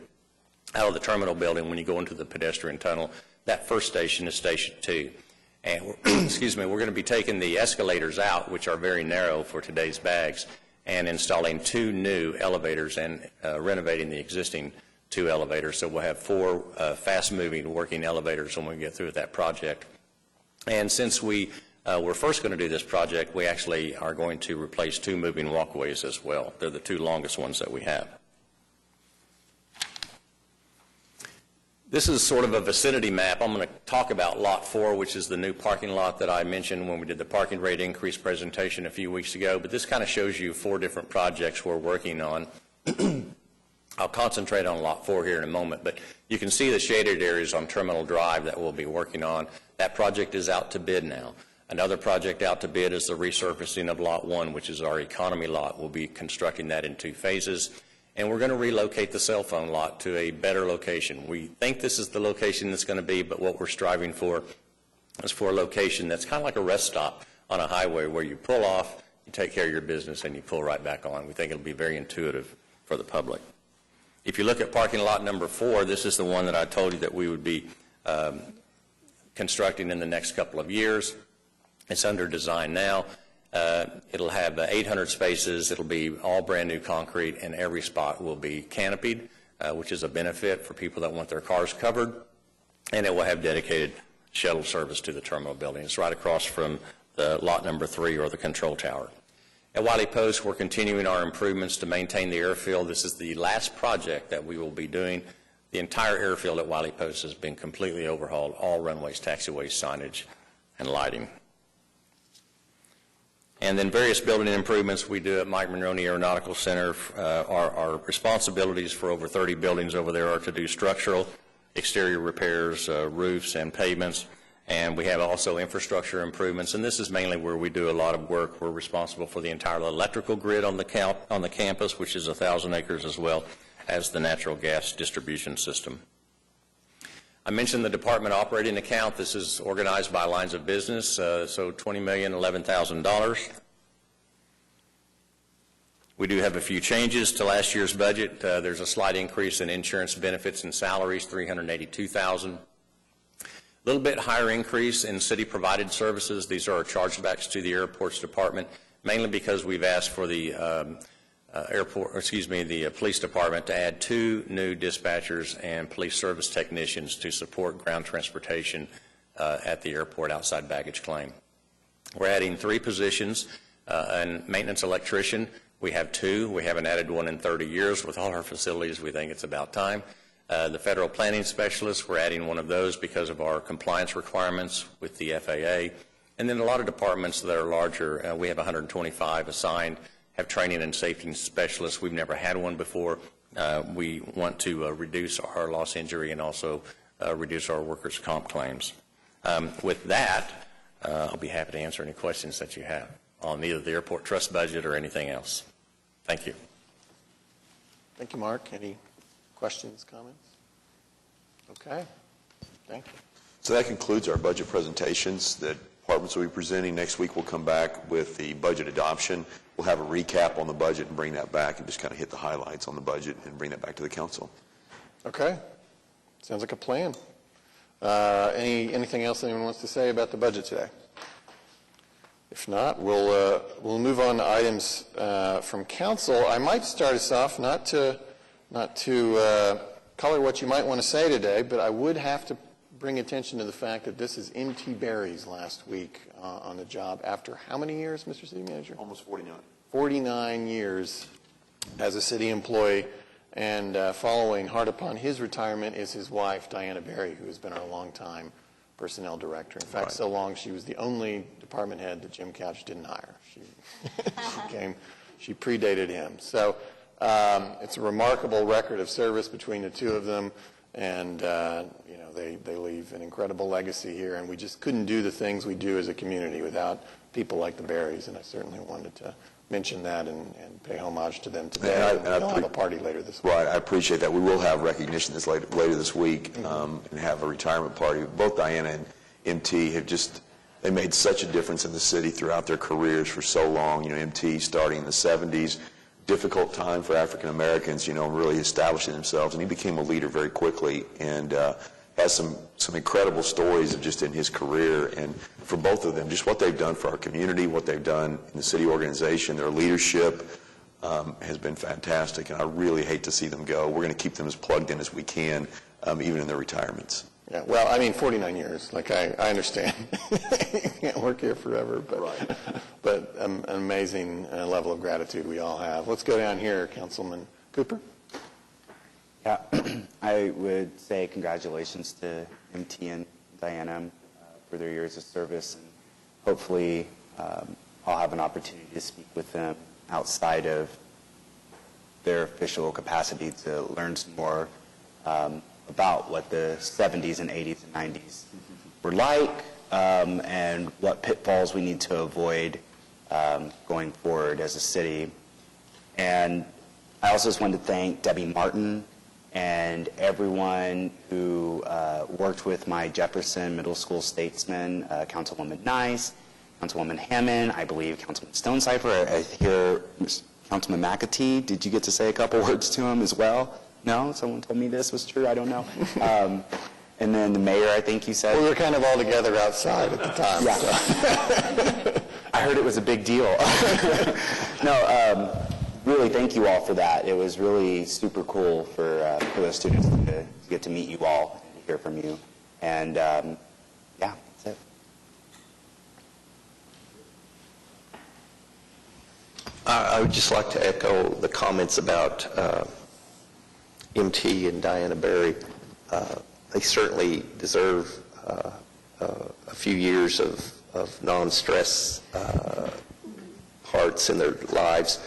out of the terminal building when you go into the pedestrian tunnel, that first station is Station 2. And we're going to be taking the escalators out, which are very narrow for today's bags, and installing 2 new elevators and renovating the existing 2 elevators. So we'll have 4 fast-moving working elevators when we get through with that project. And since we were first going to do this project, we actually are going to replace 2 moving walkways as well. They're the 2 longest ones that we have. This is sort of a vicinity map. I'm going to talk about Lot 4, which is the new parking lot that I mentioned when we did the parking rate increase presentation a few weeks ago. But this kind of shows you 4 different projects we're working on. I'll concentrate on Lot 4 here in a moment, but you can see the shaded areas on Terminal Drive that we'll be working on. That project is out to bid now. Another project out to bid is the resurfacing of Lot 1, which is our economy lot. We'll be constructing that in 2 phases. And we're going to relocate the cell phone lot to a better location. We think this is the location that's going to be, but what we're striving for is for a location that's kind of like a rest stop on a highway where you pull off, you take care of your business, and you pull right back on. We think it'll be very intuitive for the public. If you look at parking lot number 4, this is the one that I told you that we would be constructing in the next couple of years. It's under design now. It'll have 800 spaces. It'll be all brand new concrete, and every spot will be canopied, which is a benefit for people that want their cars covered. And it will have dedicated shuttle service to the terminal building. It's right across from the lot number 3 or the control tower. At Wiley Post, we're continuing our improvements to maintain the airfield. This is the last project that we will be doing. The entire airfield at Wiley Post has been completely overhauled, all runways, taxiways, signage, and lighting. And then various building improvements we do at Mike Monroney Aeronautical Center. Our responsibilities for over 30 buildings over there are to do structural, exterior repairs, roofs, and pavements. And we have also infrastructure improvements, and this is mainly where we do a lot of work. We're responsible for the entire electrical grid on the campus, which is 1,000 acres, as well as the natural gas distribution system. I mentioned the department operating account. This is organized by lines of business, so $20,011,000. We do have a few changes to last year's budget. There's a slight increase in insurance benefits and salaries, $382,000. A little bit higher increase in city-provided services. These are our chargebacks to the airports department, mainly because we've asked for the police department to add 2 new dispatchers and police service technicians to support ground transportation at the airport outside baggage claim. We're adding 3 positions, a maintenance electrician. We have 2. We haven't added one in 30 years. With all our facilities, we think it's about time. The federal planning specialist, we're adding one of those because of our compliance requirements with the FAA. And then a lot of departments that are larger, we have 125 assigned, have training and safety specialists. We've never had one before. We want to reduce our loss injury and also reduce our workers' comp claims. With that, I'll be happy to answer any questions that you have on either the airport trust budget or anything else. Thank you. Thank you, Mark. Any questions, comments? Okay. Thank you. So that concludes our budget presentations that departments will be presenting. Next week we'll come back with the budget adoption. We'll have a recap on the budget and bring that back and just kind of hit the highlights on the budget and bring that back to the council. Okay. Sounds like a plan. Anything else anyone wants to say about the budget today? If not, we'll move on to items from council. I might start us off not to color what you might want to say today, but I would have to bring attention to the fact that this is M.T. Berry's last week on the job after how many years, Mr. City Manager? Almost 49. 49 years as a city employee, and following hard upon his retirement is his wife, Diana Berry, who has been our longtime personnel director. In fact, so long she was the only department head that Jim Couch didn't hire. She predated him. So it's a remarkable record of service between the 2 of them, and they leave an incredible legacy here, and we just couldn't do the things we do as a community without people like the Berrys, and I certainly wanted to mention that and pay homage to them today. They'll have a party later this week. Well, I appreciate that. We will have recognition later this week and have a retirement party. Both Diana and MT have they made such a difference in the city throughout their careers for so long. MT starting in the 70s, difficult time for African Americans, really establishing themselves. And he became a leader very quickly and has some incredible stories of just in his career. And for both of them, just what they've done for our community, what they've done in the city organization, their leadership has been fantastic. And I really hate to see them go. We're going to keep them as plugged in as we can, even in their retirements. Yeah, well, I mean, 49 years. Like, I understand. You can't work here forever, but, Right. but an amazing level of gratitude we all have. Let's go down here, Councilman Cooper. Yeah, I would say congratulations to MT and Diana for their years of service. And hopefully, I'll have an opportunity to speak with them outside of their official capacity to learn some more about what the 70s and 80s and 90s were like and what pitfalls we need to avoid going forward as a city. And I also just wanted to thank Debbie Martin and everyone who worked with my Jefferson Middle School statesmen, Councilwoman Nice, Councilwoman Hammond, I believe Councilman Stonecipher. I hear Councilman McAtee. Did you get to say a couple words to him as well? No? Someone told me this was true. I don't know. And then the mayor, I think you said. We were kind of all together outside at the time. Yeah. So. I heard it was a big deal. No, really thank you all for that. It was really super cool for the students to get to meet you all and hear from you. And yeah, that's it. I would just like to echo the comments about MT and Diana Berry. They certainly deserve a few years of non-stress parts in their lives.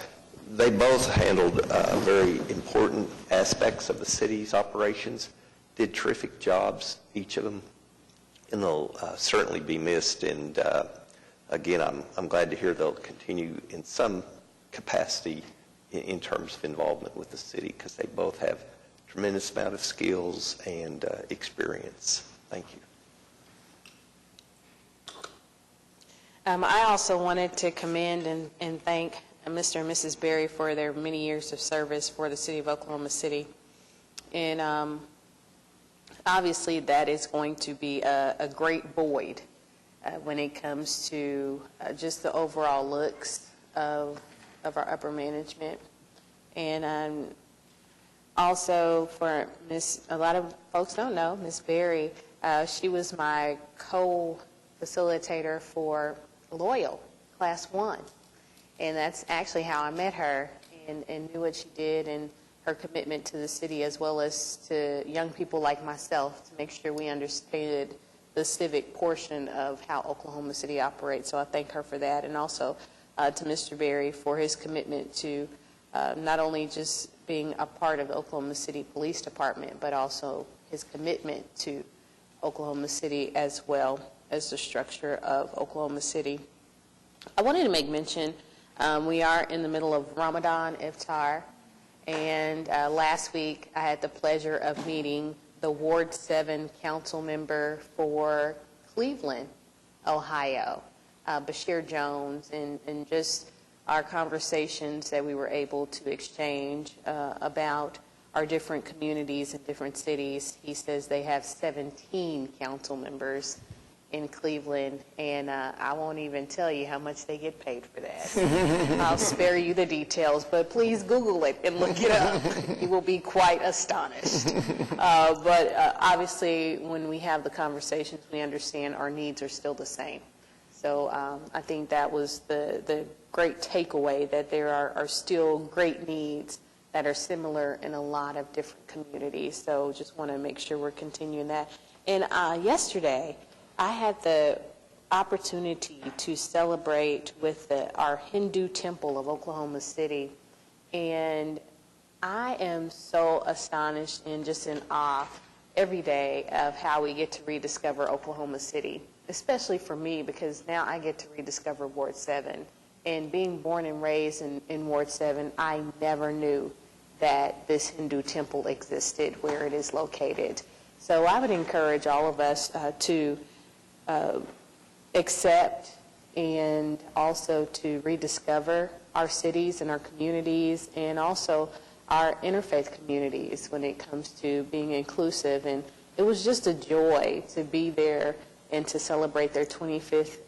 They both handled very important aspects of the city's operations, did terrific jobs, each of them, and they'll certainly be missed. And again, I'm glad to hear they'll continue in some capacity in terms of involvement with the city, because they both have a tremendous amount of skills and experience. Thank you. I also wanted to commend and thank Mr. and Mrs. Berry for their many years of service for the city of Oklahoma City. And obviously that is going to be a great void when it comes to just the overall looks of our upper management. And also for a lot of folks don't know, Ms. Berry, she was my co-facilitator for Loyal, Class 1. And that's actually how I met her and knew what she did and her commitment to the city, as well as to young people like myself, to make sure we understood the civic portion of how Oklahoma City operates. So I thank her for that, and also to Mr. Berry for his commitment to not only just being a part of the Oklahoma City Police Department, but also his commitment to Oklahoma City as well as the structure of Oklahoma City. I wanted to make mention, we are in the middle of Ramadan Iftar, and last week I had the pleasure of meeting the Ward 7 council member for Cleveland, Ohio, Bashir Jones, and just our conversations that we were able to exchange about our different communities in different cities. He says they have 17 council members in Cleveland, and I won't even tell you how much they get paid for that. I'll spare you the details, but please Google it and look it up. You will be quite astonished. But obviously, when we have the conversations, we understand our needs are still the same. So I think that was the great takeaway, that there are still great needs that are similar in a lot of different communities. So just want to make sure we're continuing that. And yesterday, I had the opportunity to celebrate with our Hindu temple of Oklahoma City, and I am so astonished and just in awe every day of how we get to rediscover Oklahoma City, especially for me, because now I get to rediscover Ward 7 And being born and raised in Ward 7, I never knew that this Hindu temple existed where it is located. So I would encourage all of us to accept and also to rediscover our cities and our communities, and also our interfaith communities when it comes to being inclusive. And it was just a joy to be there and to celebrate their 25th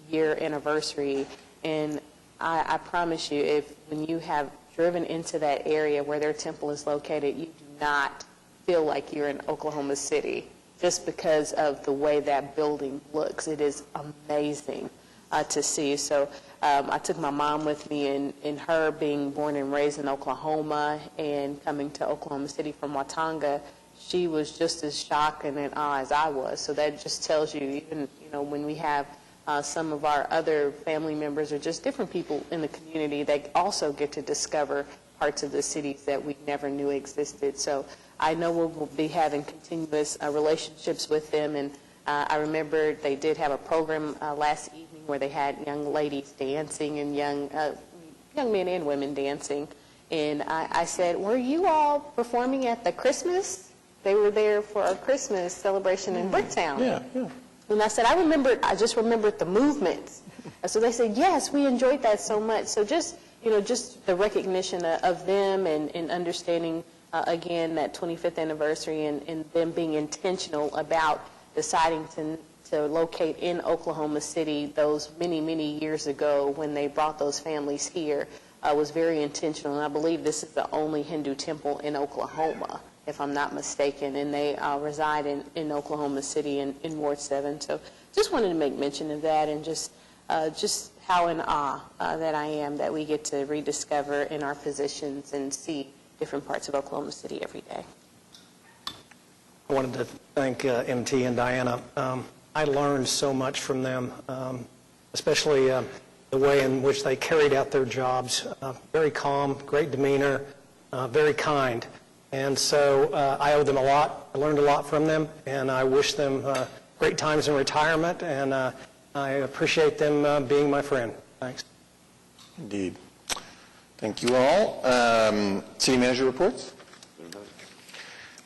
year anniversary. And I promise you, when you have driven into that area where their temple is located, you do not feel like you're in Oklahoma City just because of the way that building looks. It is amazing to see. So I took my mom with me, and her being born and raised in Oklahoma and coming to Oklahoma City from Watauga, she was just as shocked and in awe as I was. So that just tells you, even when we have some of our other family members or just different people in the community that also get to discover parts of the cities that we never knew existed. So I know we'll be having continuous relationships with them. And I remember they did have a program last evening where they had young ladies dancing and young men and women dancing. And I said, were you all performing at the Christmas? They were there for a Christmas celebration in Bricktown. Yeah. And I said, I just remembered the movements. So they said, yes, we enjoyed that so much. So just the recognition of them and understanding, again, that 25th anniversary and them being intentional about deciding to locate in Oklahoma City those many, many years ago when they brought those families here was very intentional. And I believe this is the only Hindu temple in Oklahoma, if I'm not mistaken, and they reside in Oklahoma City in Ward 7. So just wanted to make mention of that, and just how in awe that I am that we get to rediscover in our positions and see different parts of Oklahoma City every day. I wanted to thank MT and Diana. I learned so much from them, especially the way in which they carried out their jobs. Very calm, great demeanor, very kind. And so I owe them a lot. I learned a lot from them, and I wish them great times in retirement, and I appreciate them being my friend. Thanks. Indeed. Thank you all. City manager reports?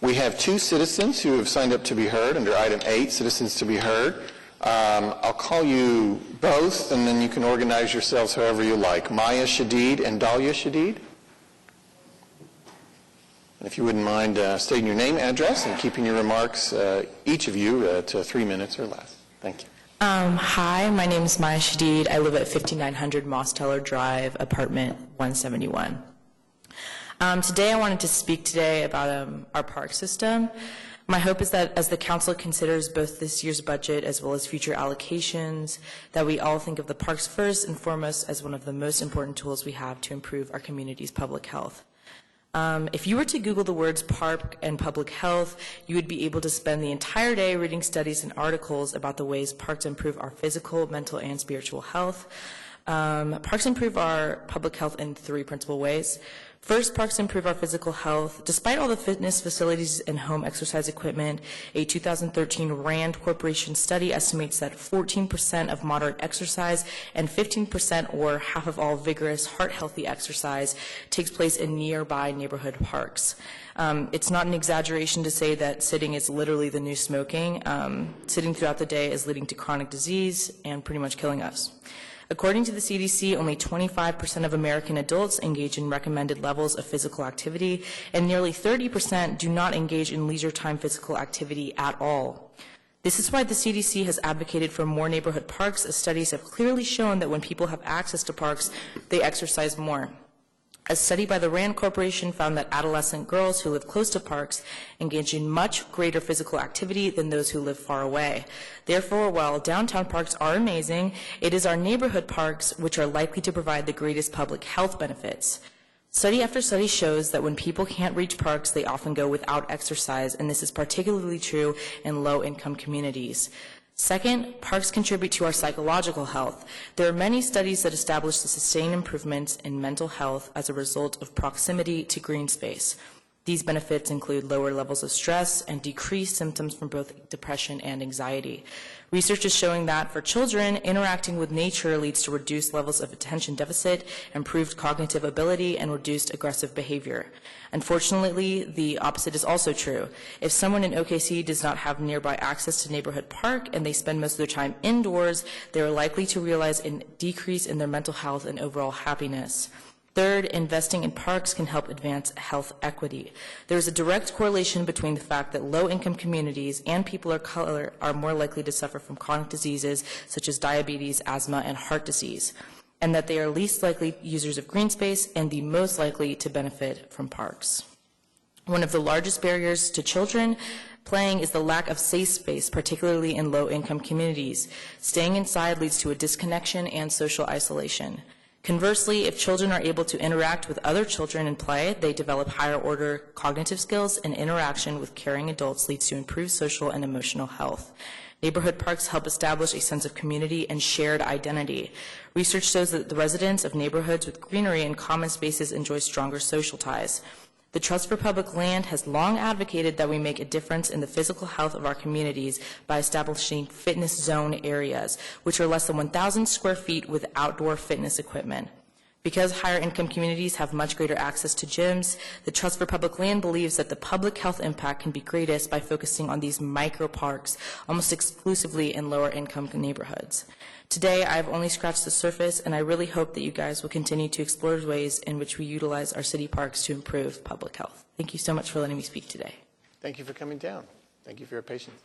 We have 2 citizens who have signed up to be heard under item 8, citizens to be heard. I'll call you both, and then you can organize yourselves however you like. Maya Shadid and Dahlia Shadid. And if you wouldn't mind stating your name, address, and keeping your remarks, each of you, to 3 minutes or less. Thank you. Hi, my name is Maya Shadid. I live at 5900 Moss Teller Drive, apartment 171. Today I wanted to speak about our park system. My hope is that as the council considers both this year's budget as well as future allocations, that we all think of the parks first and foremost as one of the most important tools we have to improve our community's public health. If you were to Google the words park and public health, you would be able to spend the entire day reading studies and articles about the ways parks improve our physical, mental, and spiritual health. Parks improve our public health in 3 principal ways. First, parks improve our physical health. Despite all the fitness facilities and home exercise equipment, a 2013 RAND Corporation study estimates that 14% of moderate exercise and 15%, or half of all vigorous, heart-healthy exercise, takes place in nearby neighborhood parks. It's not an exaggeration to say that sitting is literally the new smoking. Sitting throughout the day is leading to chronic disease and pretty much killing us. According to the CDC, only 25% of American adults engage in recommended levels of physical activity, and nearly 30% do not engage in leisure time physical activity at all. This is why the CDC has advocated for more neighborhood parks, as studies have clearly shown that when people have access to parks, they exercise more. A study by the RAND Corporation found that adolescent girls who live close to parks engage in much greater physical activity than those who live far away. Therefore, while downtown parks are amazing, it is our neighborhood parks which are likely to provide the greatest public health benefits. Study after study shows that when people can't reach parks, they often go without exercise, and this is particularly true in low-income communities. Second, parks contribute to our psychological health. There are many studies that establish the sustained improvements in mental health as a result of proximity to green space. These benefits include lower levels of stress and decreased symptoms from both depression and anxiety. Research is showing that for children, interacting with nature leads to reduced levels of attention deficit, improved cognitive ability, and reduced aggressive behavior. Unfortunately, the opposite is also true. If someone in OKC does not have nearby access to neighborhood park and they spend most of their time indoors, they are likely to realize a decrease in their mental health and overall happiness. Third, investing in parks can help advance health equity. There is a direct correlation between the fact that low-income communities and people of color are more likely to suffer from chronic diseases such as diabetes, asthma, and heart disease, and that they are least likely users of green space and the most likely to benefit from parks. One of the largest barriers to children playing is the lack of safe space, particularly in low-income communities. Staying inside leads to a disconnection and social isolation. Conversely, if children are able to interact with other children and play, they develop higher-order cognitive skills, and interaction with caring adults leads to improved social and emotional health. Neighborhood parks help establish a sense of community and shared identity. Research shows that the residents of neighborhoods with greenery and common spaces enjoy stronger social ties. The Trust for Public Land has long advocated that we make a difference in the physical health of our communities by establishing fitness zone areas, which are less than 1,000 square feet with outdoor fitness equipment. Because higher income communities have much greater access to gyms, the Trust for Public Land believes that the public health impact can be greatest by focusing on these micro parks almost exclusively in lower income neighborhoods. Today, I've only scratched the surface, and I really hope that you guys will continue to explore ways in which we utilize our city parks to improve public health. Thank you so much for letting me speak today. Thank you for coming down. Thank you for your patience.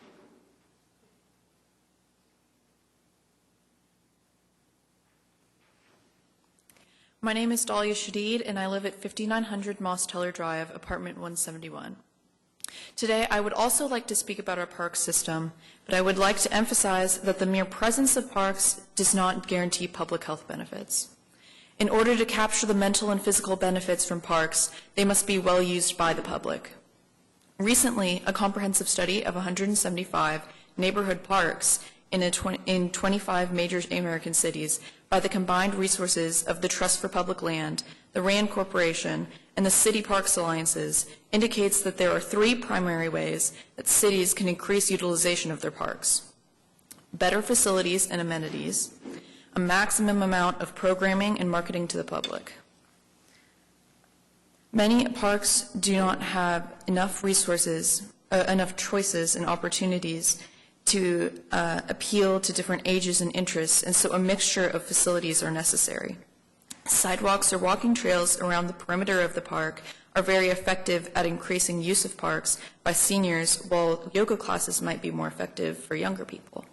My name is Dahlia Shadid, and I live at 5900 Moss Teller Drive, apartment 171. Today, I would also like to speak about our park system, but I would like to emphasize that the mere presence of parks does not guarantee public health benefits. In order to capture the mental and physical benefits from parks, they must be well used by the public. Recently, a comprehensive study of 175 neighborhood parks in 25 major American cities by the combined resources of the Trust for Public Land, the RAND Corporation, and the City Parks Alliances indicates that there are three primary ways that cities can increase utilization of their parks: better facilities and amenities, a maximum amount of programming and marketing to the public. Many parks do not have enough resources, enough choices and opportunities to appeal to different ages and interests, and so a mixture of facilities are necessary. Sidewalks or walking trails around the perimeter of the park are very effective at increasing use of parks by seniors, while yoga classes might be more effective for younger people.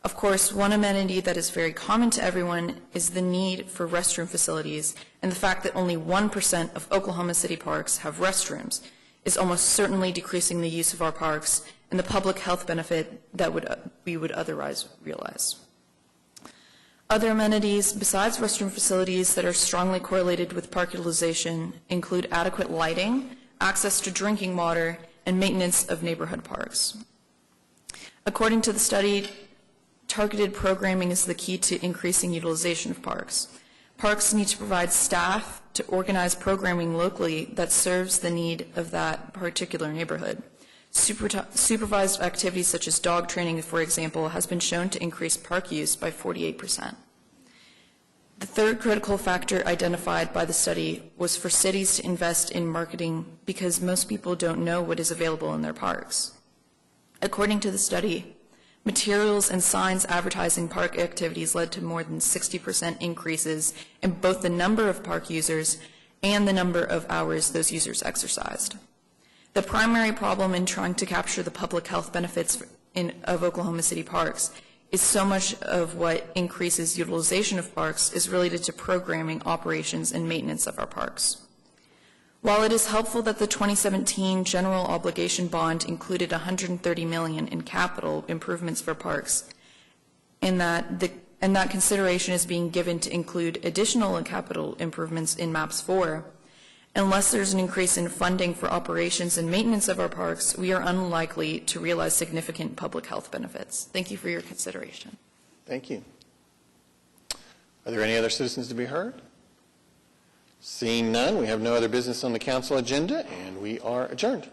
Of course, one amenity that is very common to everyone is the need for restroom facilities, and the fact that only 1% of Oklahoma City parks have restrooms is almost certainly decreasing the use of our parks and the public health benefit that we would otherwise realize. Other amenities besides restroom facilities that are strongly correlated with park utilization include adequate lighting, access to drinking water, and maintenance of neighborhood parks. According to the study, targeted programming is the key to increasing utilization of parks. Parks need to provide staff to organize programming locally that serves the need of that particular neighborhood. Supervised activities such as dog training, for example, has been shown to increase park use by 48%. The third critical factor identified by the study was for cities to invest in marketing because most people don't know what is available in their parks. According to the study, materials and signs advertising park activities led to more than 60% increases in both the number of park users and the number of hours those users exercised. The primary problem in trying to capture the public health benefits of Oklahoma City parks is so much of what increases utilization of parks is related to programming, operations, and maintenance of our parks. While it is helpful that the 2017 general obligation bond included $130 million in capital improvements for parks, and that consideration is being given to include additional capital improvements in MAPS 4, unless there's an increase in funding for operations and maintenance of our parks, we are unlikely to realize significant public health benefits. Thank you for your consideration. Thank you. Are there any other citizens to be heard? Seeing none, we have no other business on the council agenda, and we are adjourned.